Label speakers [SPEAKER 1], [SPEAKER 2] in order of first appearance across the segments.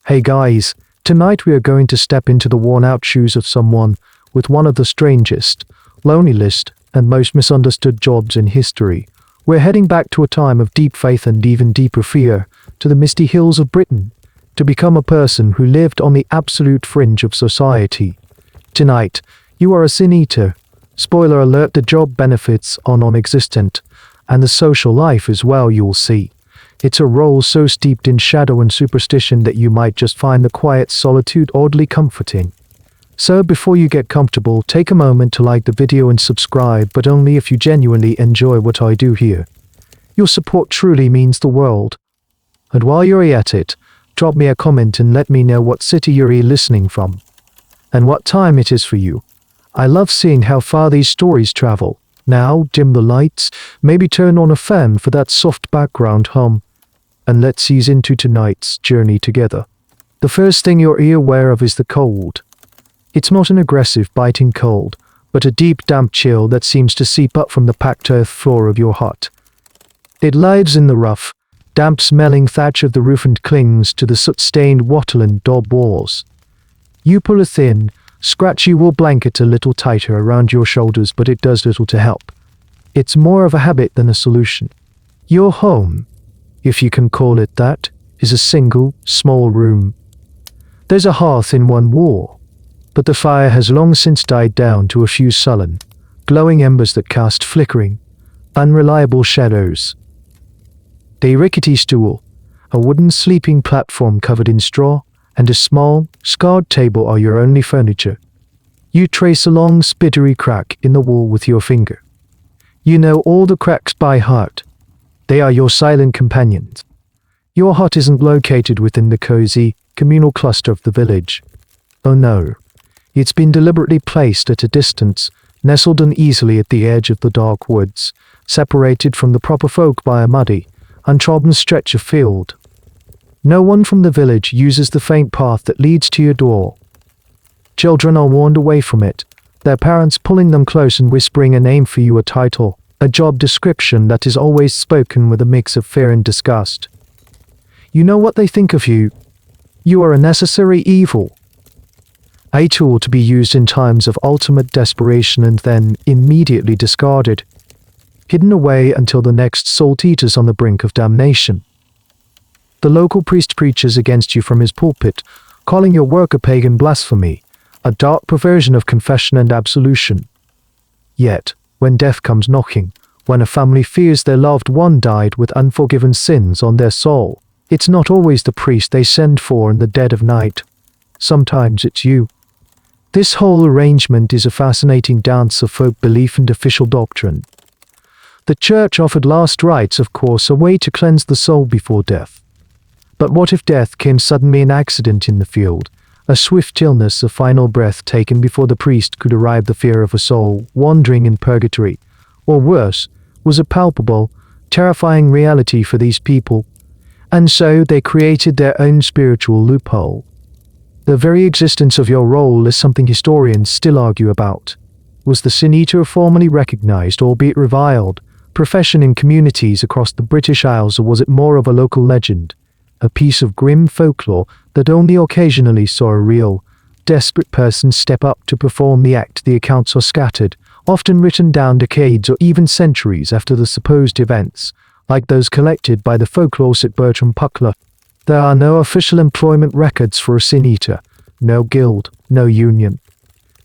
[SPEAKER 1] Hey guys, tonight we are going to step into the worn-out shoes of someone with one of the strangest, loneliest, and most misunderstood jobs in history. We're heading back to a time of deep faith and even deeper fear, to the misty hills of Britain, to become a person who lived on the absolute fringe of society. Tonight, you are a sin eater. Spoiler alert, the job benefits are non-existent, and the social life as well, you'll see. It's a role so steeped in shadow and superstition that you might just find the quiet solitude oddly comforting. So before you get comfortable, take a moment to like the video and subscribe, but only if you genuinely enjoy what I do here. Your support truly means the world. And while you're at it, drop me a comment and let me know what city you're listening from, and what time it is for you. I love seeing how far these stories travel. Now, dim the lights, maybe turn on a fan for that soft background hum, and let's ease into tonight's journey together. The first thing you're aware of is the cold. It's not an aggressive, biting cold, but a deep, damp chill that seems to seep up from the packed earth floor of your hut. It lies in the rough, damp-smelling thatch of the roof and clings to the soot-stained wattle and daub walls. You pull a thin, scratchy wool blanket a little tighter around your shoulders, but it does little to help. It's more of a habit than a solution. Your home, if you can call it that, is a single, small room. There's a hearth in one wall, but the fire has long since died down to a few sullen, glowing embers that cast flickering, unreliable shadows. A rickety stool, a wooden sleeping platform covered in straw, and a small, scarred table are your only furniture. You trace a long, spittery crack in the wall with your finger. You know all the cracks by heart. They are your silent companions. Your hut isn't located within the cozy, communal cluster of the village. Oh no, it's been deliberately placed at a distance, nestled uneasily at the edge of the dark woods, separated from the proper folk by a muddy, untrodden stretch of field. No one from the village uses the faint path that leads to your door. Children are warned away from it, their parents pulling them close and whispering a name for you, a title, a job description that is always spoken with a mix of fear and disgust. You know what they think of you. You are a necessary evil. A tool to be used in times of ultimate desperation and then immediately discarded, hidden away until the next salt eater's on the brink of damnation. The local priest preaches against you from his pulpit, calling your work a pagan blasphemy, a dark perversion of confession and absolution. Yet, when death comes knocking, when a family fears their loved one died with unforgiven sins on their soul, it's not always the priest they send for in the dead of night. Sometimes it's you. This whole arrangement is a fascinating dance of folk belief and official doctrine. The church offered last rites, of course, a way to cleanse the soul before death. But what if death came suddenly, an accident in the field, a swift illness, a final breath taken before the priest could arrive? The fear of a soul wandering in purgatory, or worse, was a palpable, terrifying reality for these people, and so they created their own spiritual loophole. The very existence of your role is something historians still argue about. Was the Sin Eater a formally recognized, albeit reviled, profession in communities across the British Isles, or was it more of a local legend, a piece of grim folklore that only occasionally saw a real, desperate person step up to perform the act? The accounts are scattered, often written down decades or even centuries after the supposed events, like those collected by the folklorist Bertram Puckler. There are no official employment records for a sin eater, no guild, no union.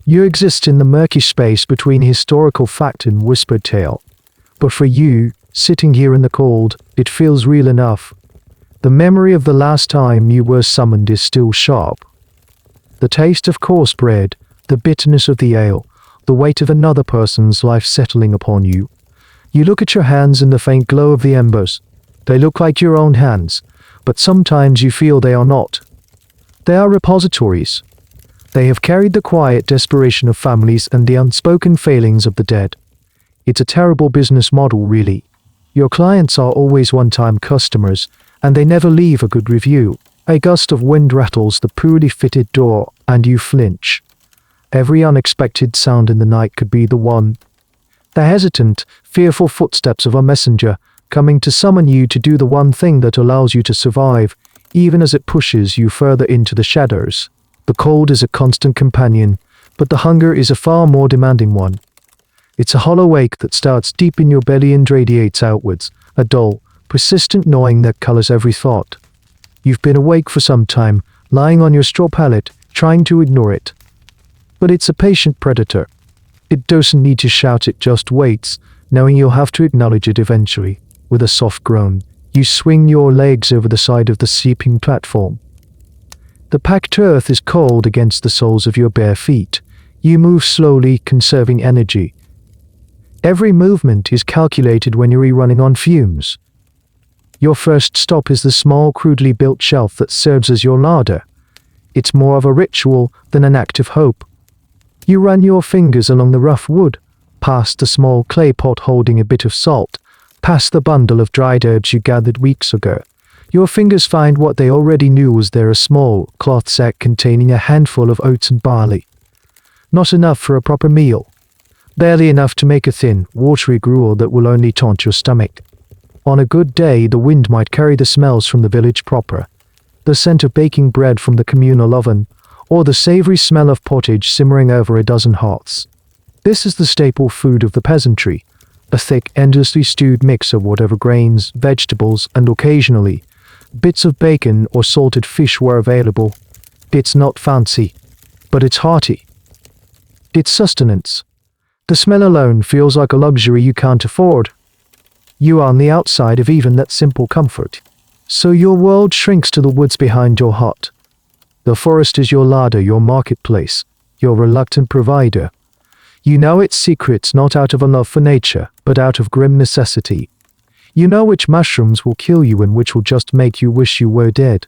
[SPEAKER 1] You exist in the murky space between historical fact and whispered tale. But for you, sitting here in the cold, it feels real enough. The memory of the last time you were summoned is still sharp. The taste of coarse bread, the bitterness of the ale, the weight of another person's life settling upon you. You look at your hands in the faint glow of the embers. They look like your own hands, but sometimes you feel they are not. They are repositories. They have carried the quiet desperation of families and the unspoken failings of the dead. It's a terrible business model, really. Your clients are always one-time customers, and they never leave a good review. A gust of wind rattles the poorly fitted door, and you flinch. Every unexpected sound in the night could be the one. The hesitant, fearful footsteps of a messenger coming to summon you to do the one thing that allows you to survive, even as it pushes you further into the shadows. The cold is a constant companion, but the hunger is a far more demanding one. It's a hollow ache that starts deep in your belly and radiates outwards, a dull, persistent gnawing that colors every thought. You've been awake for some time, lying on your straw pallet, trying to ignore it. But it's a patient predator. It doesn't need to shout, it just waits, knowing you'll have to acknowledge it eventually. With a soft groan, you swing your legs over the side of the sleeping platform. The packed earth is cold against the soles of your bare feet. You move slowly, conserving energy. Every movement is calculated when you're running on fumes. Your first stop is the small, crudely built shelf that serves as your larder. It's more of a ritual than an act of hope. You run your fingers along the rough wood, past the small clay pot holding a bit of salt, past the bundle of dried herbs you gathered weeks ago. Your fingers find what they already knew was there, a small cloth sack containing a handful of oats and barley. Not enough for a proper meal. Barely enough to make a thin, watery gruel that will only taunt your stomach. On a good day, the wind might carry the smells from the village proper, the scent of baking bread from the communal oven, or the savory smell of pottage simmering over a dozen hearths. This is the staple food of the peasantry, a thick, endlessly stewed mix of whatever grains, vegetables, and occasionally bits of bacon or salted fish were available. It's not fancy, but it's hearty. It's sustenance. The smell alone feels like a luxury you can't afford. You are on the outside of even that simple comfort. So your world shrinks to the woods behind your hut. The forest is your larder, your marketplace, your reluctant provider. You know its secrets not out of a love for nature, but out of grim necessity. You know which mushrooms will kill you and which will just make you wish you were dead.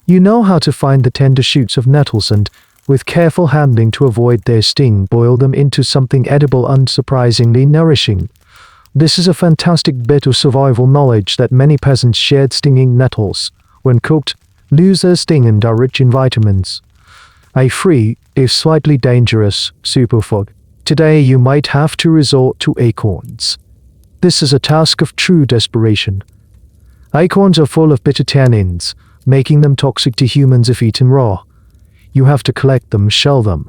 [SPEAKER 1] You know how to find the tender shoots of nettles and, with careful handling to avoid their sting, boil them into something edible, unsurprisingly nourishing. This is a fantastic bit of survival knowledge that many peasants shared. Stinging nettles, when cooked, lose their sting and are rich in vitamins. A free, if slightly dangerous, superfood. Today you might have to resort to acorns. This is a task of true desperation. Acorns are full of bitter tannins, making them toxic to humans if eaten raw. You have to collect them, shell them,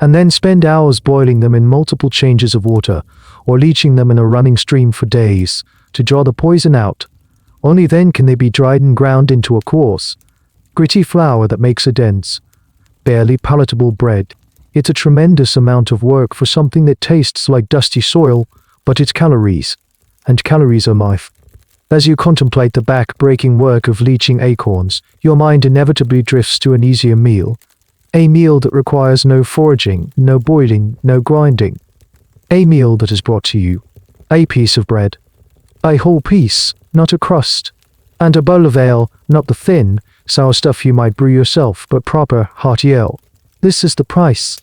[SPEAKER 1] and then spend hours boiling them in multiple changes of water, or leaching them in a running stream for days, to draw the poison out. Only then can they be dried and ground into a coarse, gritty flour that makes a dense, barely palatable bread. It's a tremendous amount of work for something that tastes like dusty soil, but it's calories, and calories are life. As you contemplate the back-breaking work of leaching acorns, your mind inevitably drifts to an easier meal. A meal that requires no foraging, no boiling, no grinding. A meal that is brought to you. A piece of bread. A whole piece, not a crust. And a bowl of ale, not the thin, sour stuff you might brew yourself, but proper, hearty ale. This is the price.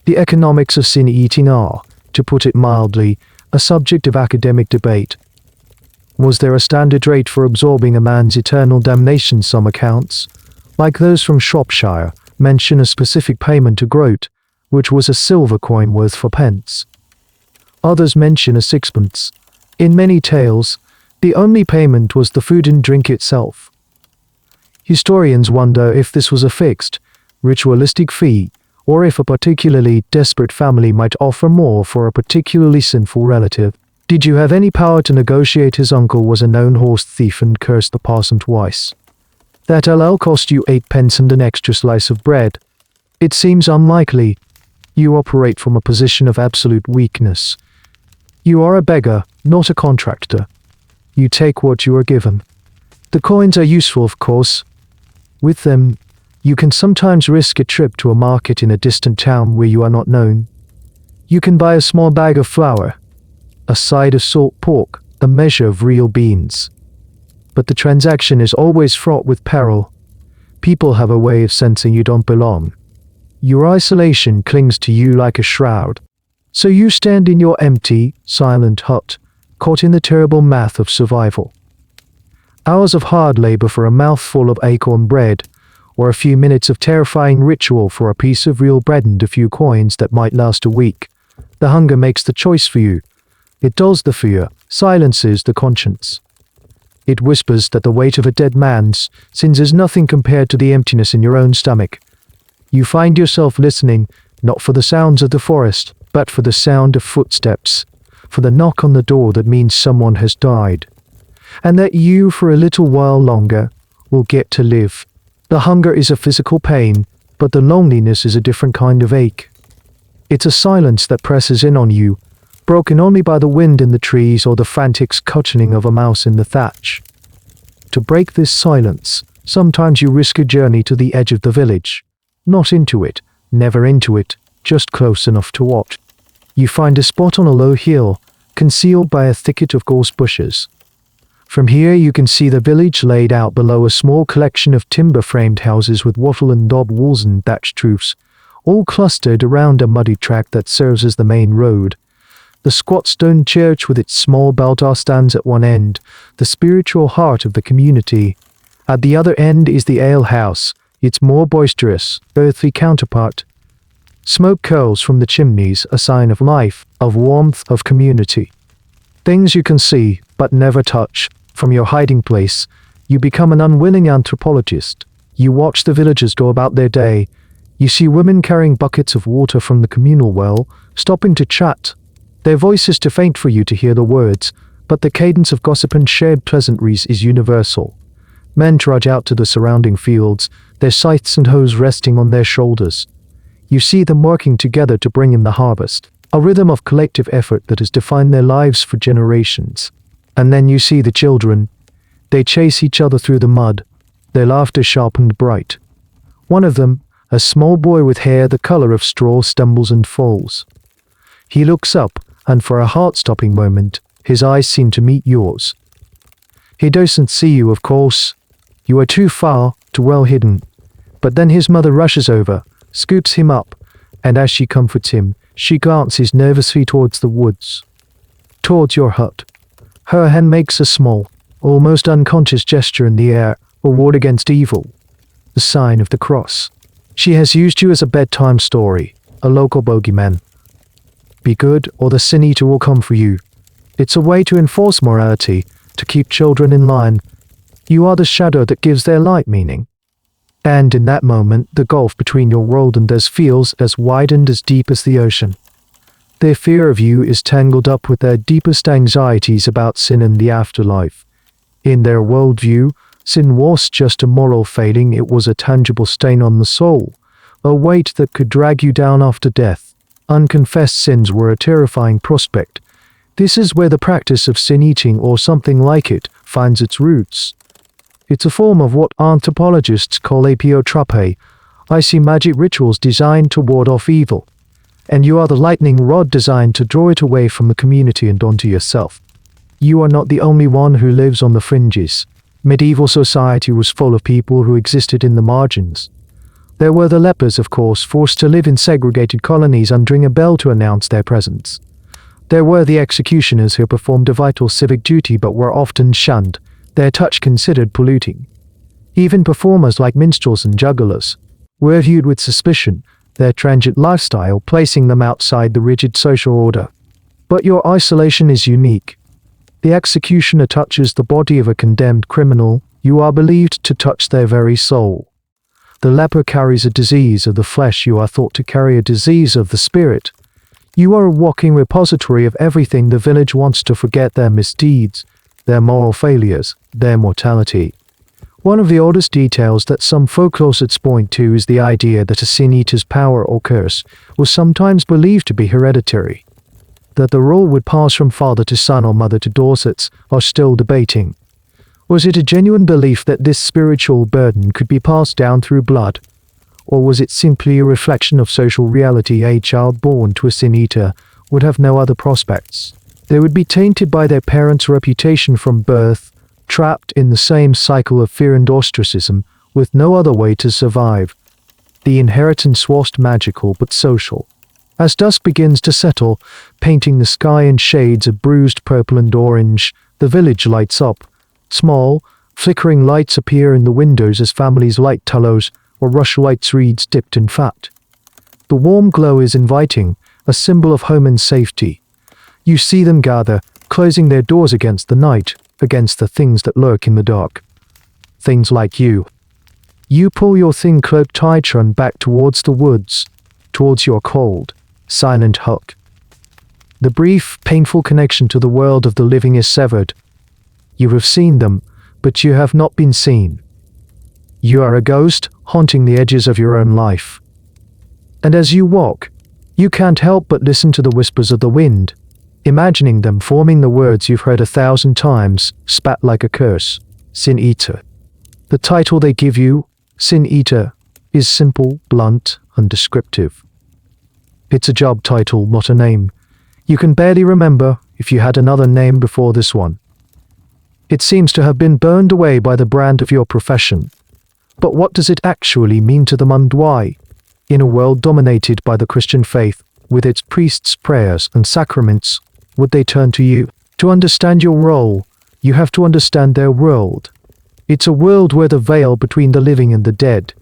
[SPEAKER 1] The economics of sin eating are, to put it mildly, a subject of academic debate. Was there a standard rate for absorbing a man's eternal damnation? Some accounts, like those from Shropshire, mention a specific payment to groat, which was a silver coin worth 4 pence. Others mention a 6 pence. In many tales, the only payment was the food and drink itself. Historians wonder if this was a fixed, ritualistic fee, or if a particularly desperate family might offer more for a particularly sinful relative. Did you have any power to negotiate? His uncle was a known horse thief and cursed the parson twice. That LL cost you 8 pence and an extra slice of bread. It seems unlikely. You operate from a position of absolute weakness. You are a beggar, not a contractor. You take what you are given. The coins are useful, of course. With them, you can sometimes risk a trip to a market in a distant town where you are not known. You can buy a small bag of flour, a side of salt pork, a measure of real beans. But the transaction is always fraught with peril. People have a way of sensing you don't belong. Your isolation clings to you like a shroud. So you stand in your empty, silent hut, caught in the terrible math of survival. Hours of hard labor for a mouthful of acorn bread, or a few minutes of terrifying ritual for a piece of real bread and a few coins that might last a week. The hunger makes the choice for you. It dulls the fear, silences the conscience. It whispers that the weight of a dead man's sins is nothing compared to the emptiness in your own stomach. You find yourself listening, not for the sounds of the forest, but for the sound of footsteps, for the knock on the door that means someone has died, and that you, for a little while longer, will get to live. The hunger is a physical pain, but the loneliness is a different kind of ache. It's a silence that presses in on you, broken only by the wind in the trees or the frantic scutching of a mouse in the thatch. To break this silence, sometimes you risk a journey to the edge of the village. Not into it, never into it, just close enough to watch. You find a spot on a low hill, concealed by a thicket of gorse bushes. From here you can see the village laid out below a small collection of timber-framed houses with wattle and daub walls and thatched roofs, all clustered around a muddy track that serves as the main road. The squat stone church with its small bell tower stands at one end, the spiritual heart of the community. At the other end is the ale house, its more boisterous, earthly counterpart. Smoke curls from the chimneys, a sign of life, of warmth, of community. Things you can see, but never touch. From your hiding place, you become an unwilling anthropologist. You watch the villagers go about their day. You see women carrying buckets of water from the communal well, stopping to chat. Their voices too faint for you to hear the words, but the cadence of gossip and shared pleasantries is universal. Men trudge out to the surrounding fields, their scythes and hoes resting on their shoulders. You see them working together to bring in the harvest, a rhythm of collective effort that has defined their lives for generations. And then you see the children. They chase each other through the mud, their laughter sharp and bright. One of them, a small boy with hair the color of straw, stumbles and falls. He looks up, and for a heart-stopping moment, his eyes seem to meet yours. He doesn't see you, of course. You are too far, too well hidden. But then his mother rushes over, scoops him up, and as she comforts him, she glances nervously towards the woods, towards your hut. Her hand makes a small, almost unconscious gesture in the air, a ward against evil, the sign of the cross. She has used you as a bedtime story, a local bogeyman. Be good, or the sin eater will come for you. It's a way to enforce morality, to keep children in line. You are the shadow that gives their light meaning. And in that moment, the gulf between your world and theirs feels as wide and as deep as the ocean. Their fear of you is tangled up with their deepest anxieties about sin and the afterlife. In their worldview, sin was just a moral failing, it was a tangible stain on the soul, a weight that could drag you down after death. Unconfessed sins were a terrifying prospect. This is where the practice of sin-eating or something like it finds its roots. It's a form of what anthropologists call apiotrope, icy magic rituals designed to ward off evil. And you are the lightning rod designed to draw it away from the community and onto yourself. You are not the only one who lives on the fringes. Medieval society was full of people who existed in the margins. There were the lepers, of course, forced to live in segregated colonies and ring a bell to announce their presence. There were the executioners who performed a vital civic duty but were often shunned, their touch considered polluting. Even performers like minstrels and jugglers were viewed with suspicion, their transient lifestyle placing them outside the rigid social order. But your isolation is unique. The executioner touches the body of a condemned criminal, you are believed to touch their very soul. The leper carries a disease of the flesh, you are thought to carry a disease of the spirit. You are a walking repository of everything the village wants to forget: their misdeeds, their moral failures, their mortality. One of the oldest details that some folklorists point to is the idea that a sin-eater's power or curse was sometimes believed to be hereditary. That the role would pass from father to son or mother to daughters are still debating. Was it a genuine belief that this spiritual burden could be passed down through blood? Or was it simply a reflection of social reality? A child born to a sin-eater would have no other prospects. They would be tainted by their parents' reputation from birth, trapped in the same cycle of fear and ostracism, with no other way to survive. The inheritance was magical but social. As dusk begins to settle, painting the sky in shades of bruised purple and orange, the village lights up. Small, flickering lights appear in the windows as families light tallows or rushlights reeds dipped in fat. The warm glow is inviting, a symbol of home and safety. You see them gather, closing their doors against the night, against the things that lurk in the dark. Things like you. You pull your thin cloak tighter back towards the woods, towards your cold, silent hut. The brief, painful connection to the world of the living is severed. You have seen them, but you have not been seen. You are a ghost, haunting the edges of your own life. And as you walk, you can't help but listen to the whispers of the wind, imagining them forming the words you've heard 1,000 times, spat like a curse. Sin Eater. The title they give you, Sin Eater, is simple, blunt, and descriptive. It's a job title, not a name. You can barely remember if you had another name before this one. It seems to have been burned away by the brand of your profession. But what does it actually mean to them and why? In a world dominated by the Christian faith, with its priests' prayers and sacraments, would they turn to you? To understand your role, you have to understand their world. It's a world where the veil between the living and the dead,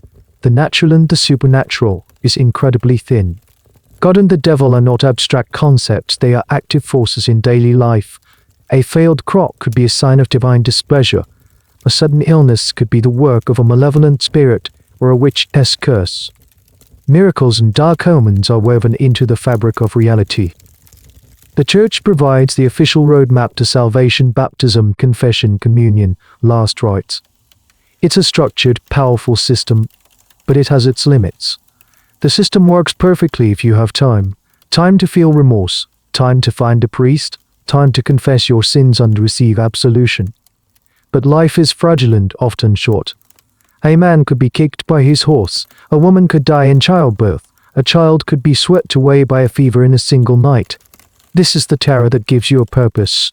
[SPEAKER 1] the natural and the supernatural, is incredibly thin. God and the devil are not abstract concepts, they are active forces in daily life. A failed crop could be a sign of divine displeasure. A sudden illness could be the work of a malevolent spirit or a witch's curse. Miracles and dark omens are woven into the fabric of reality. The Church provides the official roadmap to salvation: baptism, confession, communion, last rites. It's a structured, powerful system, but it has its limits. The system works perfectly if you have time. Time to feel remorse, time to find a priest, time to confess your sins and receive absolution. But life is fragile and often short. A man could be kicked by his horse, a woman could die in childbirth, a child could be swept away by a fever in a single night. This is the terror that gives you a purpose.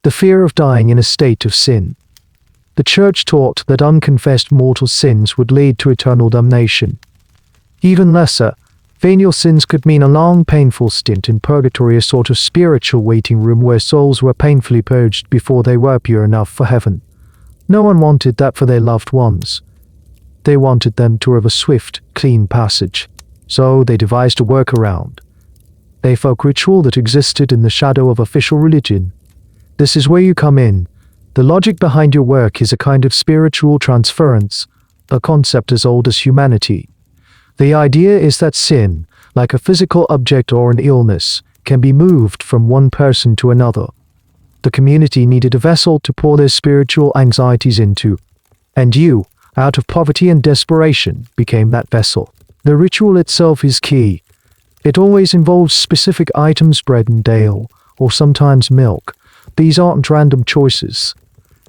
[SPEAKER 1] The fear of dying in a state of sin. The Church taught that unconfessed mortal sins would lead to eternal damnation. Even lesser, venial sins could mean a long, painful stint in purgatory, a sort of spiritual waiting room where souls were painfully purged before they were pure enough for heaven. No one wanted that for their loved ones. They wanted them to have a swift, clean passage. So they devised a workaround. A folk ritual that existed in the shadow of official religion. This is where you come in. The logic behind your work is a kind of spiritual transference, a concept as old as humanity. The idea is that sin, like a physical object or an illness, can be moved from one person to another. The community needed a vessel to pour their spiritual anxieties into, and you, out of poverty and desperation, became that vessel. The ritual itself is key. It always involves specific items: bread and ale, or sometimes milk. These aren't random choices.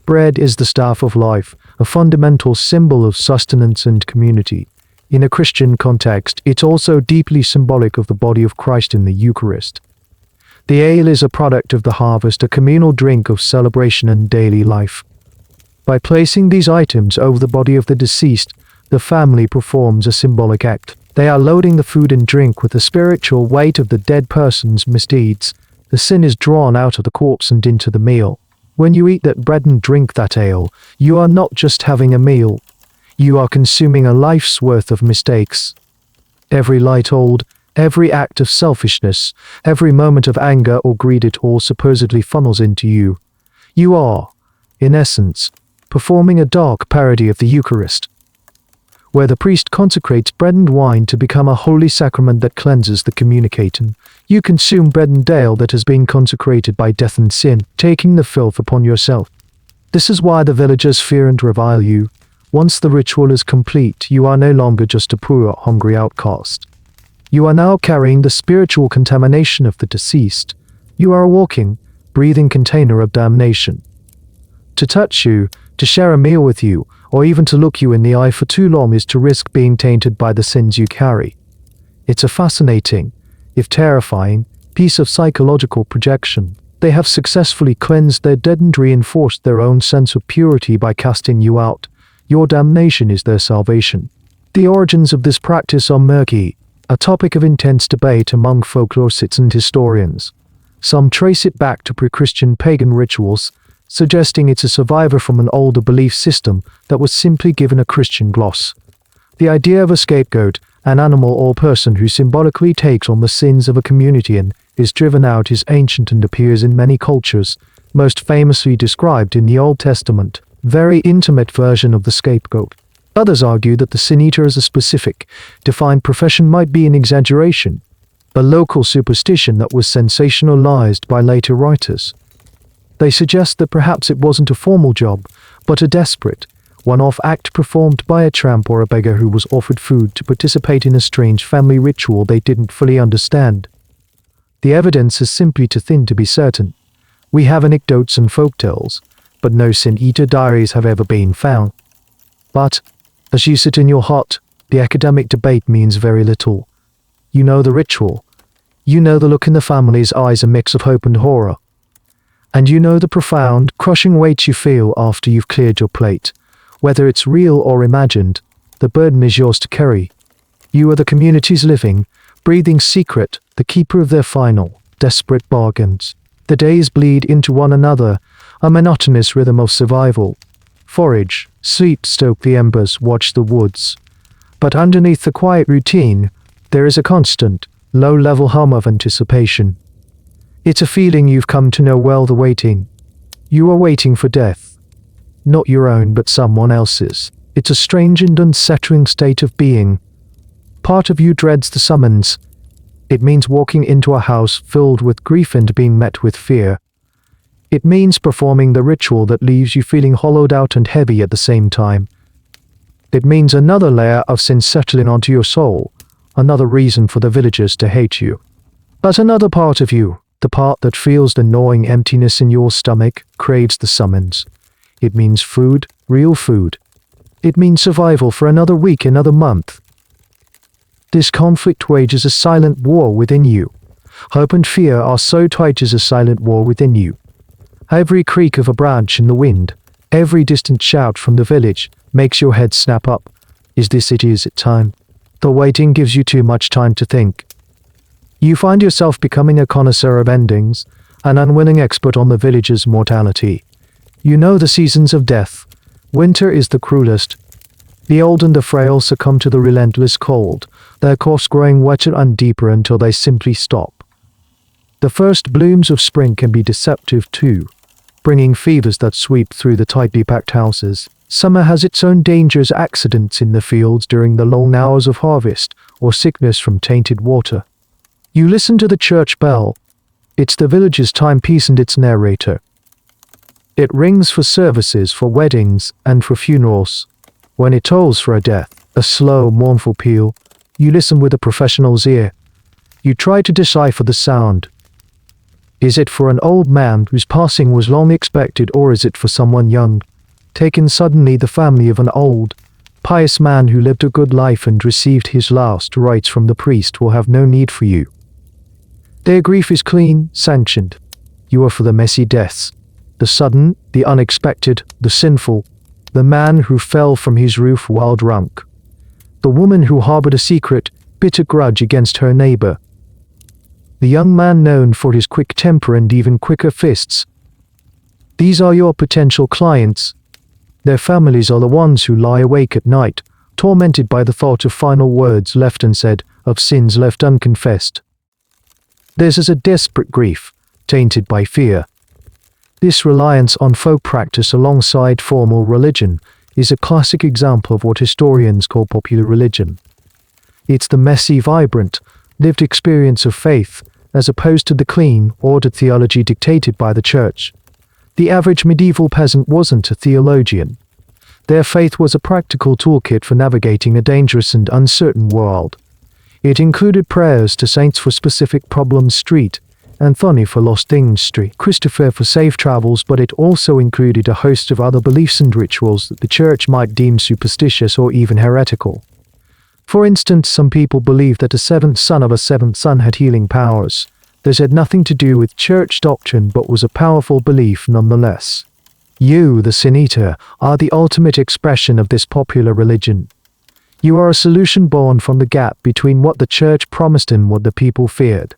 [SPEAKER 1] Bread is the staff of life, a fundamental symbol of sustenance and community. In a Christian context, it's also deeply symbolic of the body of Christ in the Eucharist. The ale is a product of the harvest, a communal drink of celebration and daily life. By placing these items over the body of the deceased, the family performs a symbolic act. They are loading the food and drink with the spiritual weight of the dead person's misdeeds. The sin is drawn out of the corpse and into the meal. When you eat that bread and drink that ale, you are not just having a meal. You are consuming a life's worth of mistakes. Every lie told, every act of selfishness, every moment of anger or greed, it all supposedly funnels into you. You are, in essence, performing a dark parody of the Eucharist, where the priest consecrates bread and wine to become a holy sacrament that cleanses the communicator. You consume bread and ale that has been consecrated by death and sin, taking the filth upon yourself. This is why the villagers fear and revile you. Once the ritual is complete, you are no longer just a poor, hungry outcast. You are now carrying the spiritual contamination of the deceased. You are a walking, breathing container of damnation. To touch you, to share a meal with you, or even to look you in the eye for too long is to risk being tainted by the sins you carry. It's a fascinating, if terrifying, piece of psychological projection. They have successfully cleansed their dead and reinforced their own sense of purity by casting you out. Your damnation is their salvation. The origins of this practice are murky, a topic of intense debate among folklorists and historians. Some trace it back to pre-Christian pagan rituals, suggesting it's a survivor from an older belief system that was simply given a Christian gloss. The idea of a scapegoat, an animal or person who symbolically takes on the sins of a community and is driven out, is ancient and appears in many cultures, most famously described in the Old Testament, very intimate version of the scapegoat. Others argue that the sin eater as a specific, defined profession might be an exaggeration, a local superstition that was sensationalized by later writers. They suggest that perhaps it wasn't a formal job, but a desperate, one-off act performed by a tramp or a beggar who was offered food to participate in a strange family ritual they didn't fully understand. The evidence is simply too thin to be certain. We have anecdotes and folktales, but no sin-eater diaries have ever been found. But, as you sit in your hut, the academic debate means very little. You know the ritual. You know the look in the family's eyes, a mix of hope and horror. And you know the profound, crushing weight you feel after you've cleared your plate. Whether it's real or imagined, the burden is yours to carry. You are the community's living, breathing secret, the keeper of their final, desperate bargains. The days bleed into one another, a monotonous rhythm of survival. Forage, sleep, stoke the embers, watch the woods. But underneath the quiet routine, there is a constant, low-level hum of anticipation. It's a feeling you've come to know well, the waiting. You are waiting for death. Not your own, but someone else's. It's a strange and unsettling state of being. Part of you dreads the summons. It means walking into a house filled with grief and being met with fear. It means performing the ritual that leaves you feeling hollowed out and heavy at the same time. It means another layer of sin settling onto your soul, another reason for the villagers to hate you. But another part of you, the part that feels the gnawing emptiness in your stomach, craves the summons. It means food, real food. It means survival for another week, another month. This conflict wages a silent war within you. Hope and fear are so tight as a silent war within you. Every creak of a branch in the wind, every distant shout from the village, makes your head snap up. Is this it? Is it time? The waiting gives you too much time to think. You find yourself becoming a connoisseur of endings, an unwilling expert on the village's mortality. You know the seasons of death. Winter is the cruelest. The old and the frail succumb to the relentless cold, their coughs growing wetter and deeper until they simply stop. The first blooms of spring can be deceptive too, bringing fevers that sweep through the tightly packed houses. Summer has its own dangers, accidents in the fields during the long hours of harvest, or sickness from tainted water. You listen to the church bell. It's the village's timepiece and its narrator. It rings for services, for weddings, and for funerals. When it tolls for a death, a slow, mournful peal, you listen with a professional's ear. You try to decipher the sound. Is it for an old man whose passing was long expected, or is it for someone young, taken suddenly, the family of an old, pious man who lived a good life and received his last rites from the priest will have no need for you. Their grief is clean, sanctioned. You are for the messy deaths, the sudden, the unexpected, the sinful, the man who fell from his roof while drunk, the woman who harbored a secret, bitter grudge against her neighbor, the young man known for his quick temper and even quicker fists. These are your potential clients. Their families are the ones who lie awake at night, tormented by the thought of final words left unsaid, of sins left unconfessed. Theirs is a desperate grief, tainted by fear. This reliance on folk practice alongside formal religion is a classic example of what historians call popular religion. It's the messy, vibrant, lived experience of faith, as opposed to the clean, ordered theology dictated by the church. The average medieval peasant wasn't a theologian. Their faith was a practical toolkit for navigating a dangerous and uncertain world. It included prayers to saints for specific problems street, Anthony for lost things street, Christopher for safe travels, but it also included a host of other beliefs and rituals that the church might deem superstitious or even heretical. For instance, some people believed that a seventh son of a seventh son had healing powers. This had nothing to do with church doctrine but was a powerful belief nonetheless. You, the sin eater, are the ultimate expression of this popular religion. You are a solution born from the gap between what the church promised and what the people feared.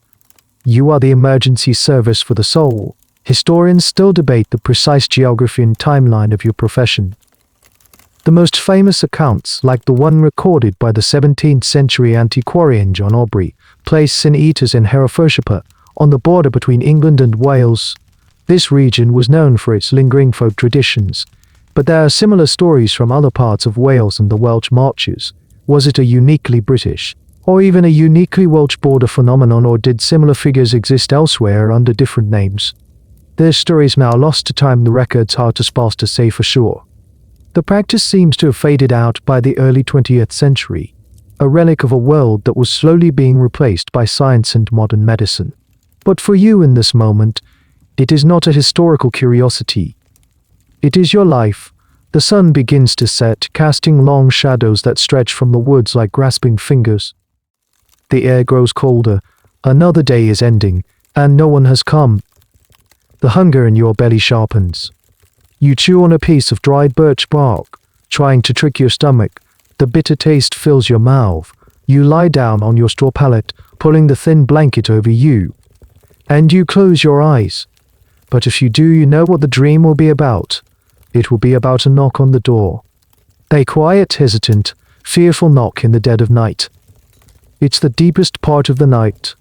[SPEAKER 1] You are the emergency service for the soul. Historians still debate the precise geography and timeline of your profession. The most famous accounts, like the one recorded by the 17th century antiquarian John Aubrey, place sin eaters in Herefordshire, on the border between England and Wales. This region was known for its lingering folk traditions, but there are similar stories from other parts of Wales and the Welsh Marches. Was it a uniquely British, or even a uniquely Welsh border phenomenon, or did similar figures exist elsewhere under different names? Their stories now lost to time, the records hard to sparse to say for sure. The practice seems to have faded out by the early 20th century, a relic of a world that was slowly being replaced by science and modern medicine. But for you in this moment, it is not a historical curiosity. It is your life. The sun begins to set, casting long shadows that stretch from the woods like grasping fingers. The air grows colder. Another day is ending, and no one has come. The hunger in your belly sharpens. You chew on a piece of dried birch bark, trying to trick your stomach. The bitter taste fills your mouth. You lie down on your straw pallet, pulling the thin blanket over you. And you close your eyes. But if you do, you know what the dream will be about. It will be about a knock on the door. A quiet, hesitant, fearful knock in the dead of night. It's the deepest part of the night.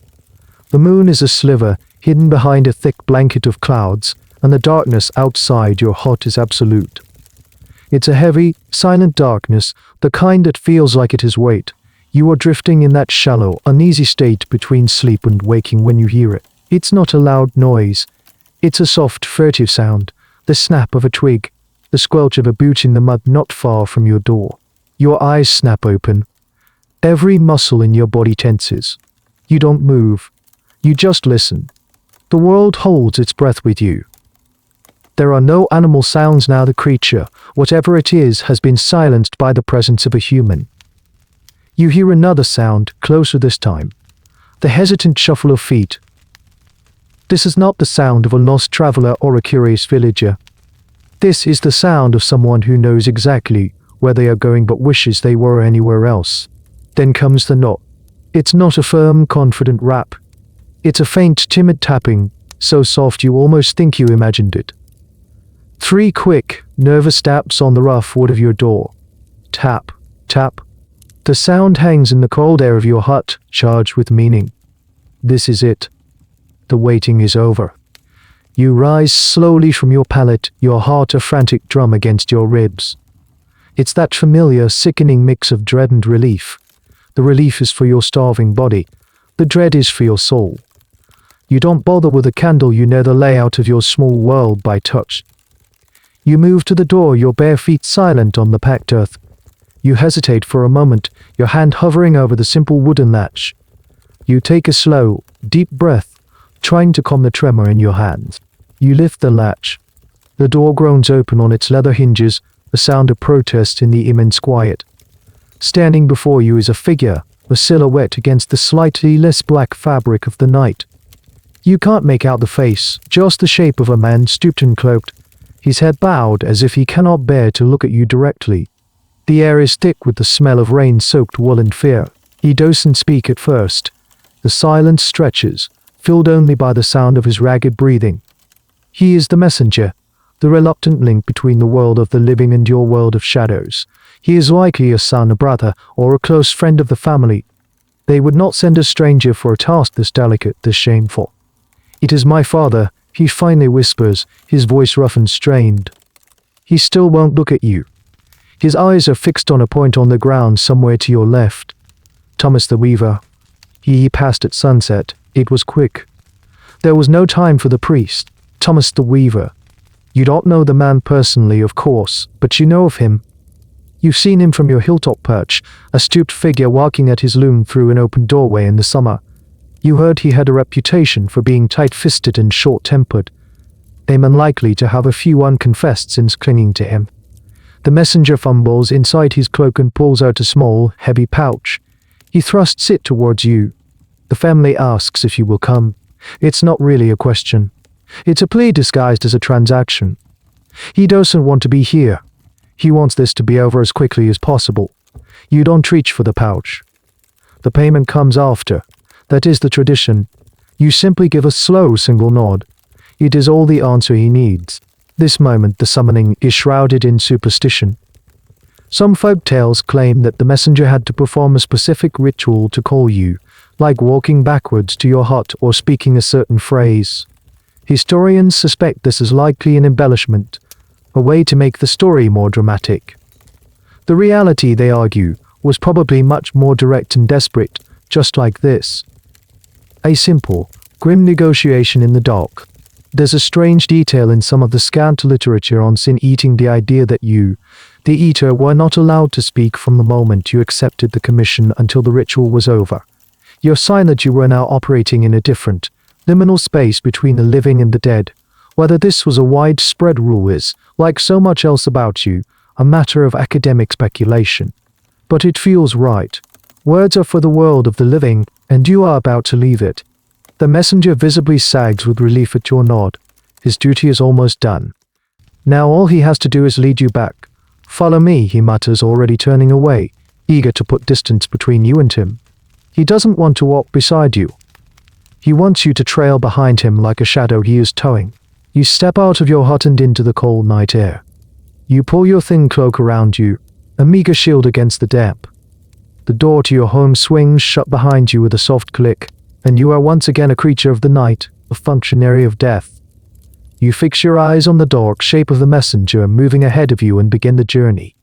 [SPEAKER 1] The moon is a sliver, hidden behind a thick blanket of clouds, and the darkness outside your hut is absolute. It's a heavy, silent darkness, the kind that feels like it has weight. You are drifting in that shallow, uneasy state between sleep and waking when you hear it. It's not a loud noise. It's a soft, furtive sound, the snap of a twig, the squelch of a boot in the mud not far from your door. Your eyes snap open. Every muscle in your body tenses. You don't move. You just listen. The world holds its breath with you. There are no animal sounds now. The creature, whatever it is, has been silenced by the presence of a human. You hear another sound, closer this time. The hesitant shuffle of feet. This is not the sound of a lost traveler or a curious villager. This is the sound of someone who knows exactly where they are going but wishes they were anywhere else. Then comes the knock. It's not a firm, confident rap. It's a faint, timid tapping, so soft you almost think you imagined it. 3 quick, nervous taps on the rough wood of your door. Tap, tap. The sound hangs in the cold air of your hut, charged with meaning. This is it. The waiting is over. You rise slowly from your pallet, your heart a frantic drum against your ribs. It's that familiar, sickening mix of dread and relief. The relief is for your starving body. The dread is for your soul. You don't bother with a candle, you know the layout of your small world by touch. You move to the door, your bare feet silent on the packed earth. You hesitate for a moment, your hand hovering over the simple wooden latch. You take a slow, deep breath, trying to calm the tremor in your hands. You lift the latch. The door groans open on its leather hinges, a sound of protest in the immense quiet. Standing before you is a figure, a silhouette against the slightly less black fabric of the night. You can't make out the face, just the shape of a man stooped and cloaked, his head bowed as if he cannot bear to look at you directly. The air is thick with the smell of rain-soaked wool and fear. He doesn't speak at first. The silence stretches, filled only by the sound of his ragged breathing. He is the messenger, the reluctant link between the world of the living and your world of shadows. He is likely a son, a brother, or a close friend of the family. They would not send a stranger for a task this delicate, this shameful. "It is my father," he finally whispers, his voice rough and strained. He still won't look at you. His eyes are fixed on a point on the ground somewhere to your left. Thomas the Weaver. He passed at sunset. It was quick. There was no time for the priest. Thomas the Weaver. You don't know the man personally, of course, but you know of him. You've seen him from your hilltop perch, a stooped figure walking at his loom through an open doorway in the summer. You heard he had a reputation for being tight-fisted and short-tempered. I'm unlikely to have a few unconfessed sins clinging to him. The messenger fumbles inside his cloak and pulls out a small, heavy pouch. He thrusts it towards you. The family asks if you will come. It's not really a question. It's a plea disguised as a transaction. He doesn't want to be here. He wants this to be over as quickly as possible. You don't reach for the pouch. The payment comes after. That is the tradition. You simply give a slow single nod. It is all the answer he needs. This moment the summoning is shrouded in superstition. Some folk tales claim that the messenger had to perform a specific ritual to call you, like walking backwards to your hut or speaking a certain phrase. Historians suspect this is likely an embellishment, a way to make the story more dramatic. The reality, they argue, was probably much more direct and desperate, just like this. A simple, grim negotiation in the dark. There's a strange detail in some of the scant literature on sin eating, the idea that you, the eater, were not allowed to speak from the moment you accepted the commission until the ritual was over. Your sign that you were now operating in a different, liminal space between the living and the dead. Whether this was a widespread rule is, like so much else about you, a matter of academic speculation. But it feels right. Words are for the world of the living, and you are about to leave it. The messenger visibly sags with relief at your nod. His duty is almost done. Now all he has to do is lead you back. Follow me, he mutters, already turning away, eager to put distance between you and him. He doesn't want to walk beside you. He wants you to trail behind him like a shadow he is towing. You step out of your hut and into the cold night air. You pull your thin cloak around you, a meager shield against the damp. The door to your home swings shut behind you with a soft click, and you are once again a creature of the night, a functionary of death. You fix your eyes on the dark shape of the messenger moving ahead of you and begin the journey.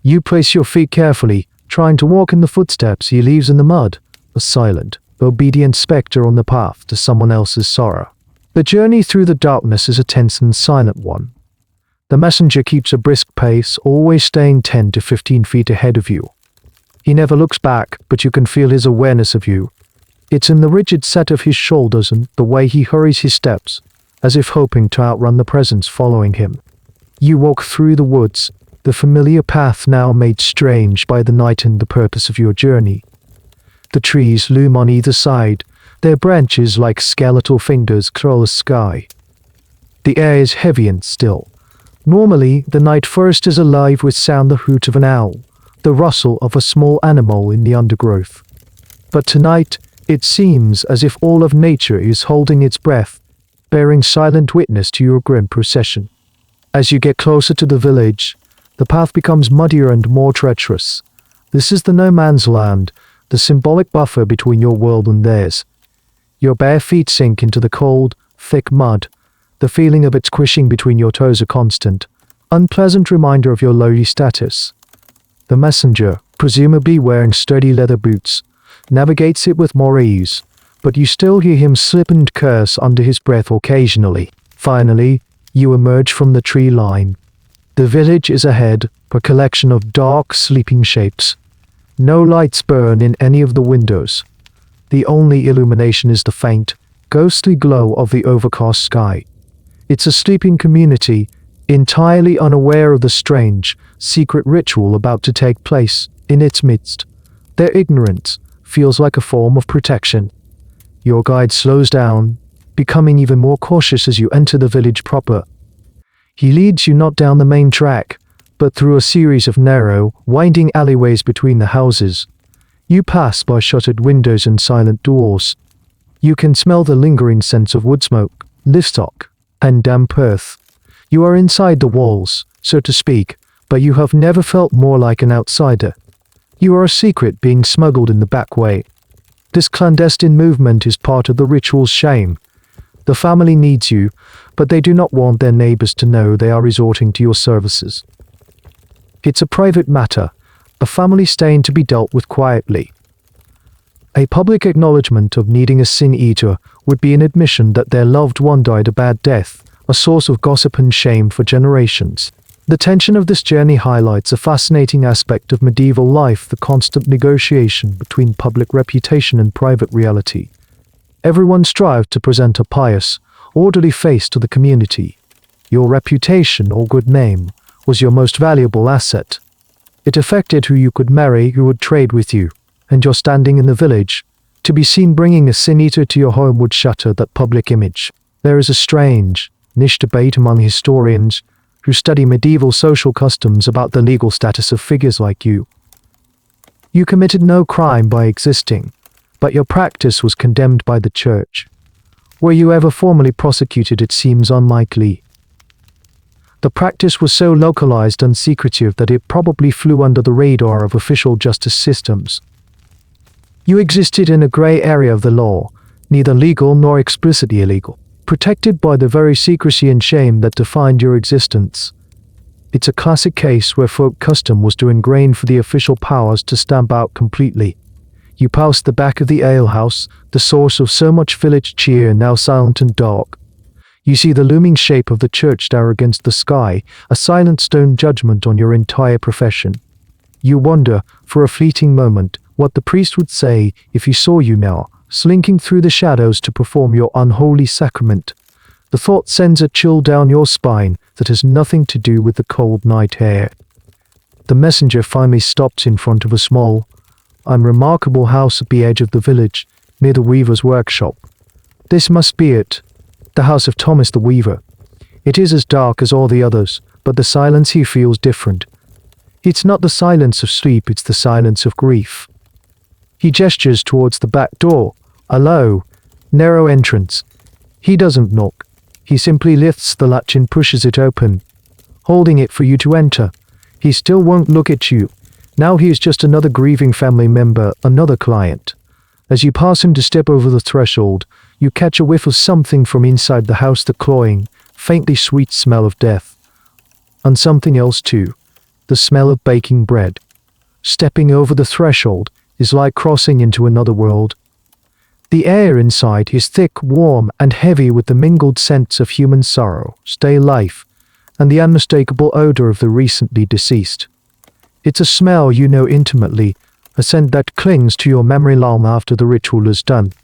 [SPEAKER 1] You place your feet carefully, trying to walk in the footsteps he leaves in the mud, a silent, obedient spectre on the path to someone else's sorrow. The journey through the darkness is a tense and silent one. The messenger keeps a brisk pace, always staying 10 to 15 feet ahead of you. He never looks back, but you can feel his awareness of you. It's in the rigid set of his shoulders and the way he hurries his steps, as if hoping to outrun the presence following him. You walk through the woods, the familiar path now made strange by the night and the purpose of your journey. The trees loom on either side, their branches like skeletal fingers crawl the sky. The air is heavy and still. Normally, the night forest is alive with sound, the hoot of an owl, the rustle of a small animal in the undergrowth. But tonight, it seems as if all of nature is holding its breath, bearing silent witness to your grim procession. As you get closer to the village, the path becomes muddier and more treacherous. This is the no man's land, the symbolic buffer between your world and theirs. Your bare feet sink into the cold, thick mud. The feeling of it squishing between your toes a constant, unpleasant reminder of your lowly status. The messenger, presumably wearing sturdy leather boots, navigates it with more ease, but you still hear him slip and curse under his breath occasionally. Finally, you emerge from the tree line. The village is ahead, a collection of dark, sleeping shapes. No lights burn in any of the windows. The only illumination is the faint, ghostly glow of the overcast sky. It's a sleeping community, entirely unaware of the strange, secret ritual about to take place in its midst. Their ignorance feels like a form of protection. Your guide slows down, becoming even more cautious as you enter the village proper. He leads you not down the main track, but through a series of narrow, winding alleyways between the houses. You pass by shuttered windows and silent doors. You can smell the lingering sense of wood smoke, livestock, and damp earth. You are inside the walls, so to speak, but you have never felt more like an outsider. You are a secret being smuggled in the back way. This clandestine movement is part of the ritual's shame. The family needs you, but they do not want their neighbors to know they are resorting to your services. It's a private matter, a family stain to be dealt with quietly. A public acknowledgement of needing a sin-eater would be an admission that their loved one died a bad death, a source of gossip and shame for generations. The tension of this journey highlights a fascinating aspect of medieval life, the constant negotiation between public reputation and private reality. Everyone strived to present a pious, orderly face to the community. Your reputation or good name was your most valuable asset. It affected who you could marry, who would trade with you, and your standing in the village. To be seen bringing a sin-eater to your home would shatter that public image. There is a strange, niche debate among historians who study medieval social customs about the legal status of figures like you. You committed no crime by existing, but your practice was condemned by the church. Were you ever formally prosecuted, it seems unlikely. The practice was so localized and secretive that it probably flew under the radar of official justice systems. You existed in a gray area of the law, neither legal nor explicitly illegal. protected by the very secrecy and shame that defined your existence. It's a classic case where folk custom was too ingrained for the official powers to stamp out completely. You pass the back of the alehouse, the source of so much village cheer, now silent and dark. You see the looming shape of the church tower against the sky, a silent stone judgment on your entire profession. You wonder, for a fleeting moment, what the priest would say if he saw you now, slinking through the shadows to perform your unholy sacrament. The thought sends a chill down your spine that has nothing to do with the cold night air. The messenger finally stops in front of a small, unremarkable house at the edge of the village, near the weaver's workshop. This must be it, the house of Thomas the Weaver. It is as dark as all the others, but the silence he feels different. It's not the silence of sleep, it's the silence of grief. He gestures towards the back door, a low, narrow entrance. He doesn't knock. He simply lifts the latch and pushes it open, holding it for you to enter. He still won't look at you. Now he is just another grieving family member, another client. As you pass him to step over the threshold, you catch a whiff of something from inside the house, the cloying, faintly sweet smell of death. And something else too, the smell of baking bread. Stepping over the threshold is like crossing into another world. The air inside is thick, warm, and heavy with the mingled scents of human sorrow, stale life, and the unmistakable odor of the recently deceased. It's a smell you know intimately, a scent that clings to your memory long after the ritual is done.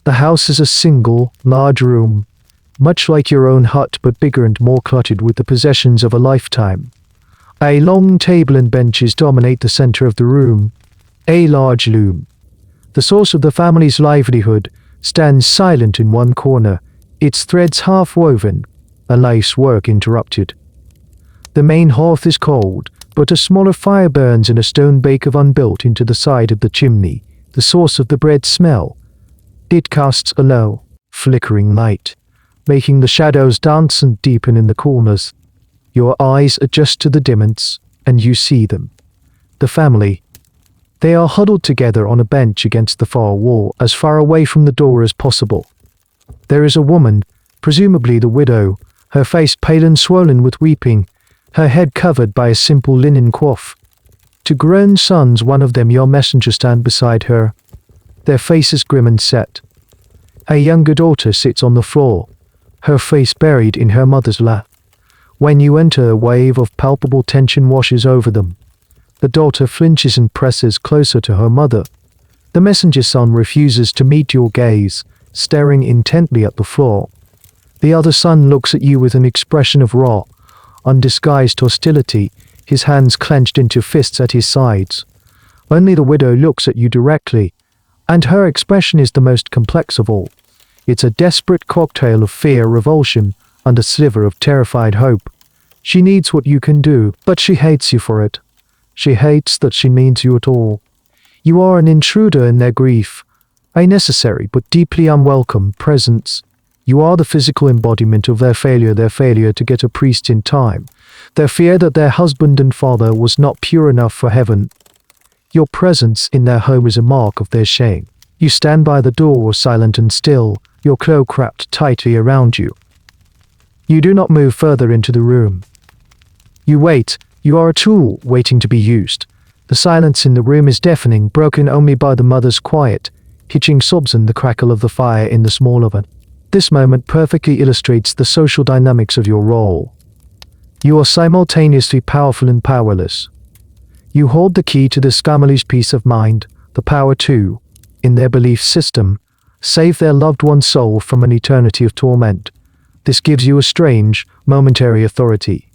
[SPEAKER 1] The house is a single, large room, much like your own hut but bigger and more cluttered with the possessions of a lifetime. A long table and benches dominate the center of the room. A large loom, the source of the family's livelihood, stands silent in one corner, its threads half woven, a lace work interrupted. The main hearth is cold, but a smaller fire burns in a stone bake oven built into the side of the chimney, the source of the bread smell. It casts a low, flickering light, making the shadows dance and deepen in the corners. Your eyes adjust to the dimness, and you see them. The family. They are huddled together on a bench against the far wall, as far away from the door as possible. There is a woman, presumably the widow, her face pale and swollen with weeping, her head covered by a simple linen coif. Two grown sons, one of them your messenger, stand beside her, their faces grim and set. A younger daughter sits on the floor, her face buried in her mother's lap. When you enter, a wave of palpable tension washes over them. The daughter flinches and presses closer to her mother. The messenger son refuses to meet your gaze, staring intently at the floor. The other son looks at you with an expression of raw, undisguised hostility, his hands clenched into fists at his sides. Only the widow looks at you directly, and her expression is the most complex of all. It's a desperate cocktail of fear, revulsion, and a sliver of terrified hope. She needs what you can do, but she hates you for it. She hates that she means you at all. You are an intruder in their grief, a necessary but deeply unwelcome presence. You are the physical embodiment of their failure to get a priest in time, their fear that their husband and father was not pure enough for heaven. Your presence in their home is a mark of their shame. You stand by the door, silent and still, your cloak wrapped tightly around you. You do not move further into the room. You wait. You are a tool waiting to be used. The silence in the room is deafening, broken only by the mother's quiet, hitching sobs and the crackle of the fire in the small oven. This moment perfectly illustrates the social dynamics of your role. You are simultaneously powerful and powerless. You hold the key to this family's peace of mind, the power to, in their belief system, save their loved one's soul from an eternity of torment. This gives you a strange, momentary authority.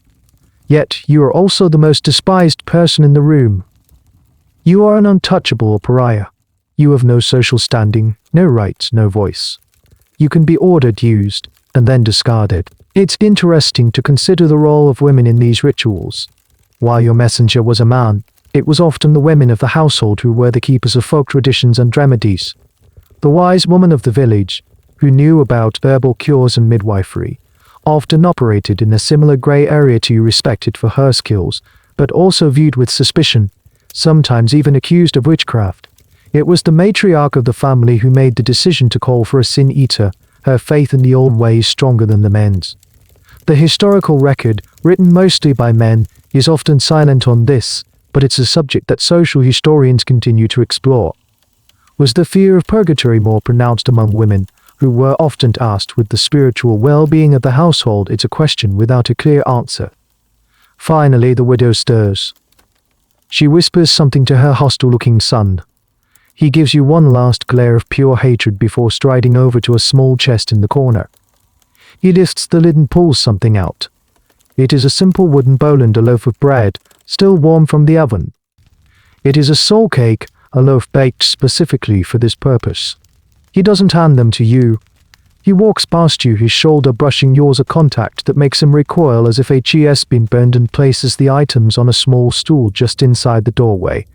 [SPEAKER 1] Yet you are also the most despised person in the room. You are an untouchable or pariah. You have no social standing, no rights, no voice. You can be ordered, used, and then discarded. It's interesting to consider the role of women in these rituals. While your messenger was a man, it was often the women of the household who were the keepers of folk traditions and remedies. The wise woman of the village, who knew about herbal cures and midwifery, often operated in a similar grey area to you, respected for her skills, but also viewed with suspicion, sometimes even accused of witchcraft. It was the matriarch of the family who made the decision to call for a sin-eater, her faith in the old ways stronger than the men's. The historical record, written mostly by men, is often silent on this, but it's a subject that social historians continue to explore. Was the fear of purgatory more pronounced among women, who were often asked with the spiritual well-being of the household? It's a question without a clear answer. Finally, the widow stirs. She whispers something to her hostile-looking son. He gives you one last glare of pure hatred before striding over to a small chest in the corner. He lifts the lid and pulls something out. It is a simple wooden bowl and a loaf of bread, still warm from the oven. It is a soul cake, a loaf baked specifically for this purpose. He doesn't hand them to you. He walks past you, his shoulder brushing yours, a contact that makes him recoil as if he has been burned, and places the items on a small stool just inside the doorway.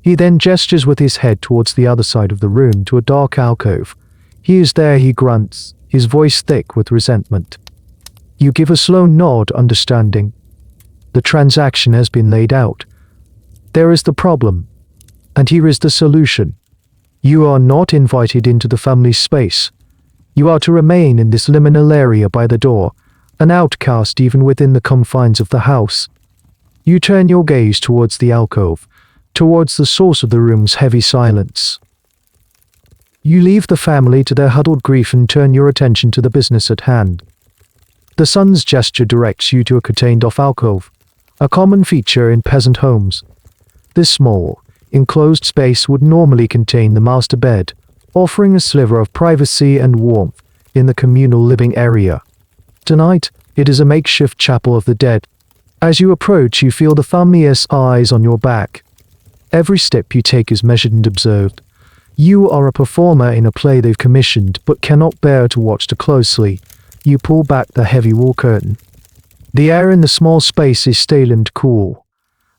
[SPEAKER 1] He then gestures with his head towards the other side of the room to a dark alcove. He is there, he grunts, his voice thick with resentment. You give a slow nod, understanding. The transaction has been laid out. There is the problem, and here is the solution. You are not invited into the family space. You are to remain in this liminal area by the door, an outcast even within the confines of the house. You turn your gaze towards the alcove, towards the source of the room's heavy silence. You leave the family to their huddled grief and turn your attention to the business at hand. The son's gesture directs you to a curtained-off alcove, a common feature in peasant homes. This small, enclosed space would normally contain the master bed, offering a sliver of privacy and warmth in the communal living area. Tonight, it is a makeshift chapel of the dead. As you approach, you feel the family's eyes on your back. Every step you take is measured and observed. You are a performer in a play they've commissioned, but cannot bear to watch too closely. You pull back the heavy wool curtain. The air in the small space is stale and cool.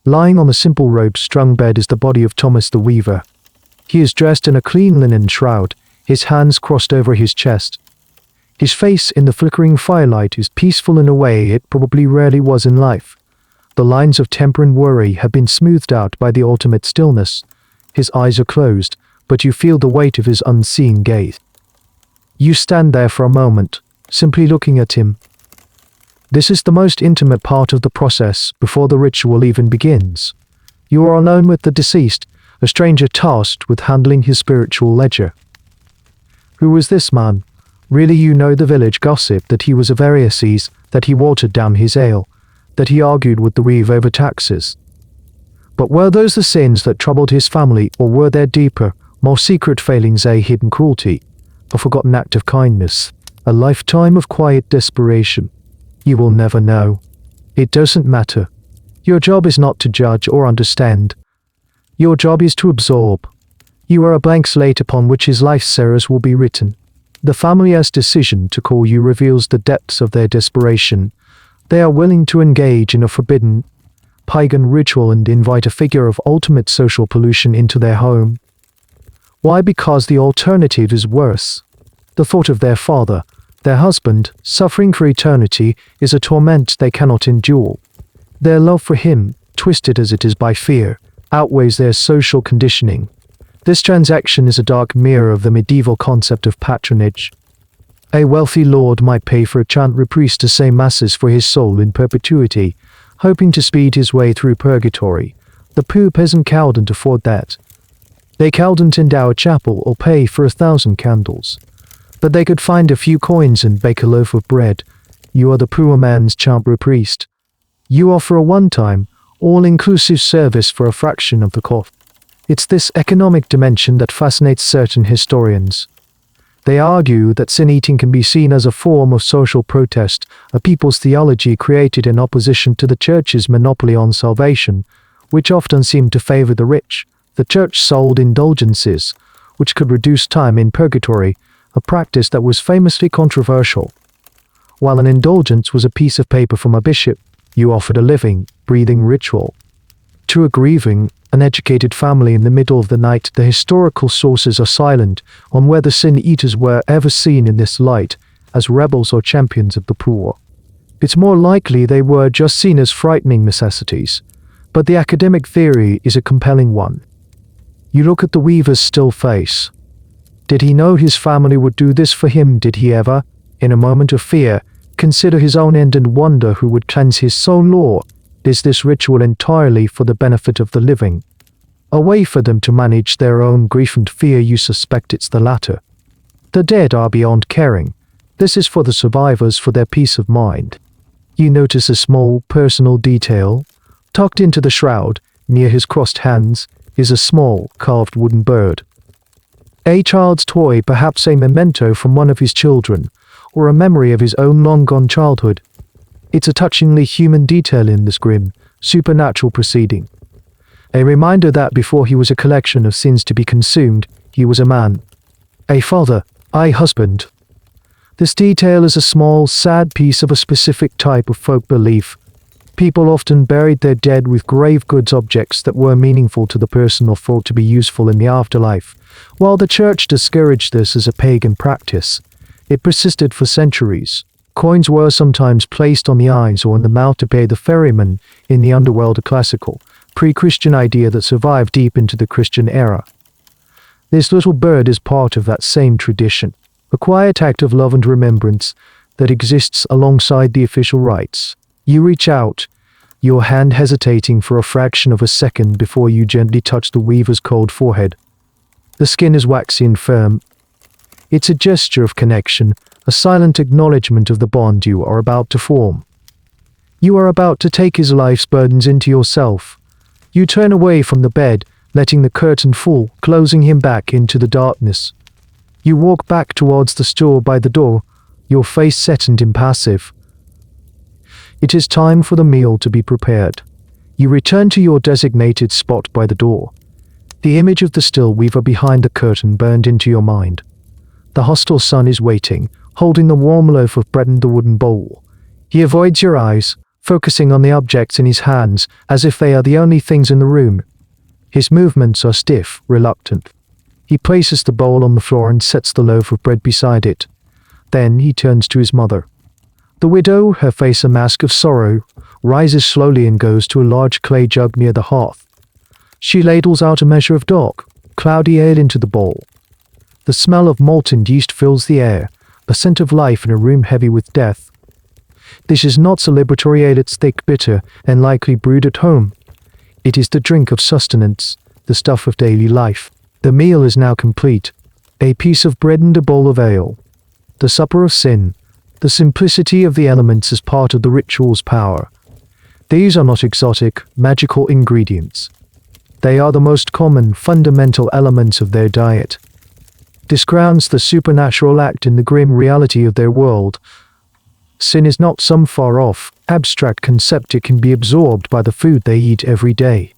[SPEAKER 1] Lying on the simple rope-strung bed is the body of Thomas the weaver. He is dressed in a clean linen shroud, his hands crossed over his chest. His face in the flickering firelight is peaceful in a way it probably rarely was in life. The lines of temper and worry have been smoothed out by the ultimate stillness. His eyes are closed, but you feel the weight of his unseeing gaze. You stand there for a moment, simply looking at him. This is the most intimate part of the process, before the ritual even begins. You are alone with the deceased, a stranger tasked with handling his spiritual ledger. Who was this man? Really, you know the village gossip that he was a Pharisees, that he watered down his ale, that he argued with the reeve over taxes. But were those the sins that troubled his family, or were there deeper, more secret failings, a hidden cruelty, a forgotten act of kindness, a lifetime of quiet desperation? You will never know. It doesn't matter. Your job is not to judge or understand. Your job is to absorb. You are a blank slate upon which his life's errors will be written. The family's decision to call you reveals the depths of their desperation. They are willing to engage in a forbidden, pagan ritual and invite a figure of ultimate social pollution into their home. Why? Because the alternative is worse. The thought of their father, their husband, suffering for eternity is a torment they cannot endure. Their love for him, twisted as it is by fear, outweighs their social conditioning. This transaction is a dark mirror of the medieval concept of patronage. A wealthy lord might pay for a chantry priest to say masses for his soul in perpetuity, hoping to speed his way through purgatory. The poor peasant couldn't afford that. They couldn't endow a chapel or pay for 1,000 candles. But they could find a few coins and bake a loaf of bread. You are the poor man's chantry priest. You offer a one-time, all-inclusive service for a fraction of the cost. It's this economic dimension that fascinates certain historians. They argue that sin-eating can be seen as a form of social protest, a people's theology created in opposition to the church's monopoly on salvation, which often seemed to favor the rich. The church sold indulgences, which could reduce time in purgatory, a practice that was famously controversial. While an indulgence was a piece of paper from a bishop, you offered a living, breathing ritual. To a grieving, uneducated family in the middle of the night, the historical sources are silent on whether sin-eaters were ever seen in this light, as rebels or champions of the poor. It's more likely they were just seen as frightening necessities, but the academic theory is a compelling one. You look at the weaver's still face. Did he know his family would do this for him? Did he ever, in a moment of fear, consider his own end and wonder who would cleanse his soul? Or is this ritual entirely for the benefit of the living? A way for them to manage their own grief and fear? You suspect it's the latter. The dead are beyond caring. This is for the survivors, for their peace of mind. You notice a small, personal detail. Tucked into the shroud, near his crossed hands, is a small, carved wooden bird. A child's toy, perhaps a memento from one of his children, or a memory of his own long-gone childhood. It's a touchingly human detail in this grim, supernatural proceeding. A reminder that before he was a collection of sins to be consumed, he was a man. A father, a husband. This detail is a small, sad piece of a specific type of folk belief. People often buried their dead with grave goods, objects that were meaningful to the person or thought to be useful in the afterlife. While the church discouraged this as a pagan practice, it persisted for centuries. Coins were sometimes placed on the eyes or in the mouth to pay the ferryman in the underworld, a classical, pre-Christian idea that survived deep into the Christian era. This little bird is part of that same tradition, a quiet act of love and remembrance that exists alongside the official rites. You reach out, your hand hesitating for a fraction of a second before you gently touch the weaver's cold forehead. The skin is waxy and firm. It's a gesture of connection, a silent acknowledgement of the bond you are about to form. You are about to take his life's burdens into yourself. You turn away from the bed, letting the curtain fall, closing him back into the darkness. You walk back towards the stool by the door, your face set and impassive. It is time for the meal to be prepared. You return to your designated spot by the door. The image of the still weaver behind the curtain burned into your mind. The hostile son is waiting, holding the warm loaf of bread and the wooden bowl. He avoids your eyes, focusing on the objects in his hands as if they are the only things in the room. His movements are stiff, reluctant. He places the bowl on the floor and sets the loaf of bread beside it. Then he turns to his mother. The widow, her face a mask of sorrow, rises slowly and goes to a large clay jug near the hearth. She ladles out a measure of dark, cloudy ale into the bowl. The smell of molten yeast fills the air, a scent of life in a room heavy with death. This is not celebratory ale, it's thick, bitter, and likely brewed at home. It is the drink of sustenance, the stuff of daily life. The meal is now complete. A piece of bread and a bowl of ale. The supper of sin. The simplicity of the elements is part of the ritual's power. These are not exotic, magical ingredients. They are the most common, fundamental elements of their diet. This grounds the supernatural act in the grim reality of their world. Sin is not some far-off, abstract concept. It can be absorbed by the food they eat every day.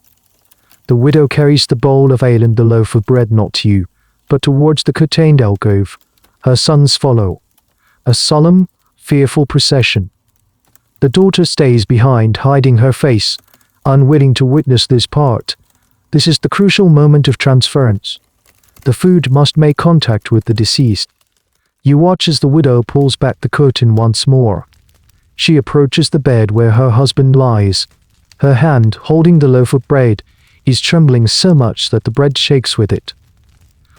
[SPEAKER 1] The widow carries the bowl of ale and the loaf of bread not to you, but towards the curtained alcove. Her sons follow. A solemn, fearful procession. The daughter stays behind, hiding her face, unwilling to witness this part. This is the crucial moment of transference. The food must make contact with the deceased. You watch as the widow pulls back the curtain once more. She approaches the bed where her husband lies. Her hand, holding the loaf of bread, is trembling so much that the bread shakes with it.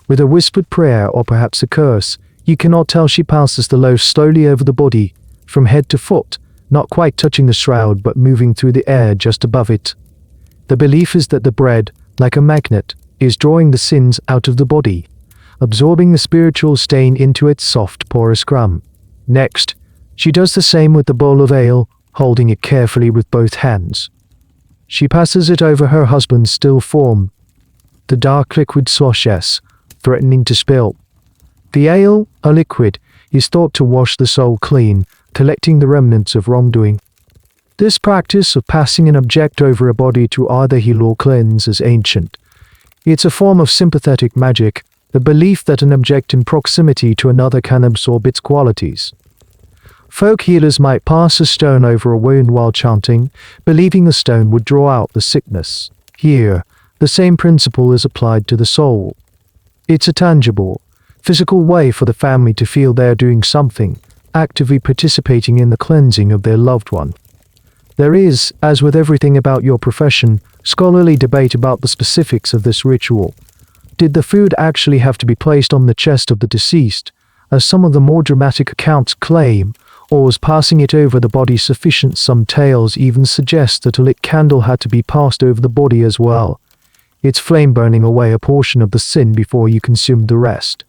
[SPEAKER 1] With a whispered prayer or perhaps a curse, you cannot tell, she passes the loaf slowly over the body, from head to foot, not quite touching the shroud but moving through the air just above it. The belief is that the bread, like a magnet, is drawing the sins out of the body, absorbing the spiritual stain into its soft, porous crumb. Next, she does the same with the bowl of ale, holding it carefully with both hands. She passes it over her husband's still form. The dark liquid sloshes, threatening to spill. The ale, a liquid, is thought to wash the soul clean, collecting the remnants of wrongdoing. This practice of passing an object over a body to either heal or cleanse is ancient. It's a form of sympathetic magic, the belief that an object in proximity to another can absorb its qualities. Folk healers might pass a stone over a wound while chanting, believing the stone would draw out the sickness. Here, the same principle is applied to the soul. It's a tangible, physical way for the family to feel they're doing something, actively participating in the cleansing of their loved one. There is, as with everything about your profession, scholarly debate about the specifics of this ritual. Did the food actually have to be placed on the chest of the deceased, as some of the more dramatic accounts claim, or was passing it over the body sufficient? Some tales even suggest that a lit candle had to be passed over the body as well, its flame burning away a portion of the sin before you consumed the rest.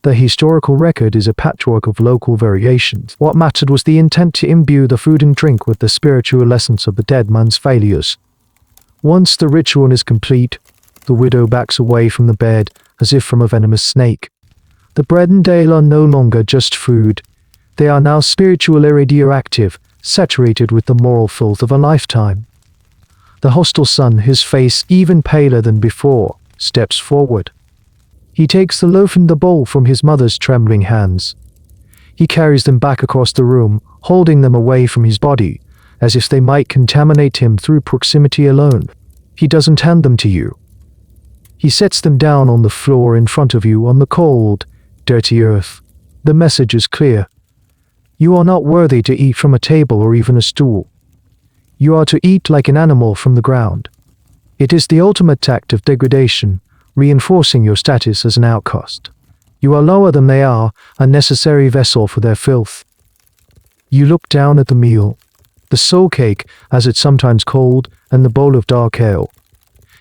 [SPEAKER 1] The historical record is a patchwork of local variations. What mattered was the intent to imbue the food and drink with the spiritual essence of the dead man's failures. Once the ritual is complete, the widow backs away from the bed as if from a venomous snake. The bread and ale are no longer just food. They are now spiritually radioactive, saturated with the moral filth of a lifetime. The hostile son, his face even paler than before, steps forward. He takes the loaf and the bowl from his mother's trembling hands. He carries them back across the room, holding them away from his body, as if they might contaminate him through proximity alone. He doesn't hand them to you. He sets them down on the floor in front of you on the cold, dirty earth. The message is clear. You are not worthy to eat from a table or even a stool. You are to eat like an animal from the ground. It is the ultimate act of degradation, reinforcing your status as an outcast. You are lower than they are, a necessary vessel for their filth. You look down at the meal, the soul cake, as it's sometimes called, and the bowl of dark ale.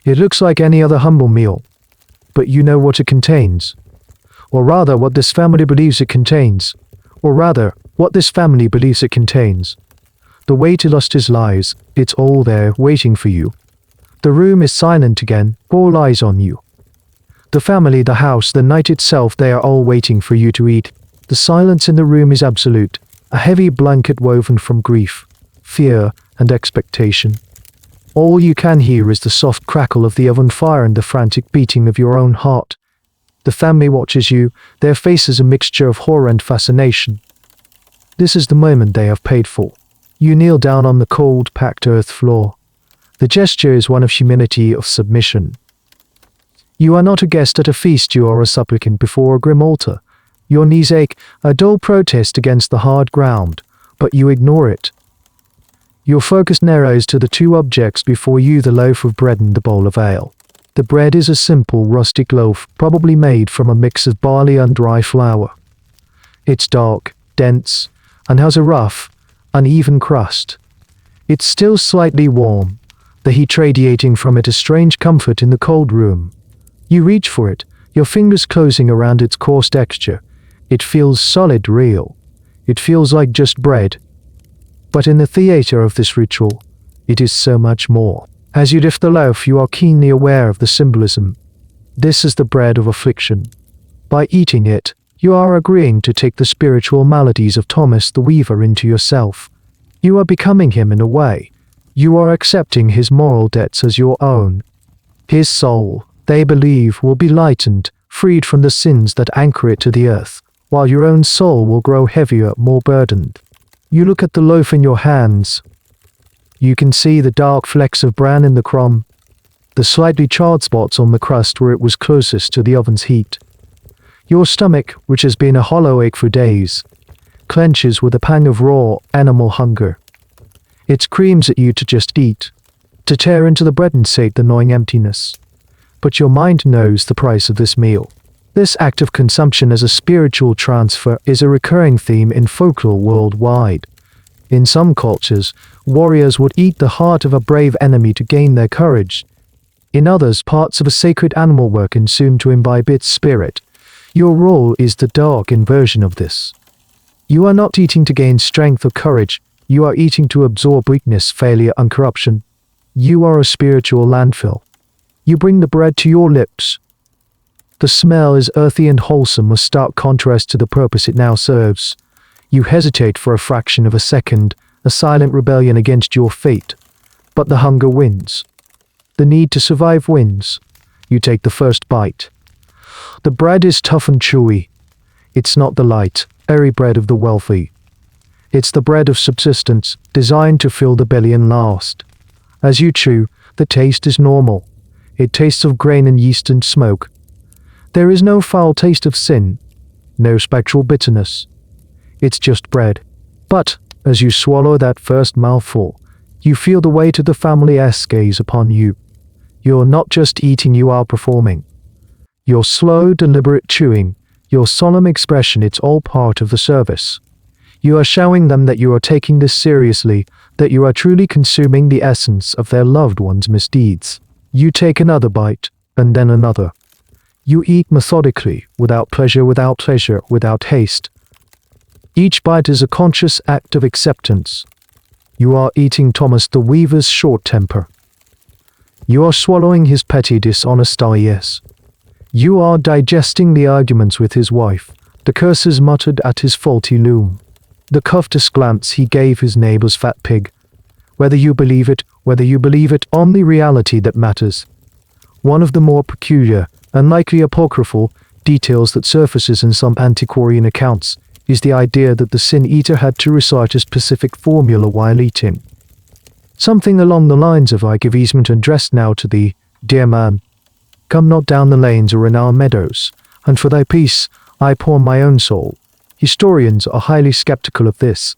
[SPEAKER 1] It looks like any other humble meal, but you know what it contains. Or rather, what this family believes it contains. The way to lust is lies. It's all there, waiting for you. The room is silent again, all eyes on you. The family, the house, the night itself, they are all waiting for you to eat. The silence in the room is absolute, a heavy blanket woven from grief, fear, and expectation. All you can hear is the soft crackle of the oven fire and the frantic beating of your own heart. The family watches you, their faces a mixture of horror and fascination. This is the moment they have paid for. You kneel down on the cold, packed earth floor. The gesture is one of humility, of submission. You are not a guest at a feast, you are a supplicant before a grim altar. Your knees ache, a dull protest against the hard ground, but you ignore it. Your focus narrows to the two objects before you, the loaf of bread and the bowl of ale. The bread is a simple, rustic loaf, probably made from a mix of barley and dry flour. It's dark, dense, and has a rough, uneven crust. It's still slightly warm, the heat radiating from it a strange comfort in the cold room. You reach for it, your fingers closing around its coarse texture. It feels solid, real. It feels like just bread. But in the theater of this ritual, it is so much more. As you lift the loaf, you are keenly aware of the symbolism. This is the bread of affliction. By eating it, you are agreeing to take the spiritual maladies of Thomas the Weaver into yourself. You are becoming him in a way. You are accepting his moral debts as your own. His soul, they believe, will be lightened, freed from the sins that anchor it to the earth, while your own soul will grow heavier, more burdened. You look at the loaf in your hands. You can see the dark flecks of bran in the crumb, the slightly charred spots on the crust where it was closest to the oven's heat. Your stomach, which has been a hollow ache for days, clenches with a pang of raw, animal hunger. It screams at you to just eat, to tear into the bread and sate the gnawing emptiness. But your mind knows the price of this meal. This act of consumption as a spiritual transfer is a recurring theme in folklore worldwide. In some cultures, warriors would eat the heart of a brave enemy to gain their courage. In others, parts of a sacred animal were consumed to imbibe its spirit. Your role is the dark inversion of this. You are not eating to gain strength or courage. You are eating to absorb weakness, failure, and corruption. You are a spiritual landfill. You bring the bread to your lips. The smell is earthy and wholesome, a stark contrast to the purpose it now serves. You hesitate for a fraction of a second, a silent rebellion against your fate. But the hunger wins. The need to survive wins. You take the first bite. The bread is tough and chewy. It's not the light, airy bread of the wealthy. It's the bread of subsistence, designed to fill the belly and last. As you chew, the taste is normal. It tastes of grain and yeast and smoke. There is no foul taste of sin, no spectral bitterness. It's just bread. But, as you swallow that first mouthful, you feel the weight of the family's gaze upon you. You're not just eating, you are performing. Your slow, deliberate chewing, your solemn expression, it's all part of the service. You are showing them that you are taking this seriously, that you are truly consuming the essence of their loved one's misdeeds. You take another bite, and then another. You eat methodically, without pleasure, without haste. Each bite is a conscious act of acceptance. You are eating Thomas the Weaver's short temper. You are swallowing his petty dishonesty, yes. You are digesting the arguments with his wife, the curses muttered at his faulty loom, the covetous glance he gave his neighbor's fat pig. Whether you believe it, only reality that matters. One of the more peculiar, and likely apocryphal, details that surfaces in some antiquarian accounts is the idea that the sin-eater had to recite a specific formula while eating. Something along the lines of, "I give easement and dress now to thee, dear man. Come not down the lanes or in our meadows, and for thy peace I pour my own soul." Historians are highly skeptical of this.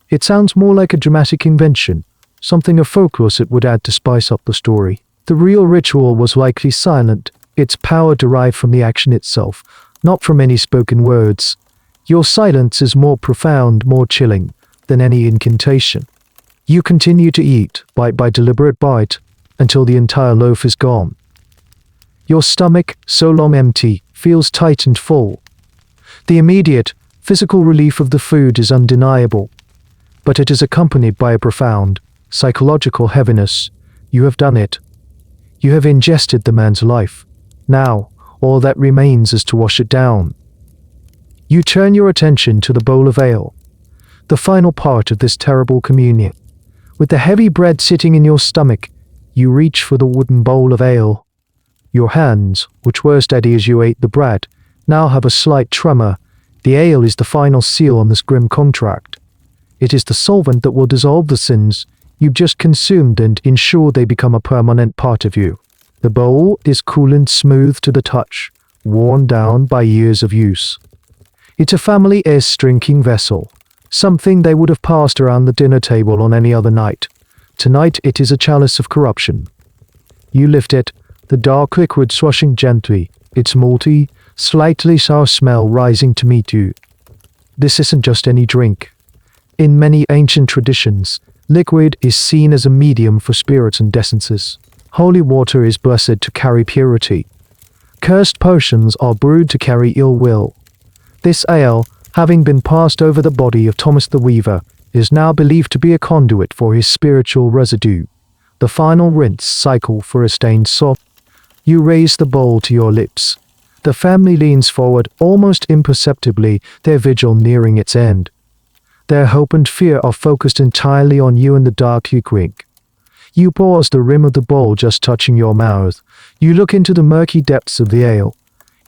[SPEAKER 1] It sounds more like a dramatic invention, something of folklore that would add to spice up the story. The real ritual was likely silent, its power derived from the action itself, not from any spoken words. Your silence is more profound, more chilling, than any incantation. You continue to eat, bite by deliberate bite, until the entire loaf is gone. Your stomach, so long empty, feels tight and full. The immediate, physical relief of the food is undeniable, but it is accompanied by a profound, psychological heaviness. You have done it. You have ingested the man's life. Now, all that remains is to wash it down. You turn your attention to the bowl of ale, the final part of this terrible communion. With the heavy bread sitting in your stomach, you reach for the wooden bowl of ale. Your hands, which were steady as you ate the bread, now have a slight tremor. The ale is the final seal on this grim contract. It is the solvent that will dissolve the sins you've just consumed and ensure they become a permanent part of you. The bowl is cool and smooth to the touch, worn down by years of use. It's a family-ace drinking vessel, something they would have passed around the dinner table on any other night. Tonight it is a chalice of corruption. You lift it, the dark liquid swashing gently, its malty, slightly sour smell rising to meet you. This isn't just any drink. In many ancient traditions, liquid is seen as a medium for spirits and essences. Holy water is blessed to carry purity. Cursed potions are brewed to carry ill will. This ale, having been passed over the body of Thomas the Weaver, is now believed to be a conduit for his spiritual residue, the final rinse cycle for a stained soul. You raise the bowl to your lips. The family leans forward almost imperceptibly, their vigil nearing its end. Their hope and fear are focused entirely on you and the dark you drink. You pause, the rim of the bowl just touching your mouth. You look into the murky depths of the ale.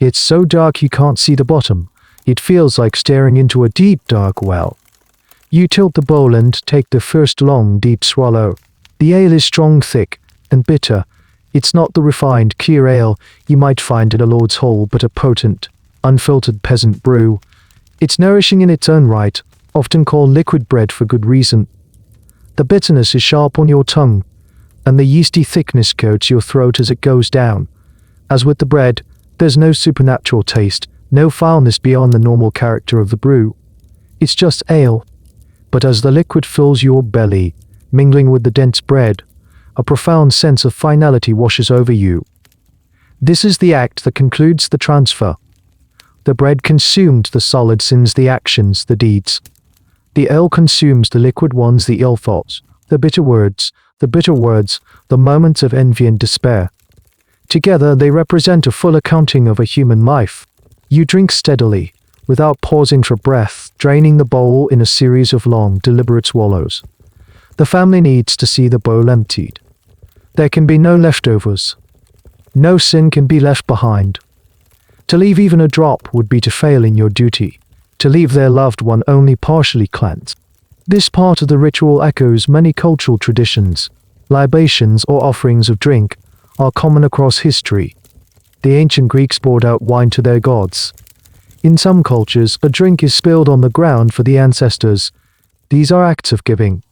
[SPEAKER 1] It's so dark you can't see the bottom. It feels like staring into a deep, dark well. You tilt the bowl and take the first long, deep swallow. The ale is strong, thick, and bitter. It's not the refined, clear ale you might find at a lord's hall, but a potent, unfiltered peasant brew. It's nourishing in its own right, often called liquid bread for good reason. The bitterness is sharp on your tongue, and the yeasty thickness coats your throat as it goes down. As with the bread, there's no supernatural taste, no foulness beyond the normal character of the brew. It's just ale. But as the liquid fills your belly, mingling with the dense bread, a profound sense of finality washes over you. This is the act that concludes the transfer. The bread consumed the solid sins, the actions, the deeds. The ale consumes the liquid ones, the ill thoughts, the bitter words, the moments of envy and despair. Together they represent a full accounting of a human life. You drink steadily, without pausing for breath, draining the bowl in a series of long, deliberate swallows. The family needs to see the bowl emptied. There can be no leftovers. No sin can be left behind. To leave even a drop would be to fail in your duty, to leave their loved one only partially cleansed. This part of the ritual echoes many cultural traditions. Libations or offerings of drink are common across history. The ancient Greeks poured out wine to their gods. In some cultures, a drink is spilled on the ground for the ancestors. These are acts of giving.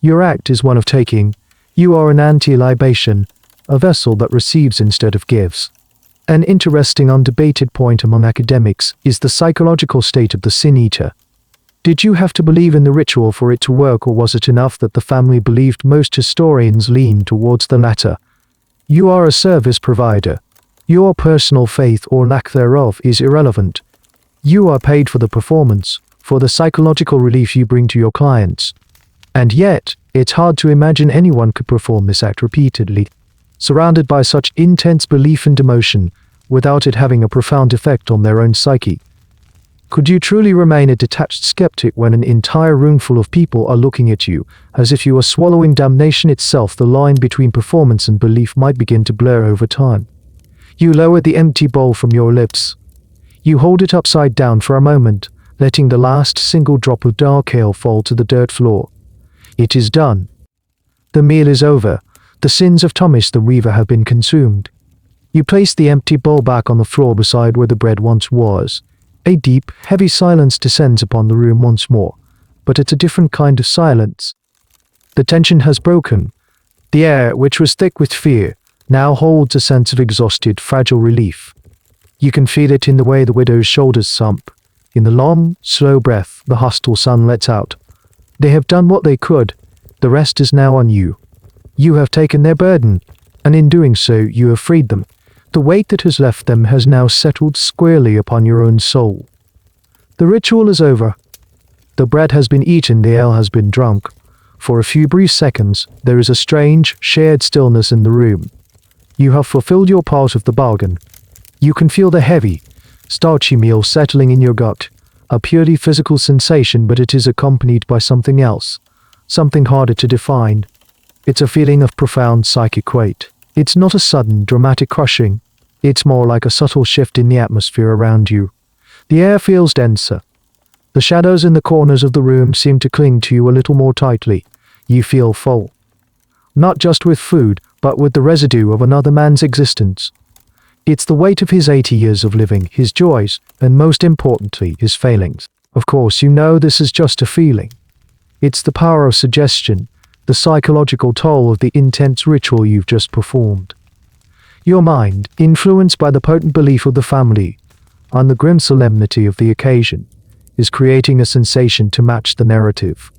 [SPEAKER 1] Your act is one of taking. You are an anti-libation, a vessel that receives instead of gives. An interesting undebated point among academics is the psychological state of the sin eater. Did you have to believe in the ritual for it to work, or was it enough that the family believed? Most historians lean towards the latter. You are a service provider. Your personal faith or lack thereof is irrelevant. You are paid for the performance, for the psychological relief you bring to your clients. And yet, it's hard to imagine anyone could perform this act repeatedly, surrounded by such intense belief and emotion, without it having a profound effect on their own psyche. Could you truly remain a detached skeptic when an entire room full of people are looking at you, as if you were swallowing damnation itself? The line between performance and belief might begin to blur over time. You lower the empty bowl from your lips. You hold it upside down for a moment, letting the last single drop of dark ale fall to the dirt floor. It is done. The meal is over. The sins of Thomas the Weaver have been consumed. You place the empty bowl back on the floor beside where the bread once was. A deep, heavy silence descends upon the room once more, but it's a different kind of silence. The tension has broken. The air, which was thick with fear, now holds a sense of exhausted, fragile relief. You can feel it in the way the widow's shoulders sunk, in the long, slow breath the hostile sun lets out. They have done what they could. The rest is now on you. You have taken their burden, and in doing so you have freed them. The weight that has left them has now settled squarely upon your own soul. The ritual is over. The bread has been eaten, the ale has been drunk. For a few brief seconds, there is a strange, shared stillness in the room. You have fulfilled your part of the bargain. You can feel the heavy, starchy meal settling in your gut, a purely physical sensation, but it is accompanied by something else, something harder to define. It's a feeling of profound psychic weight. It's not a sudden, dramatic crushing. It's more like a subtle shift in the atmosphere around you. The air feels denser. The shadows in the corners of the room seem to cling to you a little more tightly. You feel full. Not just with food, but with the residue of another man's existence. It's the weight of his 80 years of living, his joys, and most importantly, his failings. Of course, you know this is just a feeling. It's the power of suggestion, the psychological toll of the intense ritual you've just performed. Your mind, influenced by the potent belief of the family and the grim solemnity of the occasion, is creating a sensation to match the narrative.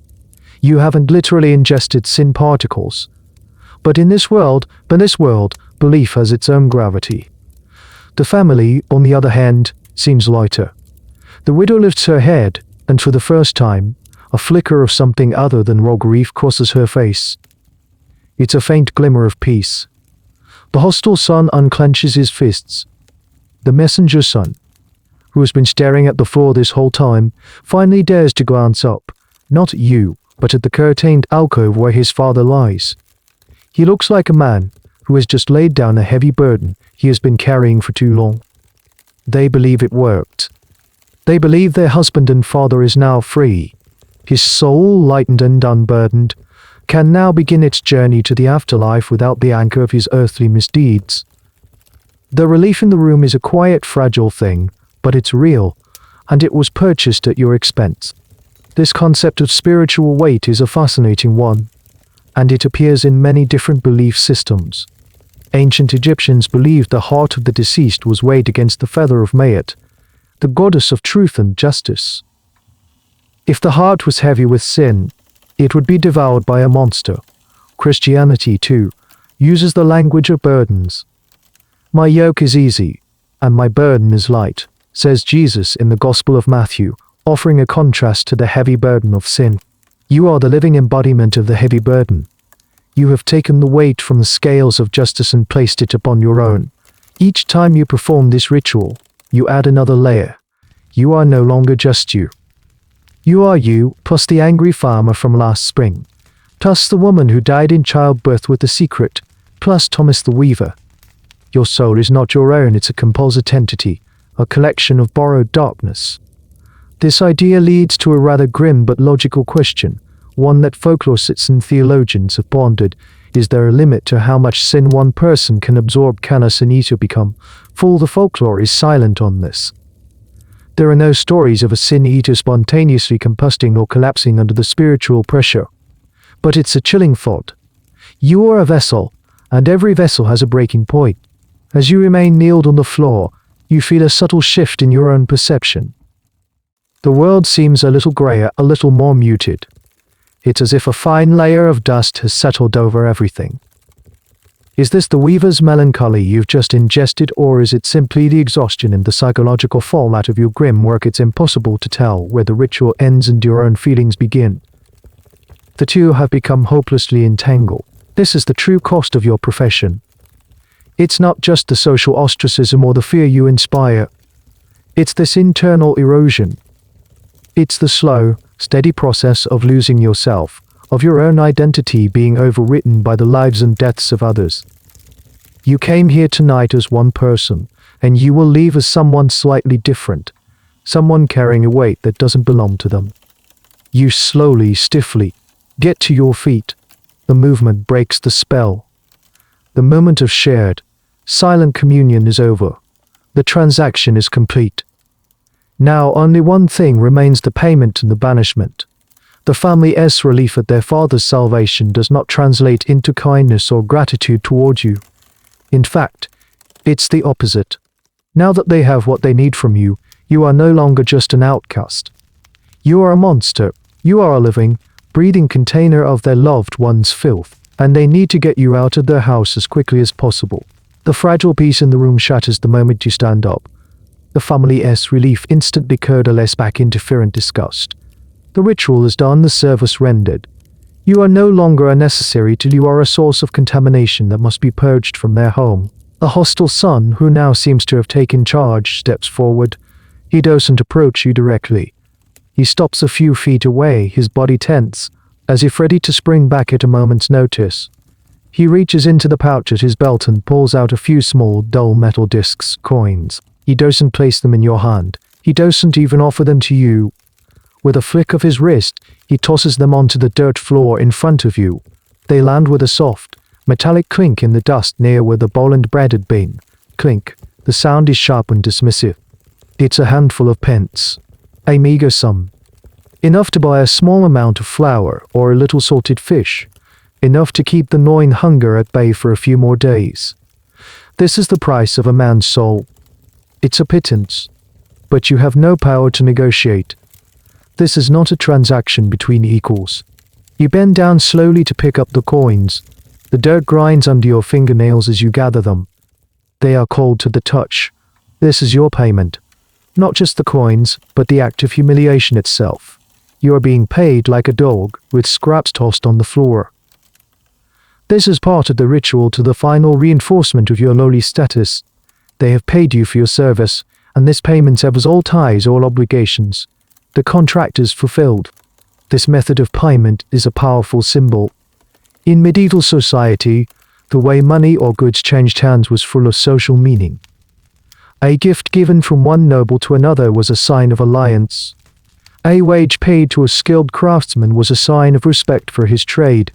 [SPEAKER 1] You haven't literally ingested sin particles, but in this world, belief has its own gravity. The family, on the other hand, seems lighter. The widow lifts her head, and for the first time, a flicker of something other than raw grief crosses her face. It's a faint glimmer of peace. The hostile son unclenches his fists. The messenger son, who has been staring at the floor this whole time, finally dares to glance up, not at you, but at the curtained alcove where his father lies. He looks like a man who has just laid down a heavy burden he has been carrying for too long. They believe it worked. They believe their husband and father is now free. His soul, lightened and unburdened, can now begin its journey to the afterlife without the anchor of his earthly misdeeds. The relief in the room is a quiet, fragile thing, but it's real, and it was purchased at your expense. This concept of spiritual weight is a fascinating one, and it appears in many different belief systems. Ancient Egyptians believed the heart of the deceased was weighed against the feather of Maat, the goddess of truth and justice. If the heart was heavy with sin, it would be devoured by a monster. Christianity, too, uses the language of burdens. My yoke is easy, and my burden is light, says Jesus in the Gospel of Matthew, offering a contrast to the heavy burden of sin. You are the living embodiment of the heavy burden. You have taken the weight from the scales of justice and placed it upon your own. Each time you perform this ritual, you add another layer. You are no longer just you. You are you, plus the angry farmer from last spring, plus the woman who died in childbirth with the secret, plus Thomas the Weaver. Your soul is not your own, it's a composite entity, a collection of borrowed darkness. This idea leads to a rather grim but logical question, one that folklorists and theologians have pondered. Is there a limit to how much sin one person can absorb? Can a sin eater become full? The folklore is silent on this. There are no stories of a sin eater spontaneously combusting or collapsing under the spiritual pressure. But it's a chilling thought. You are a vessel, and every vessel has a breaking point. As you remain kneeled on the floor, you feel a subtle shift in your own perception. The world seems a little grayer, a little more muted. It's as if a fine layer of dust has settled over everything. Is this the weaver's melancholy you've just ingested, or is it simply the exhaustion and the psychological fallout of your grim work? It's impossible to tell where the ritual ends and your own feelings begin. The two have become hopelessly entangled. This is the true cost of your profession. It's not just the social ostracism or the fear you inspire. It's this internal erosion. It's the slow, steady process of losing yourself, of your own identity being overwritten by the lives and deaths of others. You came here tonight as one person, and you will leave as someone slightly different, someone carrying a weight that doesn't belong to them. You slowly, stiffly, get to your feet. The movement breaks the spell. The moment of shared, silent communion is over. The transaction is complete. Now only one thing remains: the payment and the banishment. The family's relief at their father's salvation does not translate into kindness or gratitude towards you. In fact, it's the opposite. Now that they have what they need from you, you are no longer just an outcast. You are a monster. You are a living, breathing container of their loved one's filth, and they need to get you out of their house as quickly as possible. The fragile peace in the room shatters the moment you stand up. The family's relief instantly curdles back into fear and disgust. The ritual is done, the service rendered. You are no longer unnecessary till you are a source of contamination that must be purged from their home. The hostile son, who now seems to have taken charge, steps forward. He doesn't approach you directly. He stops a few feet away, his body tense, as if ready to spring back at a moment's notice. He reaches into the pouch at his belt and pulls out a few small, dull metal discs, coins. He doesn't place them in your hand. He doesn't even offer them to you. With a flick of his wrist, he tosses them onto the dirt floor in front of you. They land with a soft, metallic clink in the dust near where the bowl and bread had been. Clink. The sound is sharp and dismissive. It's a handful of pence. A meager sum. Enough to buy a small amount of flour or a little salted fish. Enough to keep the gnawing hunger at bay for a few more days. This is the price of a man's soul. It's a pittance. But you have no power to negotiate. This is not a transaction between equals. You bend down slowly to pick up the coins. The dirt grinds under your fingernails as you gather them. They are cold to the touch. This is your payment. Not just the coins, but the act of humiliation itself. You are being paid like a dog, with scraps tossed on the floor. This is part of the ritual to the final reinforcement of your lowly status. They have paid you for your service, and this payment severs all ties, all obligations. The contract is fulfilled. This method of payment is a powerful symbol. In medieval society, the way money or goods changed hands was full of social meaning. A gift given from one noble to another was a sign of alliance. A wage paid to a skilled craftsman was a sign of respect for his trade.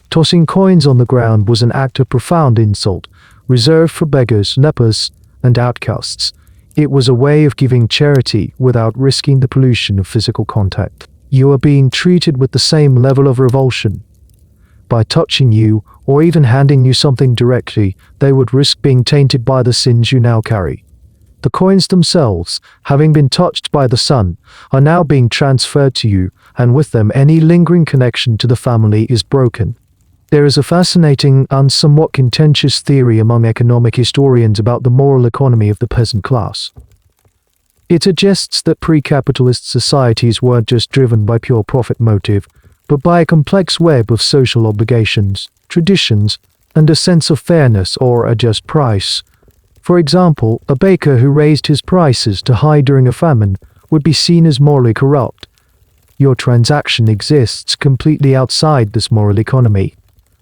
[SPEAKER 1] Tossing coins on the ground was an act of profound insult, reserved for beggars, lepers, and outcasts. It was a way of giving charity without risking the pollution of physical contact. You are being treated with the same level of revulsion. By touching you, or even handing you something directly, they would risk being tainted by the sins you now carry. The coins themselves, having been touched by the sun, are now being transferred to you, and with them any lingering connection to the family is broken. There is a fascinating and somewhat contentious theory among economic historians about the moral economy of the peasant class. It suggests that pre-capitalist societies weren't just driven by pure profit motive, but by a complex web of social obligations, traditions, and a sense of fairness or a just price. For example, a baker who raised his prices too high during a famine would be seen as morally corrupt. Your transaction exists completely outside this moral economy.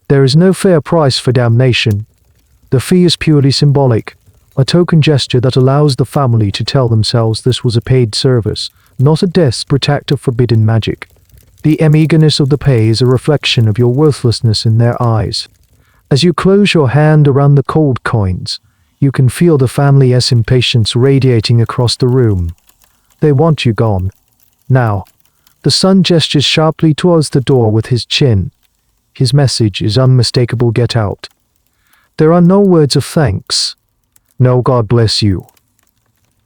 [SPEAKER 1] There is no fair price for damnation. The fee is purely symbolic, a token gesture that allows the family to tell themselves this was a paid service, not a desperate act of forbidden magic. The eagerness of the pay is a reflection of your worthlessness in their eyes. As you close your hand around the cold coins, you can feel the family's impatience radiating across the room. They want you gone. Now. The son gestures sharply towards the door with his chin. His message is unmistakable: get out. There are no words of thanks. No God bless you.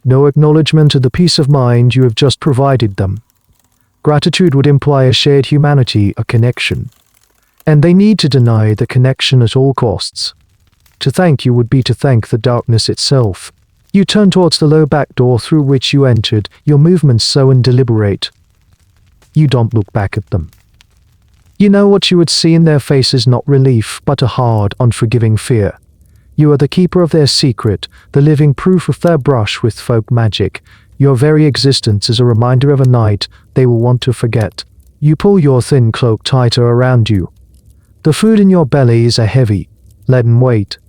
[SPEAKER 1] No acknowledgement of the peace of mind you have just provided them. Gratitude would imply a shared humanity, a connection. And they need to deny the connection at all costs. To thank you would be to thank the darkness itself. You turn towards the low back door through which you entered, your movements slow and deliberate. You don't look back at them. You know what you would see in their faces, not relief, but a hard, unforgiving fear. You are the keeper of their secret, the living proof of their brush with folk magic. Your very existence is a reminder of a night they will want to forget. You pull your thin cloak tighter around you. The food in your belly is a heavy, leaden weight.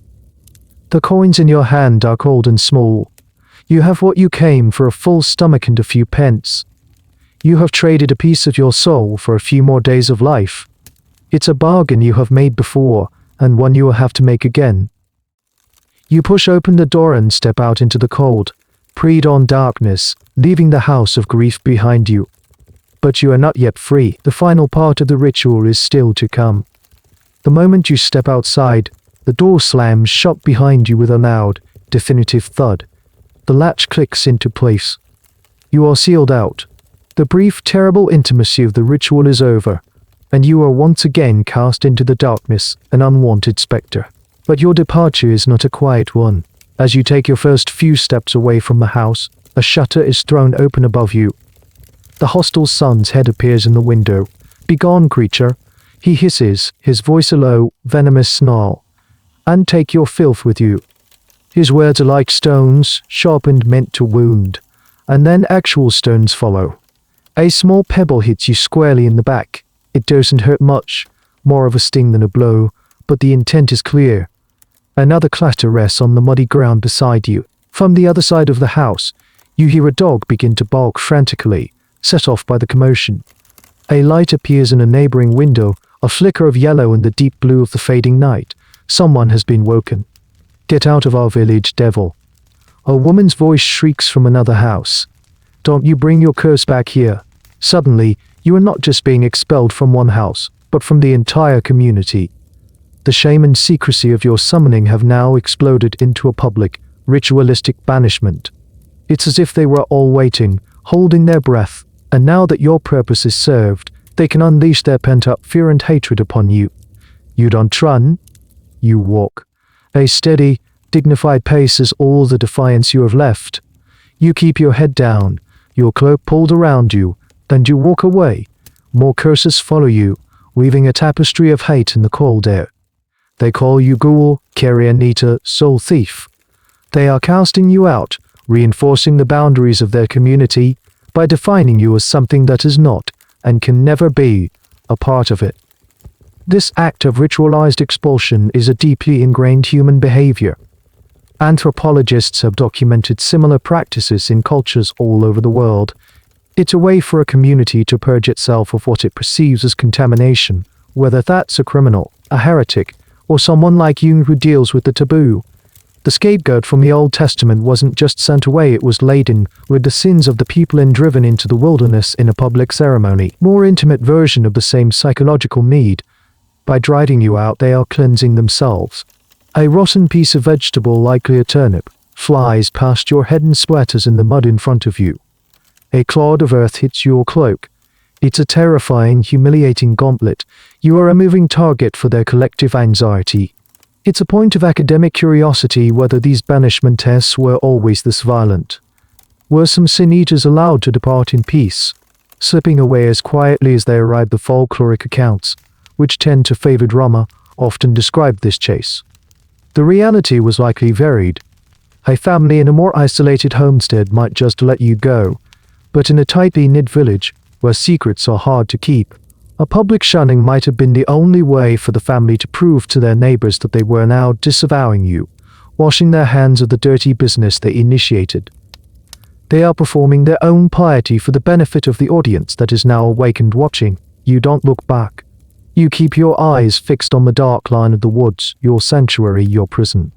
[SPEAKER 1] The coins in your hand are cold and small. You have what you came for, a full stomach and a few pence. You have traded a piece of your soul for a few more days of life. It's a bargain you have made before, and one you will have to make again. You push open the door and step out into the cold, pre-dawn darkness, leaving the house of grief behind you. But you are not yet free. The final part of the ritual is still to come. The moment you step outside, the door slams shut behind you with a loud, definitive thud. The latch clicks into place. You are sealed out. The brief, terrible intimacy of the ritual is over, and you are once again cast into the darkness, an unwanted spectre. But your departure is not a quiet one. As you take your first few steps away from the house, a shutter is thrown open above you. The hostile son's head appears in the window. "Begone, creature," he hisses, his voice a low, venomous snarl. "And take your filth with you." His words are like stones, sharpened, meant to wound. And then actual stones follow. A small pebble hits you squarely in the back. It doesn't hurt much, more of a sting than a blow, but the intent is clear. Another clatter rests on the muddy ground beside you. From the other side of the house, you hear a dog begin to bark frantically, set off by the commotion. A light appears in a neighboring window, a flicker of yellow in the deep blue of the fading night. Someone has been woken. "Get out of our village, devil." A woman's voice shrieks from another house. "Don't you bring your curse back here." Suddenly, you are not just being expelled from one house, but from the entire community. The shame and secrecy of your summoning have now exploded into a public, ritualistic banishment. It's as if they were all waiting, holding their breath, and now that your purpose is served, they can unleash their pent-up fear and hatred upon you. You don't run, you walk. A steady, dignified pace is all the defiance you have left. You keep your head down, your cloak pulled around you, and you walk away. More curses follow you, weaving a tapestry of hate in the cold air. They call you ghoul, carrion eater, soul thief. They are casting you out, reinforcing the boundaries of their community by defining you as something that is not, and can never be, a part of it. This act of ritualized expulsion is a deeply ingrained human behavior. Anthropologists have documented similar practices in cultures all over the world. It's a way for a community to purge itself of what it perceives as contamination, whether that's a criminal, a heretic, or someone like you who deals with the taboo. The scapegoat from the Old Testament wasn't just sent away, it was laden with the sins of the people and driven into the wilderness in a public ceremony. More intimate version of the same psychological need. By driving you out, they are cleansing themselves. A rotten piece of vegetable, likely a turnip, flies past your head and splatters in the mud in front of you. A clod of earth hits your cloak. It's a terrifying, humiliating gauntlet. You are a moving target for their collective anxiety. It's a point of academic curiosity whether these banishment tests were always this violent. Were some sin-eaters allowed to depart in peace, slipping away as quietly as they arrived? The folkloric accounts, which tend to favor drama, often describe this chase. The reality was likely varied. A family in a more isolated homestead might just let you go, but in a tightly knit village, where secrets are hard to keep, a public shunning might have been the only way for the family to prove to their neighbors that they were now disavowing you, washing their hands of the dirty business they initiated. They are performing their own piety for the benefit of the audience that is now awakened watching. You don't look back. You keep your eyes fixed on the dark line of the woods, your sanctuary, your prison.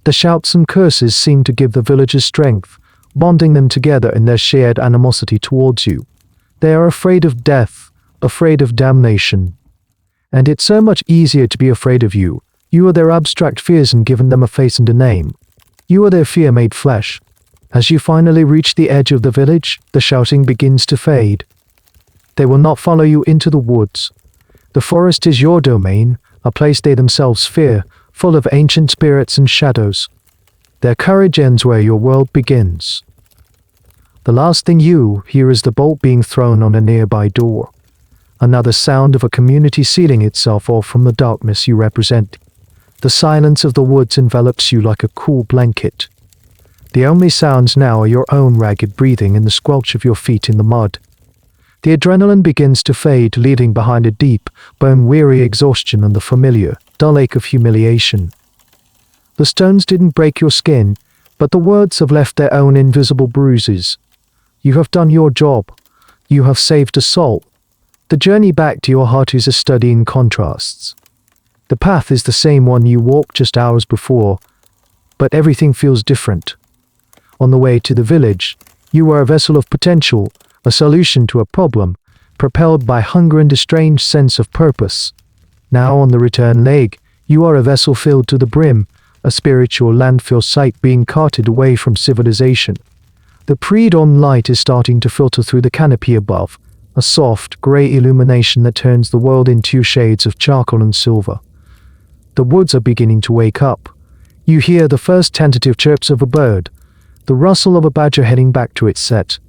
[SPEAKER 1] The shouts and curses seem to give the villagers strength, bonding them together in their shared animosity towards you. They are afraid of death, afraid of damnation. And it's so much easier to be afraid of you. You are their abstract fears and given them a face and a name. You are their fear made flesh. As you finally reach the edge of the village, the shouting begins to fade. They will not follow you into the woods. The forest is your domain, a place they themselves fear, full of ancient spirits and shadows. Their courage ends where your world begins. The last thing you hear is the bolt being thrown on a nearby door. Another sound of a community sealing itself off from the darkness you represent. The silence of the woods envelops you like a cool blanket. The only sounds now are your own ragged breathing and the squelch of your feet in the mud. The adrenaline begins to fade, leaving behind a deep, bone-weary exhaustion and the familiar, dull ache of humiliation. The stones didn't break your skin, but the words have left their own invisible bruises. You have done your job. You have saved a soul. The journey back to your heart is a study in contrasts. The path is the same one you walked just hours before, but everything feels different. On the way to the village, you were a vessel of potential, a solution to a problem, propelled by hunger and a strange sense of purpose. Now on the return leg, you are a vessel filled to the brim, a spiritual landfill site being carted away from civilization. The pre-dawn light is starting to filter through the canopy above, a soft, grey illumination that turns the world into shades of charcoal and silver. The woods are beginning to wake up. You hear the first tentative chirps of a bird, the rustle of a badger heading back to its set.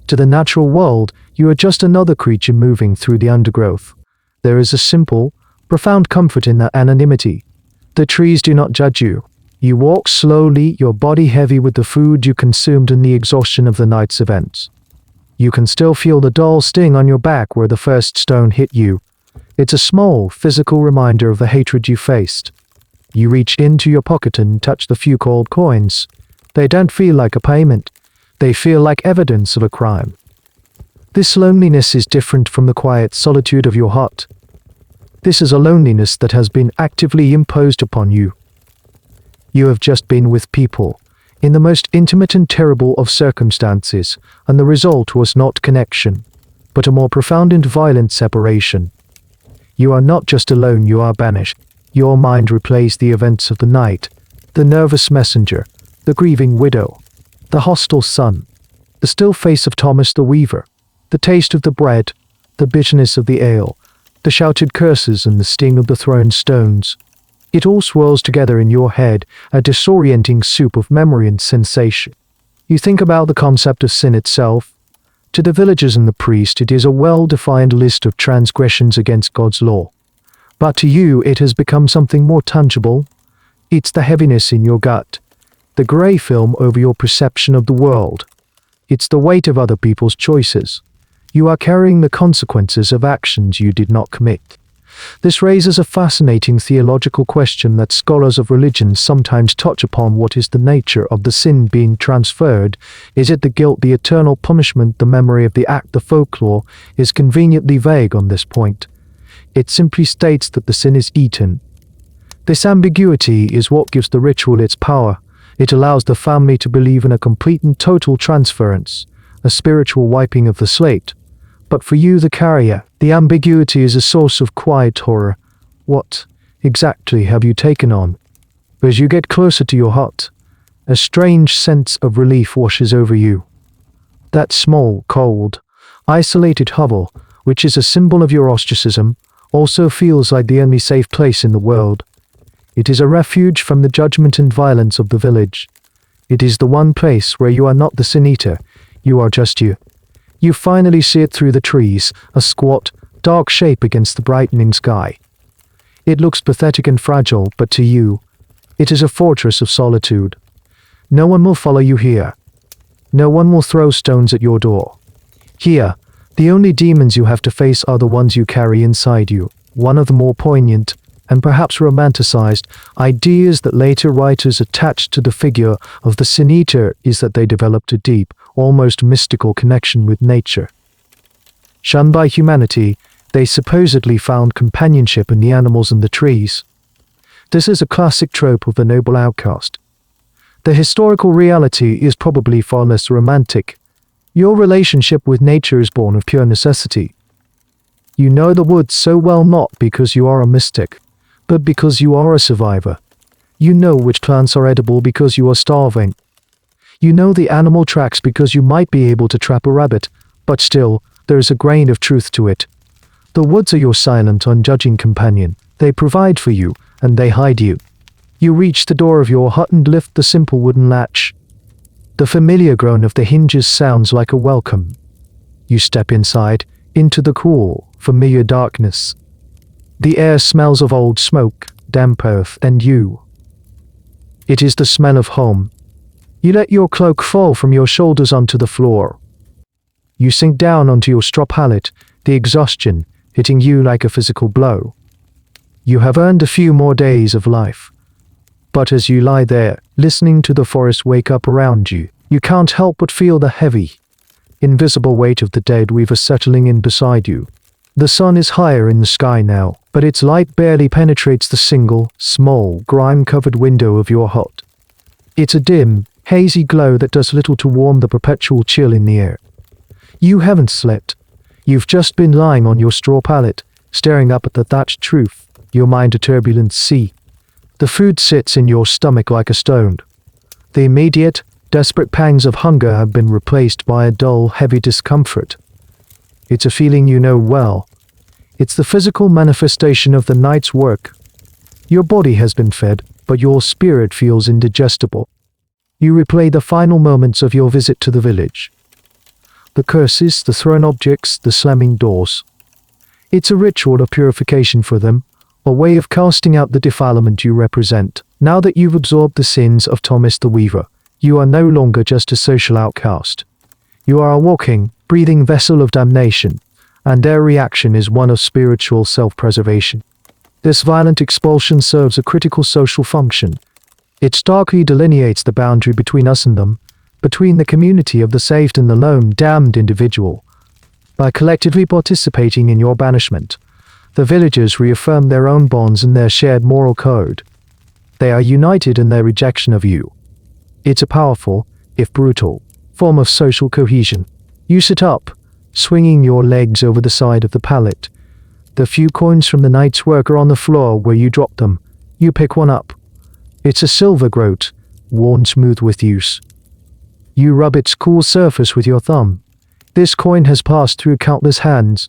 [SPEAKER 1] To the natural world, you are just another creature moving through the undergrowth. There is a simple, profound comfort in that anonymity. The trees do not judge you. You walk slowly, your body heavy with the food you consumed and the exhaustion of the night's events. You can still feel the dull sting on your back where the first stone hit you. It's a small, physical reminder of the hatred you faced. You reach into your pocket and touch the few cold coins. They don't feel like a payment. They feel like evidence of a crime. This loneliness is different from the quiet solitude of your heart. This is a loneliness that has been actively imposed upon you. You have just been with people, in the most intimate and terrible of circumstances, and the result was not connection, but a more profound and violent separation. You are not just alone, you are banished. Your mind replays the events of the night, the nervous messenger, the grieving widow, the hostile son, the still face of Thomas the Weaver, the taste of the bread, the bitterness of the ale, the shouted curses and the sting of the thrown stones. It all swirls together in your head, a disorienting soup of memory and sensation. You think about the concept of sin itself. To the villagers and the priest, it is a well-defined list of transgressions against God's law. But to you, it has become something more tangible. It's the heaviness in your gut, the grey film over your perception of the world. It's the weight of other people's choices. You are carrying the consequences of actions you did not commit. This raises a fascinating theological question that scholars of religion sometimes touch upon. What is the nature of the sin being transferred? Is it the guilt, the eternal punishment, the memory of the act? The folklore is conveniently vague on this point. It simply states that the sin is eaten. This ambiguity is what gives the ritual its power. It allows the family to believe in a complete and total transference, a spiritual wiping of the slate. But for you, the carrier, the ambiguity is a source of quiet horror. What exactly have you taken on? As you get closer to your hut, a strange sense of relief washes over you. That small, cold, isolated hovel, which is a symbol of your ostracism, also feels like the only safe place in the world. It is a refuge from the judgment and violence of the village. It is the one place where you are not the sin eater, you are just you. You finally see it through the trees, a squat, dark shape against the brightening sky. It looks pathetic and fragile, but to you, it is a fortress of solitude. No one will follow you here. No one will throw stones at your door. Here, the only demons you have to face are the ones you carry inside you. One of the more poignant, and perhaps romanticized, ideas that later writers attached to the figure of the sin eater is that they developed a deep, almost mystical connection with nature. Shunned by humanity, they supposedly found companionship in the animals and the trees. This is a classic trope of the noble outcast. The historical reality is probably far less romantic. Your relationship with nature is born of pure necessity. You know the woods so well not because you are a mystic, but because you are a survivor. You know which plants are edible because you are starving. You know the animal tracks because you might be able to trap a rabbit, but still, there is a grain of truth to it. The woods are your silent, unjudging companion. They provide for you, and they hide you. You reach the door of your hut and lift the simple wooden latch. The familiar groan of the hinges sounds like a welcome. You step inside, into the cool, familiar darkness. The air smells of old smoke, damp earth, and you. It is the smell of home. You let your cloak fall from your shoulders onto the floor. You sink down onto your straw pallet, the exhaustion hitting you like a physical blow. You have earned a few more days of life. But as you lie there, listening to the forest wake up around you, you can't help but feel the heavy, invisible weight of the dead weaver settling in beside you. The sun is higher in the sky now, but its light barely penetrates the single, small, grime-covered window of your hut. It's a dim, hazy glow that does little to warm the perpetual chill in the air. You haven't slept. You've just been lying on your straw pallet, staring up at the thatched roof, your mind a turbulent sea. The food sits in your stomach like a stone. The immediate, desperate pangs of hunger have been replaced by a dull, heavy discomfort. It's a feeling you know well. It's the physical manifestation of the night's work. Your body has been fed, but your spirit feels indigestible. You replay the final moments of your visit to the village. The curses, the thrown objects, the slamming doors. It's a ritual of purification for them, a way of casting out the defilement you represent. Now that you've absorbed the sins of Thomas the Weaver, you are no longer just a social outcast. You are a walking, breathing vessel of damnation, and their reaction is one of spiritual self-preservation. This violent expulsion serves a critical social function. It starkly delineates the boundary between us and them, between the community of the saved and the lone, damned individual. By collectively participating in your banishment, the villagers reaffirm their own bonds and their shared moral code. They are united in their rejection of you. It's a powerful, if brutal, form of social cohesion. You sit up, swinging your legs over the side of the pallet. The few coins from the night's work are on the floor where you dropped them. You pick one up. It's a silver groat, worn smooth with use. You rub its cool surface with your thumb. This coin has passed through countless hands.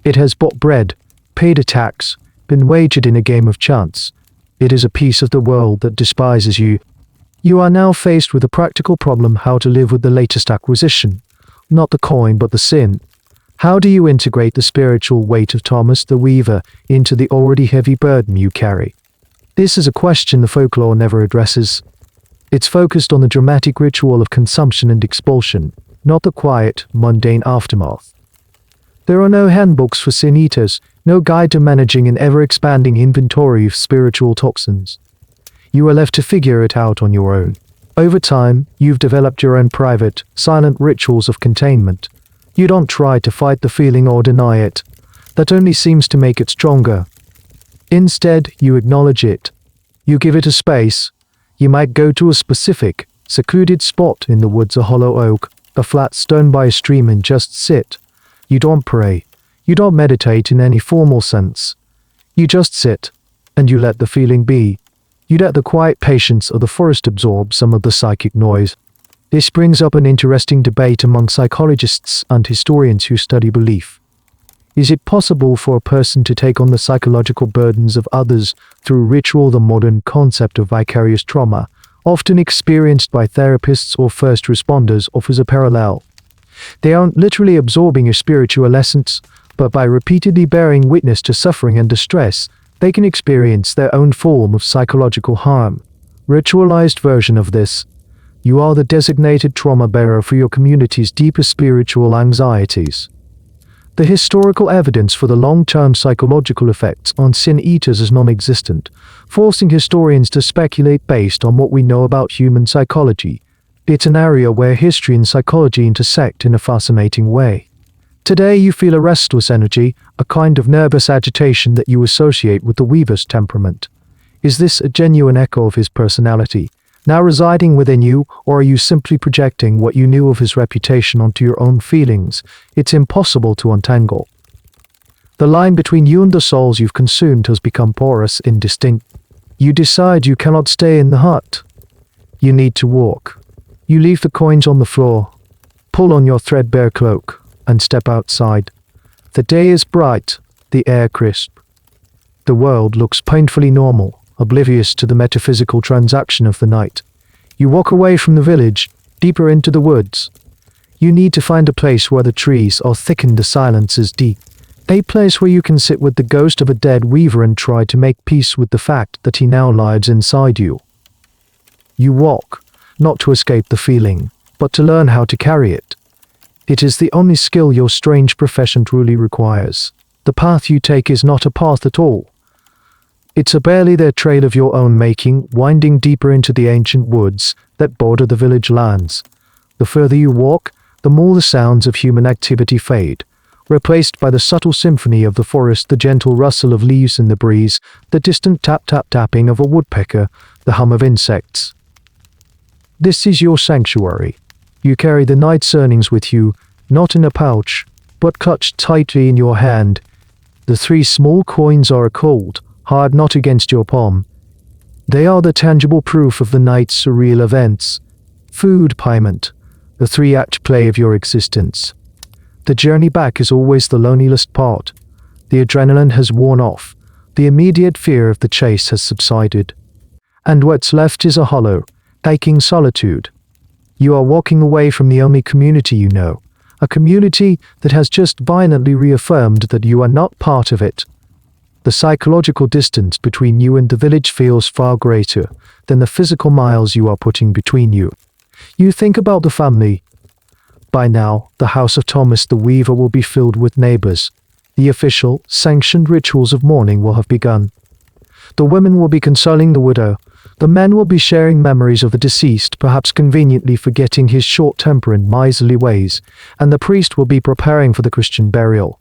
[SPEAKER 1] It has bought bread, paid a tax, been wagered in a game of chance. It is a piece of the world that despises you. You are now faced with a practical problem: how to live with the latest acquisition. Not the coin, but the sin. How do you integrate the spiritual weight of Thomas the Weaver into the already heavy burden you carry? This is a question the folklore never addresses. It's focused on the dramatic ritual of consumption and expulsion, not the quiet, mundane aftermath. There are no handbooks for sin eaters, no guide to managing an ever-expanding inventory of spiritual toxins. You are left to figure it out on your own. Over time, you've developed your own private, silent rituals of containment. You don't try to fight the feeling or deny it. That only seems to make it stronger. Instead, you acknowledge it. You give it a space. You might go to a specific, secluded spot in the woods, a hollow oak, a flat stone by a stream, and just sit. You don't pray. You don't meditate in any formal sense. You just sit, and you let the feeling be. You let the quiet patience of the forest absorb some of the psychic noise. This brings up an interesting debate among psychologists and historians who study belief. Is it possible for a person to take on the psychological burdens of others through ritual? The modern concept of vicarious trauma, often experienced by therapists or first responders, offers a parallel. They aren't literally absorbing your spiritual essence, but by repeatedly bearing witness to suffering and distress, they can experience their own form of psychological harm. Ritualized version of this: you are the designated trauma bearer for your community's deepest spiritual anxieties. The historical evidence for the long-term psychological effects on sin eaters is non-existent, forcing historians to speculate based on what we know about human psychology. It's an area where history and psychology intersect in a fascinating way. Today you feel a restless energy, a kind of nervous agitation that you associate with the Weaver's temperament. Is this a genuine echo of his personality, now residing within you, or are you simply projecting what you knew of his reputation onto your own feelings? It's impossible to untangle. The line between you and the souls you've consumed has become porous, indistinct. You decide you cannot stay in the hut. You need to walk. You leave the coins on the floor, pull on your threadbare cloak, and step outside. The day is bright, the air crisp. The world looks painfully normal, oblivious to the metaphysical transaction of the night. You walk away from the village, deeper into the woods. You need to find a place where the trees are thick and the silence is deep. A place where you can sit with the ghost of a dead weaver and try to make peace with the fact that he now lives inside you. You walk, not to escape the feeling, but to learn how to carry it. It is the only skill your strange profession truly requires. The path you take is not a path at all. It's a barely there trail of your own making, winding deeper into the ancient woods that border the village lands. The further you walk, the more the sounds of human activity fade, replaced by the subtle symphony of the forest, the gentle rustle of leaves in the breeze, the distant tap-tap-tapping of a woodpecker, the hum of insects. This is your sanctuary. You carry the night's earnings with you, not in a pouch, but clutched tightly in your hand. The 3 small coins are a cold, hard knot against your palm. They are the tangible proof of the night's surreal events. Food payment, the 3-act play of your existence. The journey back is always the loneliest part. The adrenaline has worn off. The immediate fear of the chase has subsided. And what's left is a hollow, aching solitude. You are walking away from the only community you know, a community that has just violently reaffirmed that you are not part of it. The psychological distance between you and the village feels far greater than the physical miles you are putting between you. You think about the family. By now, the house of Thomas the Weaver will be filled with neighbors. The official, sanctioned rituals of mourning will have begun. The women will be consoling the widow. The men will be sharing memories of the deceased, perhaps conveniently forgetting his short temper and miserly ways, and the priest will be preparing for the Christian burial.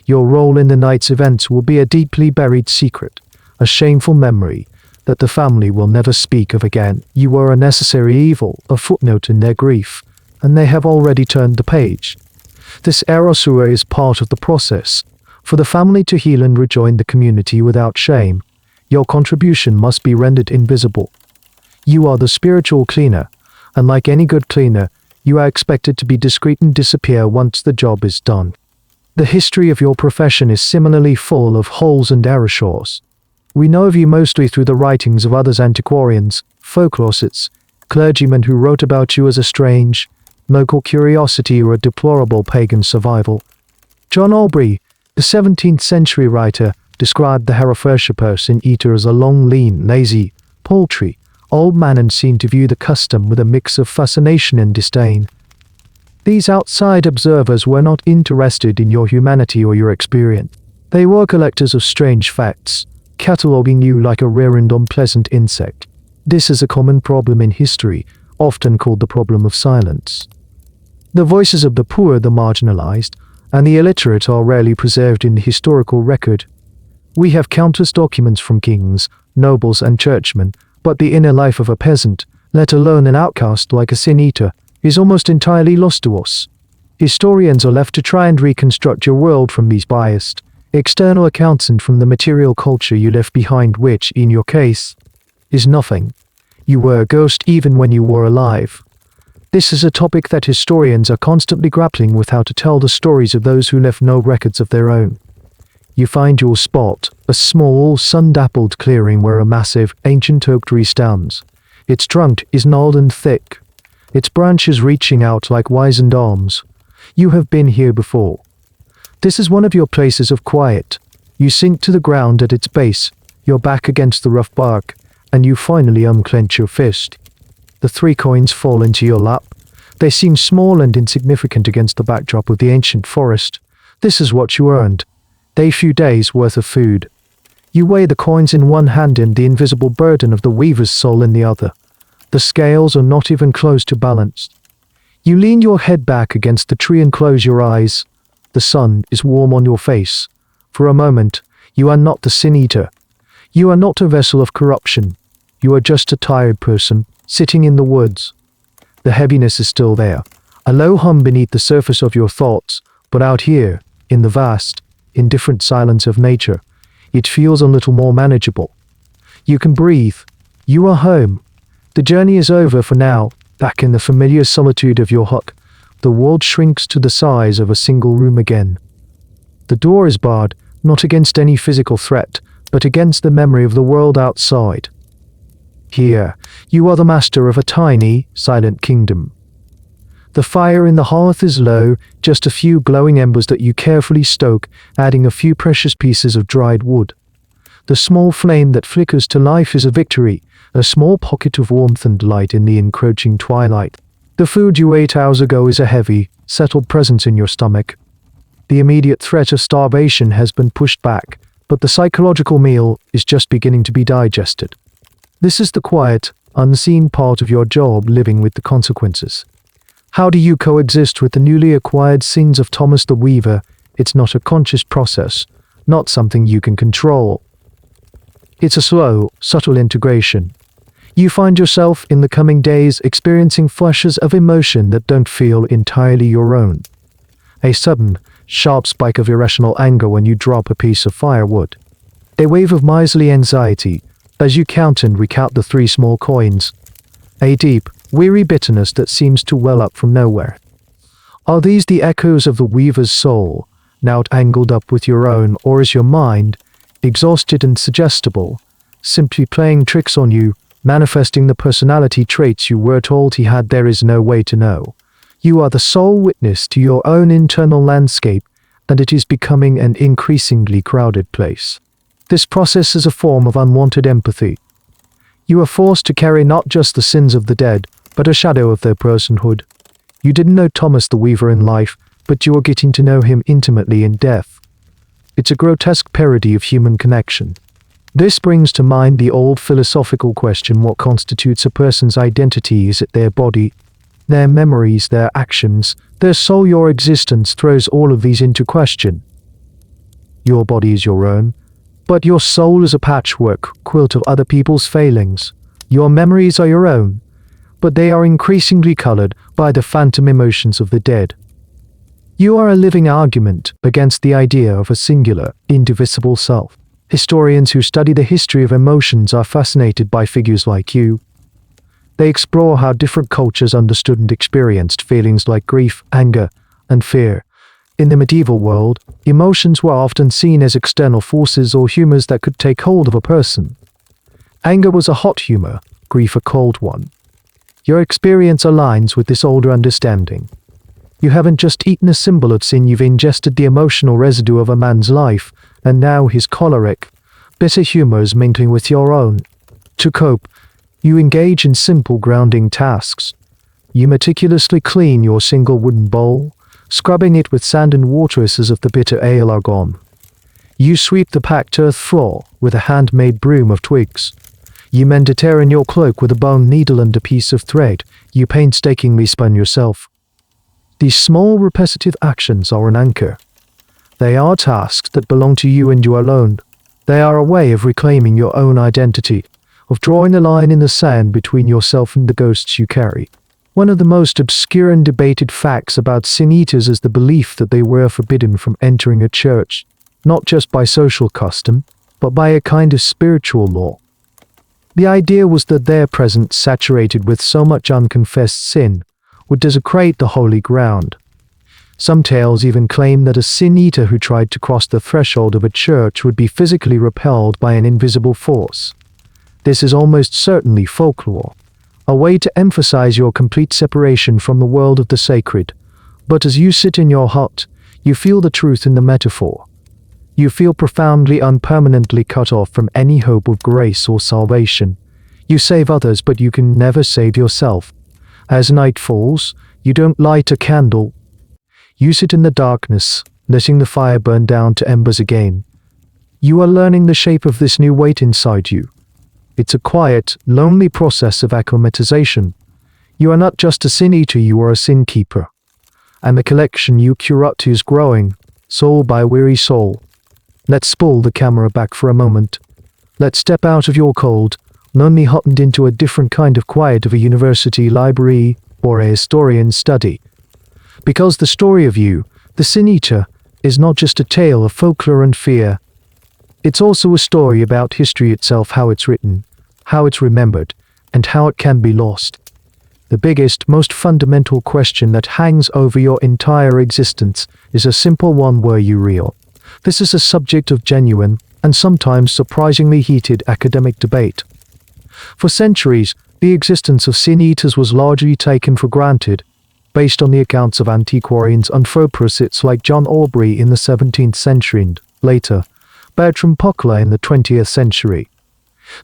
[SPEAKER 1] Your role in the night's events will be a deeply buried secret, a shameful memory that the family will never speak of again. You were a necessary evil, a footnote in their grief, and they have already turned the page. This erosure is part of the process. For the family to heal and rejoin the community without shame, your contribution must be rendered invisible. You are the spiritual cleaner, and like any good cleaner, you are expected to be discreet and disappear once the job is done. The history of your profession is similarly full of holes and errors. We know of you mostly through the writings of others antiquarians, folklorists, clergymen who wrote about you as a strange, local curiosity or a deplorable pagan survival. John Aubrey, the 17th century writer, described the Herefordshire sin-eater as a long, lean, lazy, paltry, old man and seemed to view the custom with a mix of fascination and disdain. These outside observers were not interested in your humanity or your experience. They were collectors of strange facts, cataloguing you like a rare and unpleasant insect. This is a common problem in history, often called the problem of silence. The voices of the poor, the marginalized, and the illiterate are rarely preserved in the historical record. We have countless documents from kings, nobles, and churchmen, but the inner life of a peasant, let alone an outcast like a sin-eater, is almost entirely lost to us. Historians are left to try and reconstruct your world from these biased, external accounts and from the material culture you left behind, which, in your case, is nothing. You were a ghost even when you were alive. This is a topic that historians are constantly grappling with, how to tell the stories of those who left no records of their own. You find your spot, a small, sun-dappled clearing where a massive, ancient oak tree stands. Its trunk is gnarled and thick, its branches reaching out like wizened arms. You have been here before. This is one of your places of quiet. You sink to the ground at its base, your back against the rough bark, and you finally unclench your fist. The 3 coins fall into your lap. They seem small and insignificant against the backdrop of the ancient forest. This is what you earned. A few days' worth of food. You weigh the coins in one hand and the invisible burden of the weaver's soul in the other. The scales are not even close to balanced. You lean your head back against the tree and close your eyes. The sun is warm on your face. For a moment, you are not the sin-eater. You are not a vessel of corruption. You are just a tired person, sitting in the woods. The heaviness is still there, a low hum beneath the surface of your thoughts, but out here, in the vast, indifferent silence of nature, it feels a little more manageable. You can breathe. You are home. The journey is over for now. Back in the familiar solitude of your hut, the world shrinks to the size of a single room again. The door is barred, not against any physical threat, but against the memory of the world outside. Here, you are the master of a tiny, silent kingdom. The fire in the hearth is low, just a few glowing embers that you carefully stoke, adding a few precious pieces of dried wood. The small flame that flickers to life is a victory, a small pocket of warmth and light in the encroaching twilight. The food you ate hours ago is a heavy, settled presence in your stomach. The immediate threat of starvation has been pushed back, but the psychological meal is just beginning to be digested. This is the quiet, unseen part of your job, living with the consequences. How do you coexist with the newly acquired sins of Thomas the Weaver? It's not a conscious process, not something you can control. It's a slow, subtle integration. You find yourself in the coming days experiencing flashes of emotion that don't feel entirely your own. A sudden, sharp spike of irrational anger when you drop a piece of firewood. A wave of miserly anxiety as you count and recount the 3 small coins. A deep, weary bitterness that seems to well up from nowhere. Are these the echoes of the weaver's soul, now tangled up with your own, or is your mind, exhausted and suggestible, simply playing tricks on you, manifesting the personality traits you were told he had? There is no way to know. You are the sole witness to your own internal landscape, and it is becoming an increasingly crowded place. This process is a form of unwanted empathy. You are forced to carry not just the sins of the dead, but a shadow of their personhood. You didn't know Thomas the Weaver in life, but you are getting to know him intimately in death. It's a grotesque parody of human connection. This brings to mind the old philosophical question: what constitutes a person's identity? Is it their body, their memories, their actions, their soul? Your existence throws all of these into question. Your body is your own, but your soul is a patchwork quilt of other people's failings. Your memories are your own, but they are increasingly colored by the phantom emotions of the dead. You are a living argument against the idea of a singular, indivisible self. Historians who study the history of emotions are fascinated by figures like you. They explore how different cultures understood and experienced feelings like grief, anger, and fear. In the medieval world, emotions were often seen as external forces or humors that could take hold of a person. Anger was a hot humor, grief a cold one. Your experience aligns with this older understanding. You haven't just eaten a symbol of sin, you've ingested the emotional residue of a man's life, and now his choleric, bitter humor is mingling with your own. To cope, you engage in simple grounding tasks. You meticulously clean your single wooden bowl, scrubbing it with sand and water as if the bitter ale are gone. You sweep the packed earth floor with a handmade broom of twigs. You mend a tear in your cloak with a bone needle and a piece of thread you painstakingly spun yourself. These small repetitive actions are an anchor. They are tasks that belong to you and you alone. They are a way of reclaiming your own identity, of drawing a line in the sand between yourself and the ghosts you carry. One of the most obscure and debated facts about sin eaters is the belief that they were forbidden from entering a church, not just by social custom, but by a kind of spiritual law. The idea was that their presence, saturated with so much unconfessed sin, would desecrate the holy ground. Some tales even claim that a sin eater who tried to cross the threshold of a church would be physically repelled by an invisible force. This is almost certainly folklore, a way to emphasize your complete separation from the world of the sacred. But as you sit in your hut, you feel the truth in the metaphor. You feel profoundly unpermanently cut off from any hope of grace or salvation. You save others, but you can never save yourself. As night falls, you don't light a candle. You sit in the darkness, letting the fire burn down to embers again. You are learning the shape of this new weight inside you. It's a quiet, lonely process of acclimatization. You are not just a sin eater, you are a sin keeper. And the collection you curate is growing, soul by weary soul. Let's pull the camera back for a moment. Let's step out of your cold, lonely hut and into a different kind of quiet of a university library or a historian's study. Because the story of you, the sin eater, is not just a tale of folklore and fear. It's also a story about history itself, how it's written, how it's remembered, and how it can be lost. The biggest, most fundamental question that hangs over your entire existence is a simple one: were you real? This is a subject of genuine, and sometimes surprisingly heated academic debate. For centuries, the existence of sin-eaters was largely taken for granted, based on the accounts of antiquarians and folklorists like John Aubrey in the 17th century and, later, Bertram Pockler in the 20th century.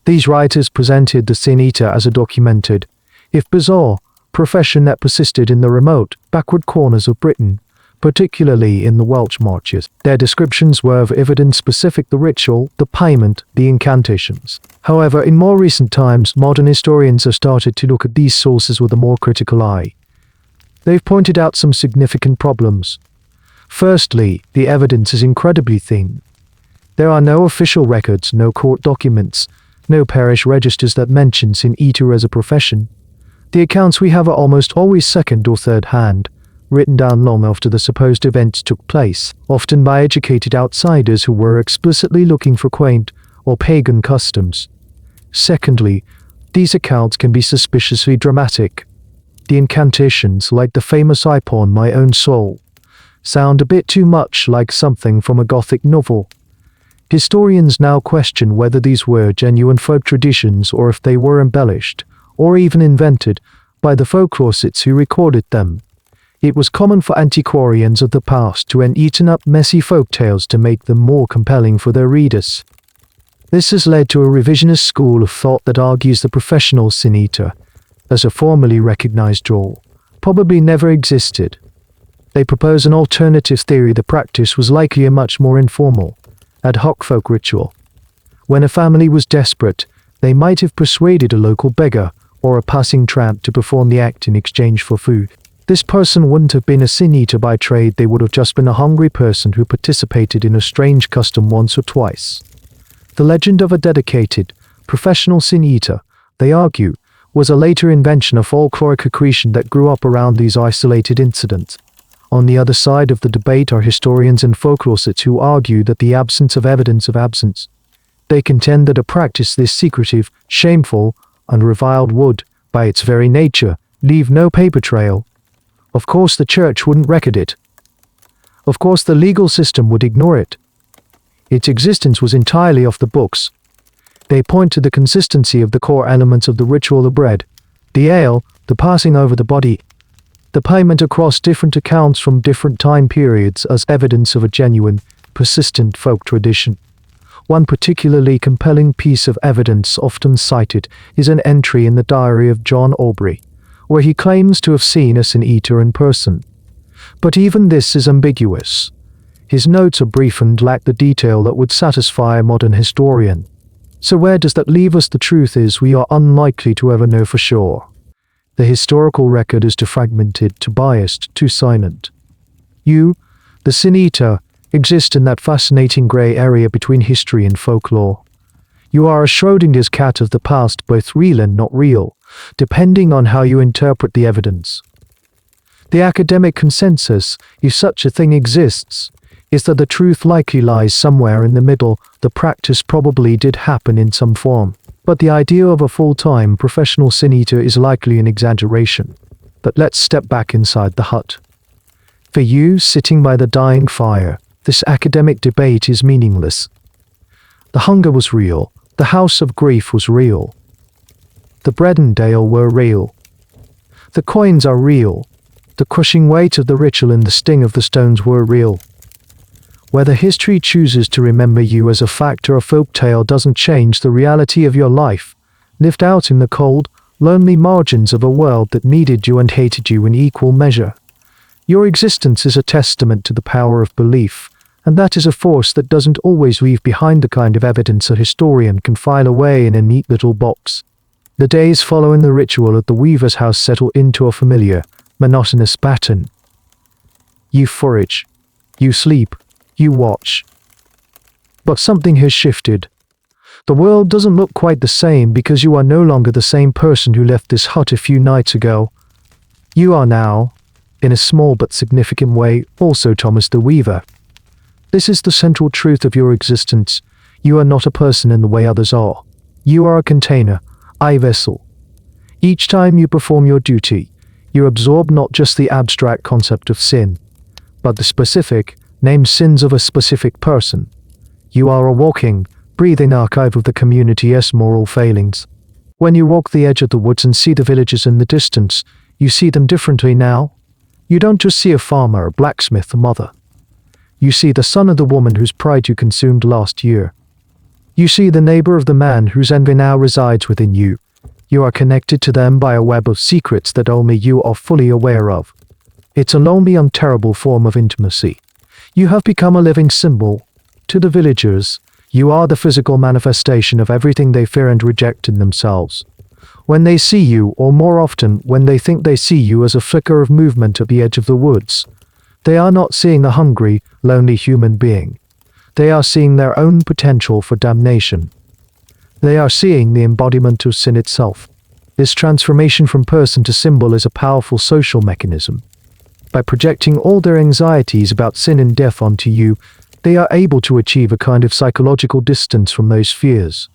[SPEAKER 1] These writers presented the sin-eater as a documented, if bizarre, profession that persisted in the remote, backward corners of Britain, particularly in the Welsh marches. Their descriptions were of evidence-specific: the ritual, the payment, the incantations. However, in more recent times, modern historians have started to look at these sources with a more critical eye. They've pointed out some significant problems. Firstly, the evidence is incredibly thin. There are no official records, no court documents, no parish registers that mention sin-eater as a profession. The accounts we have are almost always second or third hand, written down long after the supposed events took place, often by educated outsiders who were explicitly looking for quaint or pagan customs. Secondly, these accounts can be suspiciously dramatic. The incantations, like the famous "I pawn my own soul," sound a bit too much like something from a Gothic novel. Historians now question whether these were genuine folk traditions or if they were embellished, or even invented, by the folklorists who recorded them. It was common for antiquarians of the past to eaten up messy folk tales to make them more compelling for their readers. This has led to a revisionist school of thought that argues the professional sin-eater, as a formally recognized role, probably never existed. They propose an alternative theory: the practice was likely a much more informal, ad hoc folk ritual. When a family was desperate, they might have persuaded a local beggar or a passing tramp to perform the act in exchange for food. This person wouldn't have been a sin-eater by trade, they would have just been a hungry person who participated in a strange custom once or twice. The legend of a dedicated, professional sin-eater, they argue, was a later invention of folkloric accretion that grew up around these isolated incidents. On the other side of the debate are historians and folklorists who argue that the absence of evidence of absence. They contend that a practice this secretive, shameful, and reviled would, by its very nature, leave no paper trail. Of course the church wouldn't record it. Of course the legal system would ignore it. Its existence was entirely off the books. They point to the consistency of the core elements of the ritual: the bread, the ale, the passing over the body, the payment across different accounts from different time periods as evidence of a genuine, persistent folk tradition. One particularly compelling piece of evidence often cited is an entry in the diary of John Aubrey, where he claims to have seen a sin-eater in person. But even this is ambiguous. His notes are brief and lack the detail that would satisfy a modern historian. So where does that leave us? The truth is, we are unlikely to ever know for sure. The historical record is too fragmented, too biased, too silent. You, the sin-eater, exist in that fascinating grey area between history and folklore. You are a Schrodinger's cat of the past, both real and not real, depending on how you interpret the evidence. The academic consensus, if such a thing exists, is that the truth likely lies somewhere in the middle. The practice probably did happen in some form, but the idea of a full-time professional sin-eater is likely an exaggeration. But let's step back inside the hut. For you, sitting by the dying fire, this academic debate is meaningless. The hunger was real, the house of grief was real. The bread and ale were real. The coins are real. The crushing weight of the ritual and the sting of the stones were real. Whether history chooses to remember you as a fact or a folk tale doesn't change the reality of your life, lived out in the cold, lonely margins of a world that needed you and hated you in equal measure. Your existence is a testament to the power of belief, and that is a force that doesn't always leave behind the kind of evidence a historian can file away in a neat little box. The days following the ritual at the weaver's house settle into a familiar, monotonous pattern. You forage, you sleep, you watch. But something has shifted. The world doesn't look quite the same because you are no longer the same person who left this hut a few nights ago. You are now, in a small but significant way, also Thomas the Weaver. This is the central truth of your existence. You are not a person in the way others are. You are a container, a vessel. Each time you perform your duty, you absorb not just the abstract concept of sin, but the specific, named sins of a specific person. You are a walking, breathing archive of the community's moral failings. When you walk the edge of the woods and see the villages in the distance, you see them differently now. You don't just see a farmer, a blacksmith, a mother. You see the son of the woman whose pride you consumed last year. You see the neighbor of the man whose envy now resides within you. You are connected to them by a web of secrets that only you are fully aware of. It's a lonely and terrible form of intimacy. You have become a living symbol. To the villagers, you are the physical manifestation of everything they fear and reject in themselves. When they see you, or more often, when they think they see you as a flicker of movement at the edge of the woods, they are not seeing a hungry, lonely human being. They are seeing their own potential for damnation. They are seeing the embodiment of sin itself. This transformation from person to symbol is a powerful social mechanism. By projecting all their anxieties about sin and death onto you, they are able to achieve a kind of psychological distance from those fears.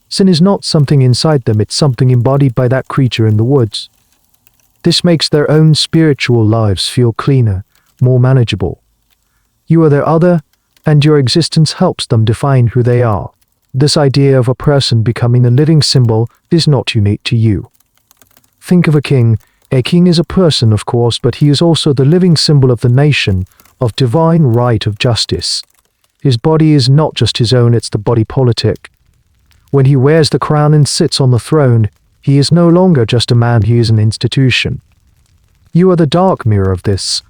[SPEAKER 1] Sin is not something inside them, it's something embodied by that creature in the woods. This makes their own spiritual lives feel cleaner, more manageable. You are their other, and your existence helps them define who they are. This idea of a person becoming a living symbol is not unique to you. Think of a king. A king is a person, of course, but he is also the living symbol of the nation, of divine right, of justice. His body is not just his own, it's the body politic. When he wears the crown and sits on the throne, he is no longer just a man, he is an institution. You are the dark mirror of this.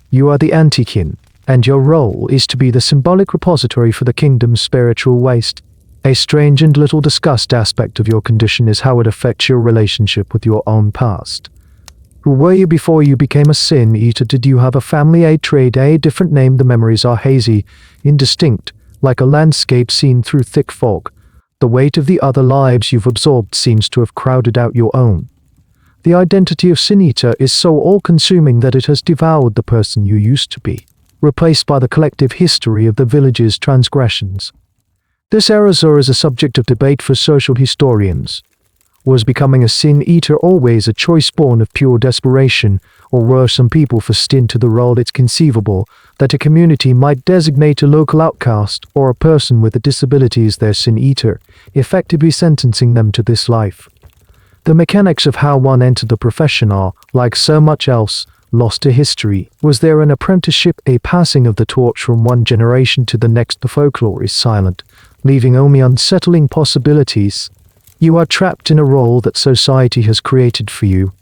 [SPEAKER 1] You are the anti-kin, and your role is to be the symbolic repository for the kingdom's spiritual waste. A strange and little discussed aspect of your condition is how it affects your relationship with your own past. Who were you before you became a sin eater? Did you have a family, a trade, a different name? The memories are hazy, indistinct, like a landscape seen through thick fog. The weight of the other lives you've absorbed seems to have crowded out your own. The identity of sin eater is so all-consuming that it has devoured the person you used to be, replaced by the collective history of the village's transgressions. This error is a subject of debate for social historians. Was becoming a sin eater always a choice born of pure desperation, or were some people forced into the role? It's conceivable that a community might designate a local outcast or a person with a disability as their sin eater, effectively sentencing them to this life. The mechanics of how one entered the profession are, like so much else, lost to history. Was there an apprenticeship, a passing of the torch from one generation to the next? The folklore is silent, leaving only unsettling possibilities. You are trapped in a role that society has created for you,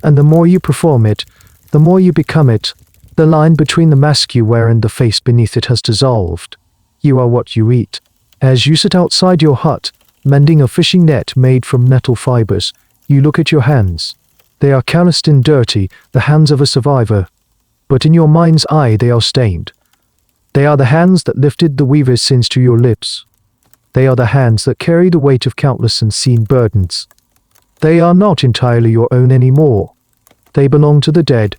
[SPEAKER 1] and the more you perform it, the more you become it. The line between the mask you wear and the face beneath it has dissolved. You are what you eat. As you sit outside your hut, mending a fishing net made from nettle fibers, you look at your hands. They are calloused and dirty, the hands of a survivor. But in your mind's eye they are stained. They are the hands that lifted the weaver's sins to your lips. They are the hands that carry the weight of countless unseen burdens. They are not entirely your own anymore. They belong to the dead,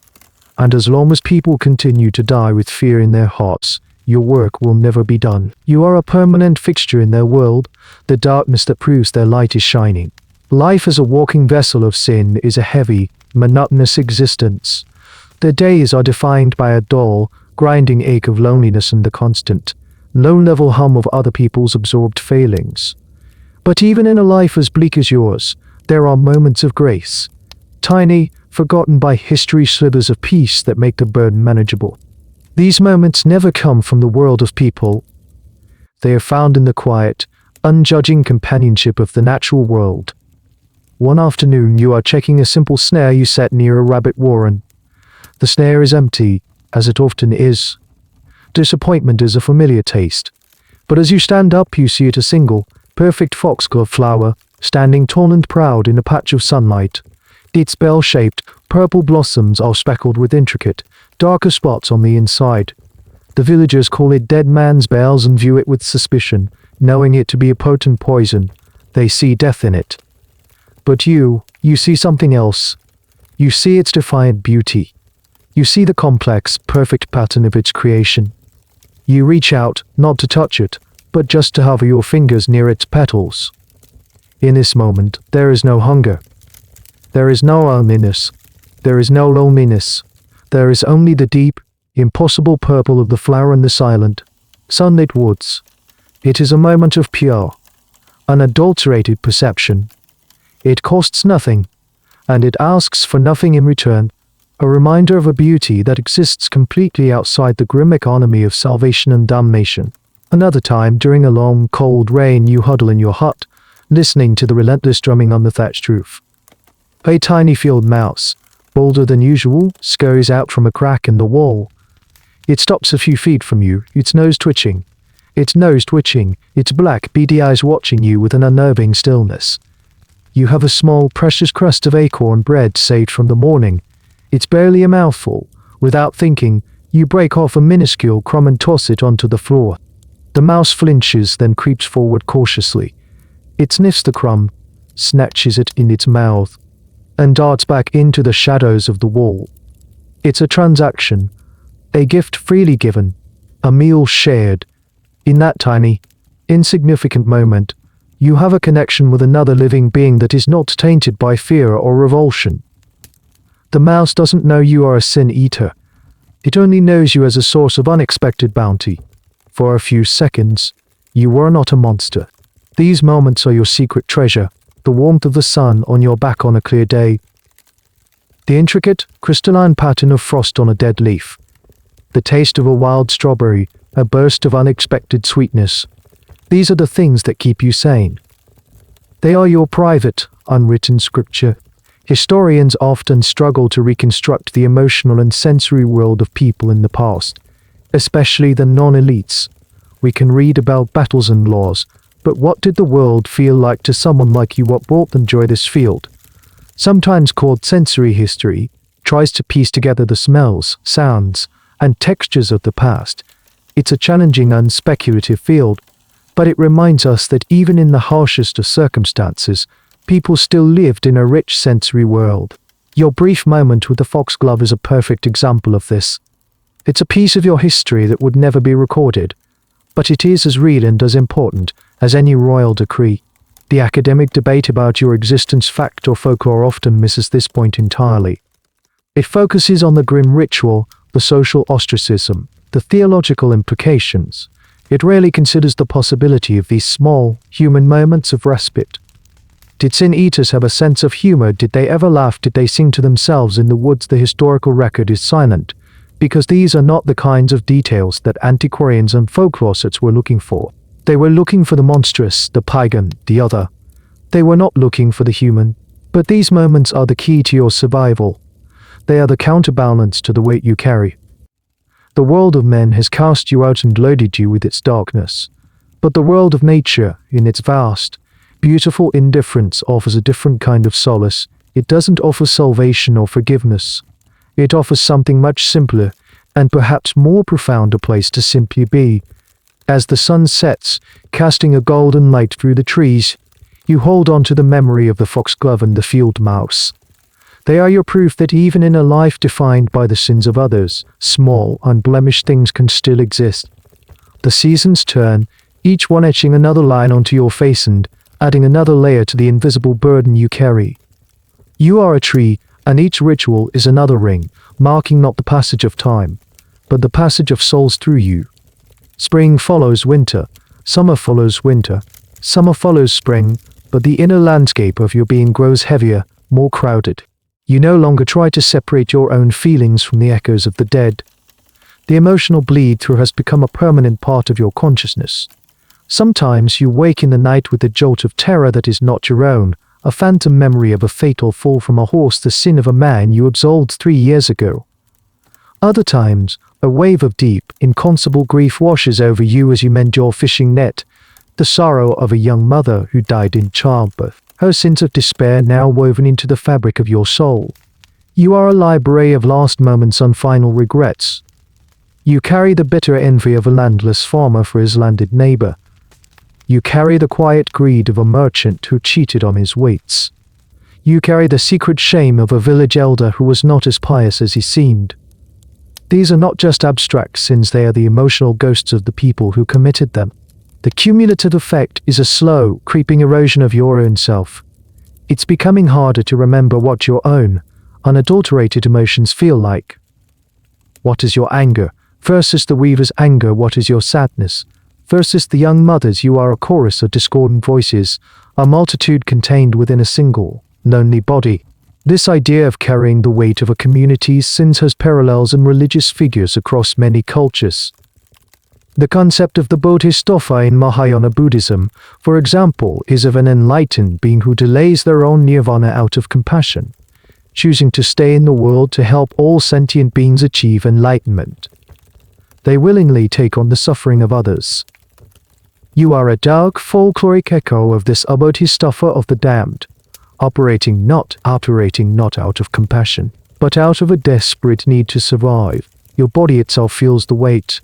[SPEAKER 1] and as long as people continue to die with fear in their hearts, your work will never be done. You are a permanent fixture in their world, the darkness that proves their light is shining. Life as a walking vessel of sin is a heavy, monotonous existence. Their days are defined by a dull, grinding ache of loneliness and the constant, low-level hum of other people's absorbed failings. But even in a life as bleak as yours, there are moments of grace. Tiny, forgotten by history slivers of peace that make the burden manageable. These moments never come from the world of people. They are found in the quiet, unjudging companionship of the natural world. One afternoon you are checking a simple snare you set near a rabbit warren. The snare is empty, as it often is. Disappointment is a familiar taste. But as you stand up you see it a single, perfect foxglove flower, standing tall and proud in a patch of sunlight. Its bell-shaped, purple blossoms are speckled with intricate, darker spots on the inside. The villagers call it dead man's bells and view it with suspicion, knowing it to be a potent poison. They see death in it. But you see something else. You see its defiant beauty. You see the complex, perfect pattern of its creation. You reach out, not to touch it, but just to hover your fingers near its petals. In this moment, there is no hunger. There is no loneliness. There is no loneliness. There is only the deep, impossible purple of the flower and the silent, sunlit woods. It is a moment of pure, unadulterated perception. It costs nothing, and it asks for nothing in return, a reminder of a beauty that exists completely outside the grim economy of salvation and damnation. Another time, during a long, cold rain, you huddle in your hut, listening to the relentless drumming on the thatched roof. A tiny field mouse, bolder than usual, scurries out from a crack in the wall. It stops a few feet from you, its nose twitching. Its black, beady eyes watching you with an unnerving stillness. You have a small, precious crust of acorn bread saved from the morning. It's barely a mouthful. Without thinking, you break off a minuscule crumb and toss it onto the floor. The mouse flinches, then creeps forward cautiously. It sniffs the crumb, snatches it in its mouth, and darts back into the shadows of the wall. It's a transaction, a gift freely given, a meal shared. In that tiny, insignificant moment, you have a connection with another living being that is not tainted by fear or revulsion. The mouse doesn't know you are a sin eater. It only knows you as a source of unexpected bounty. For a few seconds, you are not a monster. These moments are your secret treasure, the warmth of the sun on your back on a clear day, the intricate, crystalline pattern of frost on a dead leaf, the taste of a wild strawberry, a burst of unexpected sweetness. These are the things that keep you sane. They are your private, unwritten scripture. Historians often struggle to reconstruct the emotional and sensory world of people in the past, especially the non-elites. We can read about battles and laws, but what did the world feel like to someone like you? What brought them joy? This field, sometimes called sensory history, tries to piece together the smells, sounds, and textures of the past. It's a challenging and speculative field, but it reminds us that even in the harshest of circumstances, people still lived in a rich sensory world. Your brief moment with the foxglove is a perfect example of this. It's a piece of your history that would never be recorded, but it is as real and as important as any royal decree. The academic debate about your existence, fact or folklore, often misses this point entirely. It focuses on the grim ritual, the social ostracism, the theological implications. It rarely considers the possibility of these small, human moments of respite. Did sin-eaters have a sense of humor? Did they ever laugh? Did they sing to themselves in the woods? The historical record is silent, because these are not the kinds of details that antiquarians and folklorists were looking for. They were looking for the monstrous, the pagan, the other. They were not looking for the human. But these moments are the key to your survival. They are the counterbalance to the weight you carry. The world of men has cast you out and loaded you with its darkness. But the world of nature, in its vast, beautiful indifference, offers a different kind of solace. It doesn't offer salvation or forgiveness. It offers something much simpler, and perhaps more profound, a place to simply be. As the sun sets, casting a golden light through the trees, you hold on to the memory of the foxglove and the field mouse. They are your proof that even in a life defined by the sins of others, small, unblemished things can still exist. The seasons turn, each one etching another line onto your face and adding another layer to the invisible burden you carry. You are a tree, and each ritual is another ring, marking not the passage of time, but the passage of souls through you. Spring follows winter, summer follows winter, summer follows spring, but the inner landscape of your being grows heavier, more crowded. You no longer try to separate your own feelings from the echoes of the dead. The emotional bleed-through has become a permanent part of your consciousness. Sometimes you wake in the night with a jolt of terror that is not your own, a phantom memory of a fatal fall from a horse, the sin of a man you absolved 3 years ago. Other times, a wave of deep, inconceivable grief washes over you as you mend your fishing net, the sorrow of a young mother who died in childbirth, her sins of despair now woven into the fabric of your soul. You are a library of last moments and final regrets. You carry the bitter envy of a landless farmer for his landed neighbor. You carry the quiet greed of a merchant who cheated on his weights. You carry the secret shame of a village elder who was not as pious as he seemed. These are not just abstract sins, they are the emotional ghosts of the people who committed them. The cumulative effect is a slow, creeping erosion of your own self. It's becoming harder to remember what your own, unadulterated emotions feel like. What is your anger? Versus the weaver's anger, what is your sadness? Versus the young mother's, you are a chorus of discordant voices, a multitude contained within a single, lonely body. This idea of carrying the weight of a community's sins has parallels in religious figures across many cultures. The concept of the Bodhisattva in Mahayana Buddhism, for example, is of an enlightened being who delays their own nirvana out of compassion, choosing to stay in the world to help all sentient beings achieve enlightenment. They willingly take on the suffering of others. You are a dark, folkloric echo of this Bodhisattva of the damned, operating not out of compassion, but out of a desperate need to survive. Your body itself feels the weight.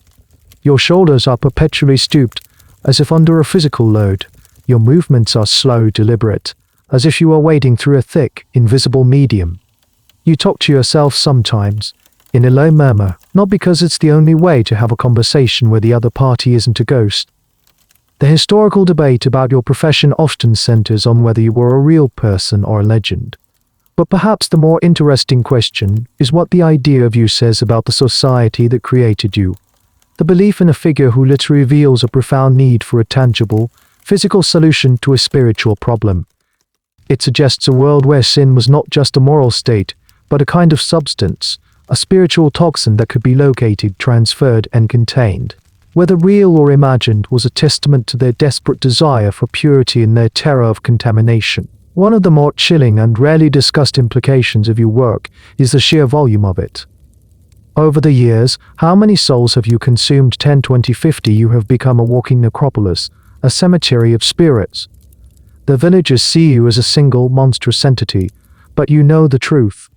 [SPEAKER 1] Your shoulders are perpetually stooped, as if under a physical load. Your movements are slow, deliberate, as if you are wading through a thick, invisible medium. You talk to yourself sometimes, in a low murmur, not because it's the only way to have a conversation where the other party isn't a ghost. The historical debate about your profession often centers on whether you were a real person or a legend. But perhaps the more interesting question is what the idea of you says about the society that created you. The belief in a figure who literally reveals a profound need for a tangible, physical solution to a spiritual problem. It suggests a world where sin was not just a moral state, but a kind of substance, a spiritual toxin that could be located, transferred, and contained. Whether real or imagined, was a testament to their desperate desire for purity and their terror of contamination. One of the more chilling and rarely discussed implications of your work is the sheer volume of it. Over the years, how many souls have you consumed? 10, 20, 50? You have become a walking necropolis, a cemetery of spirits. The villagers see you as a single, monstrous entity, but you know the truth.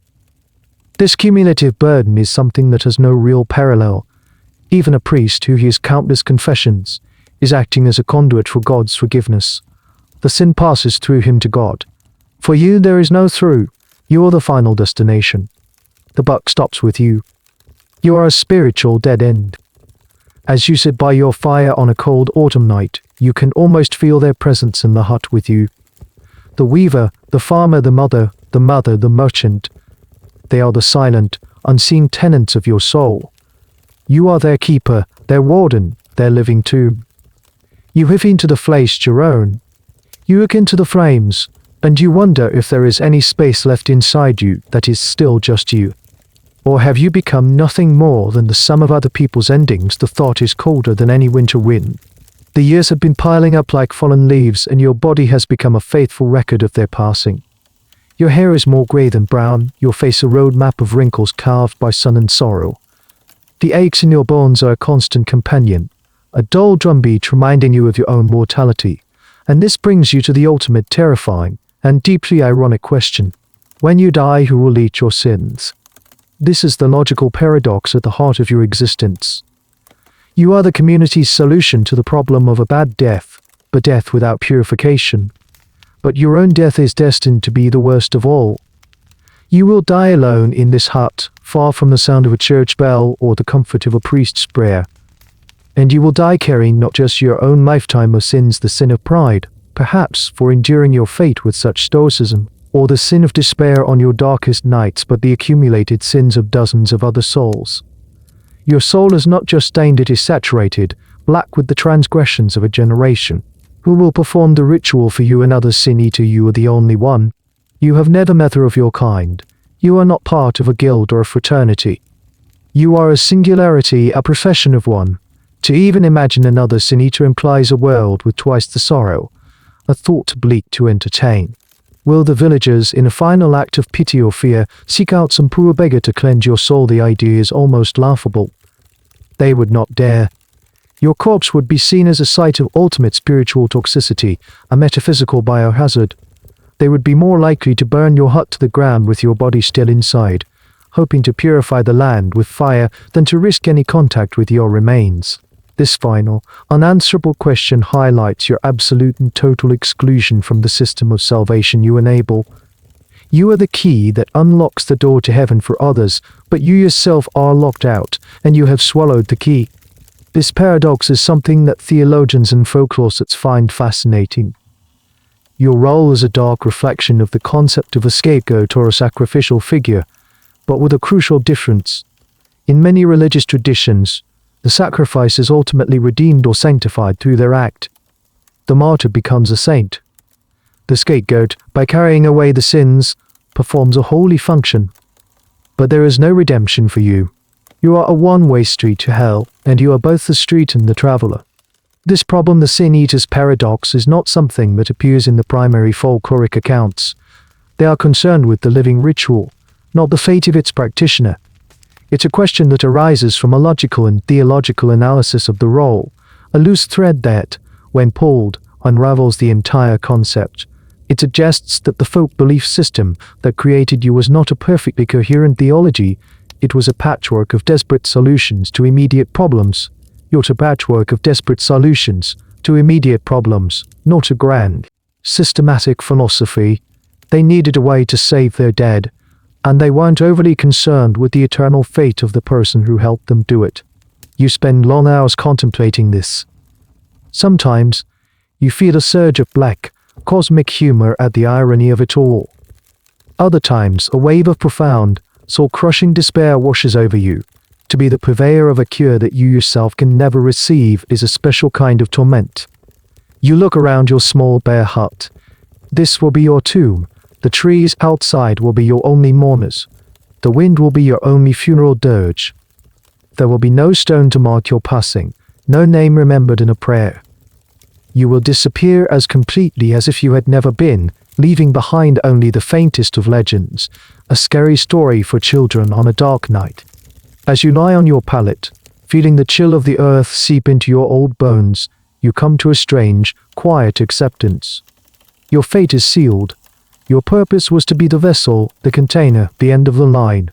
[SPEAKER 1] This cumulative burden is something that has no real parallel. Even a priest who hears countless confessions is acting as a conduit for God's forgiveness. The sin passes through him to God. For you, there is no through. You are the final destination. The buck stops with you. You are a spiritual dead end. As you sit by your fire on a cold autumn night, you can almost feel their presence in the hut with you. The weaver, the farmer, the mother, the merchant. They are the silent, unseen tenants of your soul. You are their keeper, their warden, their living tomb. You have into the flesh your own. You look into the flames, and you wonder if there is any space left inside you that is still just you. Or have you become nothing more than the sum of other people's endings? The thought is colder than any winter wind. The years have been piling up like fallen leaves, and your body has become a faithful record of their passing. Your hair is more grey than brown, your face a road map of wrinkles carved by sun and sorrow. The aches in your bones are a constant companion, a dull drumbeat reminding you of your own mortality. And this brings you to the ultimate terrifying and deeply ironic question. When you die, who will eat your sins? This is the logical paradox at the heart of your existence. You are the community's solution to the problem of a bad death, but death without purification. But your own death is destined to be the worst of all. You will die alone in this hut, far from the sound of a church bell or the comfort of a priest's prayer. And you will die carrying not just your own lifetime of sins, the sin of pride, perhaps for enduring your fate with such stoicism, or the sin of despair on your darkest nights, but the accumulated sins of dozens of other souls. Your soul is not just stained, it is saturated, black with the transgressions of a generation. Who will perform the ritual for you? Another sin-eater. You are the only one. You have never met of your kind. You are not part of a guild or a fraternity. You are a singularity, a profession of one. To even imagine another sin-eater implies a world with twice the sorrow, a thought bleak to entertain. Will the villagers, in a final act of pity or fear, seek out some poor beggar to cleanse your soul? The idea is almost laughable. They would not dare. Your corpse would be seen as a site of ultimate spiritual toxicity, a metaphysical biohazard. They would be more likely to burn your hut to the ground with your body still inside, hoping to purify the land with fire than to risk any contact with your remains. This final, unanswerable question highlights your absolute and total exclusion from the system of salvation you enable. You are the key that unlocks the door to heaven for others, but you yourself are locked out, and you have swallowed the key. This paradox is something that theologians and folklorists find fascinating. Your role is a dark reflection of the concept of a scapegoat or a sacrificial figure, but with a crucial difference. In many religious traditions, the sacrifice is ultimately redeemed or sanctified through their act. The martyr becomes a saint. The scapegoat, by carrying away the sins, performs a holy function. But there is no redemption for you. You are a one-way street to hell, and you are both the street and the traveler. This problem, the sin eater's paradox, is not something that appears in the primary folkloric accounts. They are concerned with the living ritual, not the fate of its practitioner. It's a question that arises from a logical and theological analysis of the role, a loose thread that, when pulled, unravels the entire concept. It suggests that the folk belief system that created you was not a perfectly coherent theology. It was a patchwork of desperate solutions to immediate problems. You're a patchwork of desperate solutions to immediate problems, not a grand, systematic philosophy. They needed a way to save their dead, and they weren't overly concerned with the eternal fate of the person who helped them do it. You spend long hours contemplating this. Sometimes, you feel a surge of black, cosmic humor at the irony of it all. Other times, a wave of profound, soul-crushing despair washes over you. To be the purveyor of a cure that you yourself can never receive is a special kind of torment. You look around your small bare hut. This will be your tomb. The trees outside will be your only mourners. The wind will be your only funeral dirge. There will be no stone to mark your passing, no name remembered in a prayer. You will disappear as completely as if you had never been, leaving behind only the faintest of legends, a scary story for children on a dark night. As you lie on your pallet, feeling the chill of the earth seep into your old bones, you come to a strange, quiet acceptance. Your fate is sealed. Your purpose was to be the vessel, the container, the end of the line.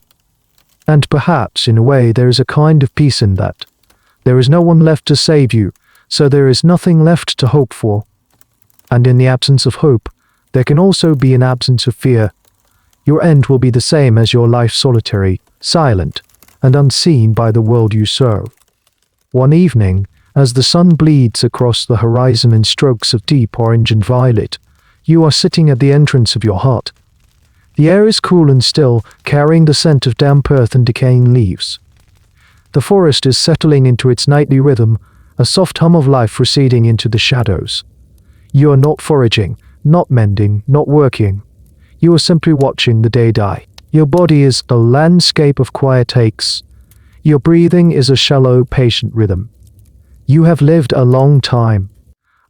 [SPEAKER 1] And perhaps, in a way, there is a kind of peace in that. There is no one left to save you, so there is nothing left to hope for. And in the absence of hope, there can also be an absence of fear. Your end will be the same as your life, solitary, silent, and unseen by the world you serve. One evening, as the sun bleeds across the horizon in strokes of deep orange and violet, you are sitting at the entrance of your hut. The air is cool and still, carrying the scent of damp earth and decaying leaves. The forest is settling into its nightly rhythm, a soft hum of life receding into the shadows. You are not foraging, not mending, not working. You are simply watching the day die. Your body is a landscape of quiet aches. Your breathing is a shallow, patient rhythm. You have lived a long time,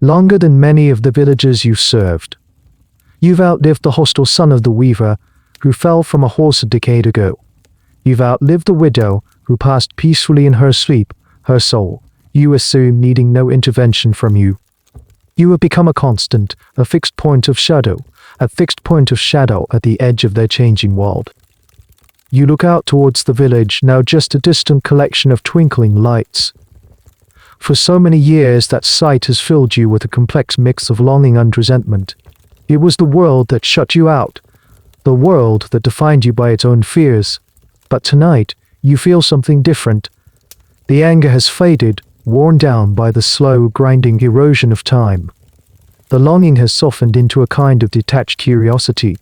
[SPEAKER 1] longer than many of the villagers you've served. You've outlived the hostile son of the weaver, who fell from a horse a decade ago. You've outlived the widow, who passed peacefully in her sleep, her soul, you assume, needing no intervention from you. You have become a constant, a fixed point of shadow, a fixed point of shadow at the edge of their changing world. You look out towards the village, now just a distant collection of twinkling lights. For so many years that sight has filled you with a complex mix of longing and resentment. It was the world that shut you out, the world that defined you by its own fears. But tonight, you feel something different. The anger has faded, worn down by the slow, grinding erosion of time. The longing has softened into a kind of detached curiosity.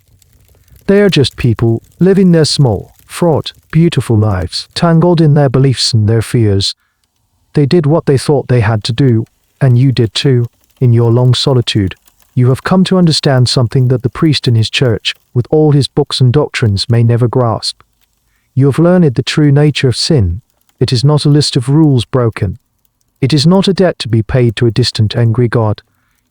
[SPEAKER 1] They are just people, living their small, fraught, beautiful lives, tangled in their beliefs and their fears. They did what they thought they had to do, and you did too, in your long solitude. You have come to understand something that the priest in his church, with all his books and doctrines, may never grasp. You have learned the true nature of sin. It is not a list of rules broken. It is not a debt to be paid to a distant, angry God.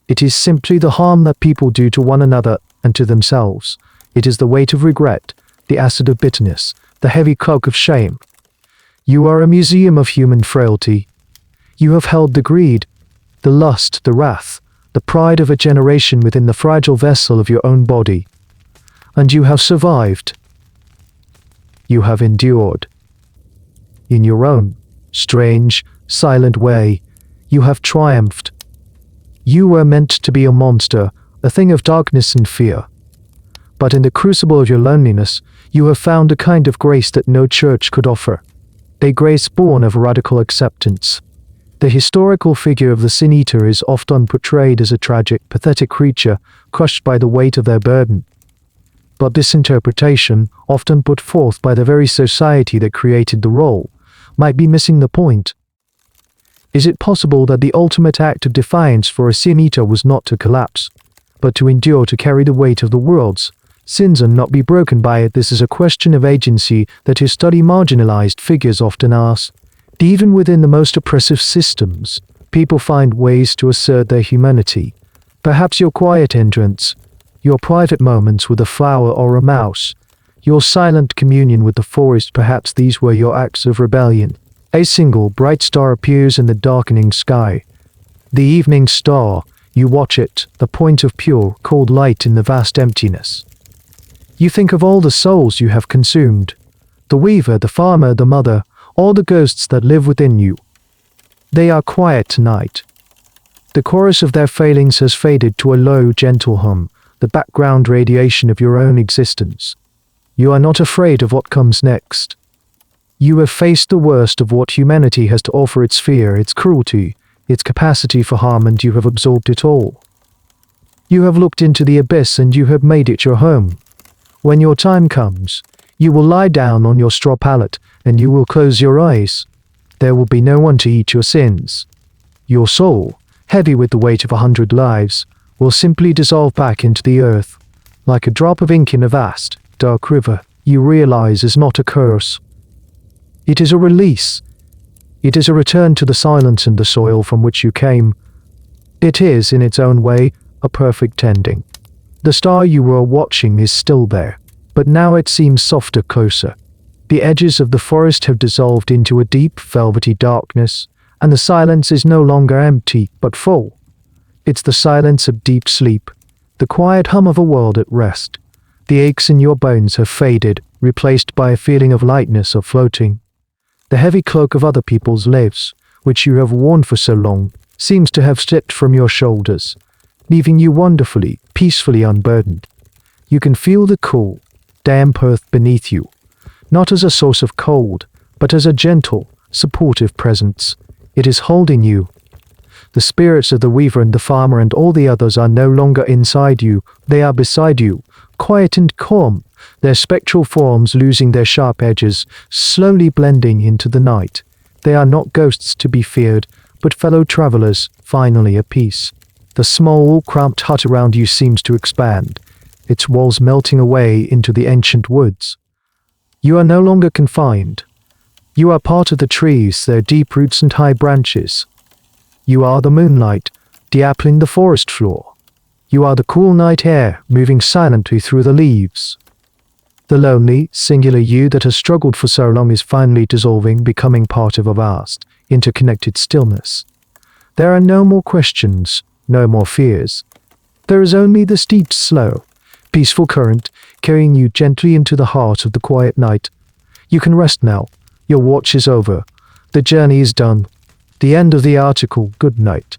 [SPEAKER 1] It is simply the harm that people do to one another and to themselves. It is the weight of regret, the acid of bitterness, the heavy cloak of shame. You are a museum of human frailty. You have held the greed, the lust, the wrath, the pride of a generation within the fragile vessel of your own body. And you have survived. You have endured. In your own strange, silent way, you have triumphed. You were meant to be a monster, a thing of darkness and fear. But in the crucible of your loneliness, you have found a kind of grace that no church could offer. A grace born of radical acceptance. The historical figure of the sin eater is often portrayed as a tragic, pathetic creature crushed by the weight of their burden. But this interpretation, often put forth by the very society that created the role, might be missing the point. Is it possible that the ultimate act of defiance for a sin eater was not to collapse, but to endure to carry the weight of the world's sins and not be broken by it? This is a question of agency that his study marginalized figures often ask. Even within the most oppressive systems, people find ways to assert their humanity. Perhaps your quiet entrance, your private moments with a flower or a mouse, your silent communion with the forest, perhaps these were your acts of rebellion. A single bright star appears in the darkening sky. The evening star, you watch it, the point of pure, cold light in the vast emptiness. You think of all the souls you have consumed, the weaver, the farmer, the mother, all the ghosts that live within you. They are quiet tonight. The chorus of their failings has faded to a low, gentle hum, the background radiation of your own existence. You are not afraid of what comes next. You have faced the worst of what humanity has to offer, its fear, its cruelty, its capacity for harm, and you have absorbed it all. You have looked into the abyss and you have made it your home. When your time comes, you will lie down on your straw pallet and you will close your eyes. There will be no one to eat your sins. Your soul, heavy with the weight of 100 lives, will simply dissolve back into the earth, like a drop of ink in a vast, dark river. You realize is not a curse. It is a release. It is a return to the silence and the soil from which you came. It is, in its own way, a perfect ending. The star you were watching is still there, but now it seems softer, closer. The edges of the forest have dissolved into a deep, velvety darkness, and the silence is no longer empty, but full. It's the silence of deep sleep, the quiet hum of a world at rest. The aches in your bones have faded, replaced by a feeling of lightness, of floating. The heavy cloak of other people's lives, which you have worn for so long, seems to have slipped from your shoulders, leaving you wonderfully, peacefully unburdened. You can feel the cool, damp earth beneath you, not as a source of cold, but as a gentle, supportive presence. It is holding you. The spirits of the weaver and the farmer and all the others are no longer inside you, they are beside you, quiet and calm, their spectral forms losing their sharp edges, slowly blending into the night. They are not ghosts to be feared, but fellow travelers, finally at peace. The small, cramped hut around you seems to expand, its walls melting away into the ancient woods. You are no longer confined. You are part of the trees, their deep roots and high branches. You are the moonlight, dappling the forest floor. You are the cool night air, moving silently through the leaves. The lonely, singular you that has struggled for so long is finally dissolving, becoming part of a vast, interconnected stillness. There are no more questions, no more fears. There is only the steep, slow, peaceful current carrying you gently into the heart of the quiet night. You can rest now. Your watch is over. The journey is done. The end of the article. Good night.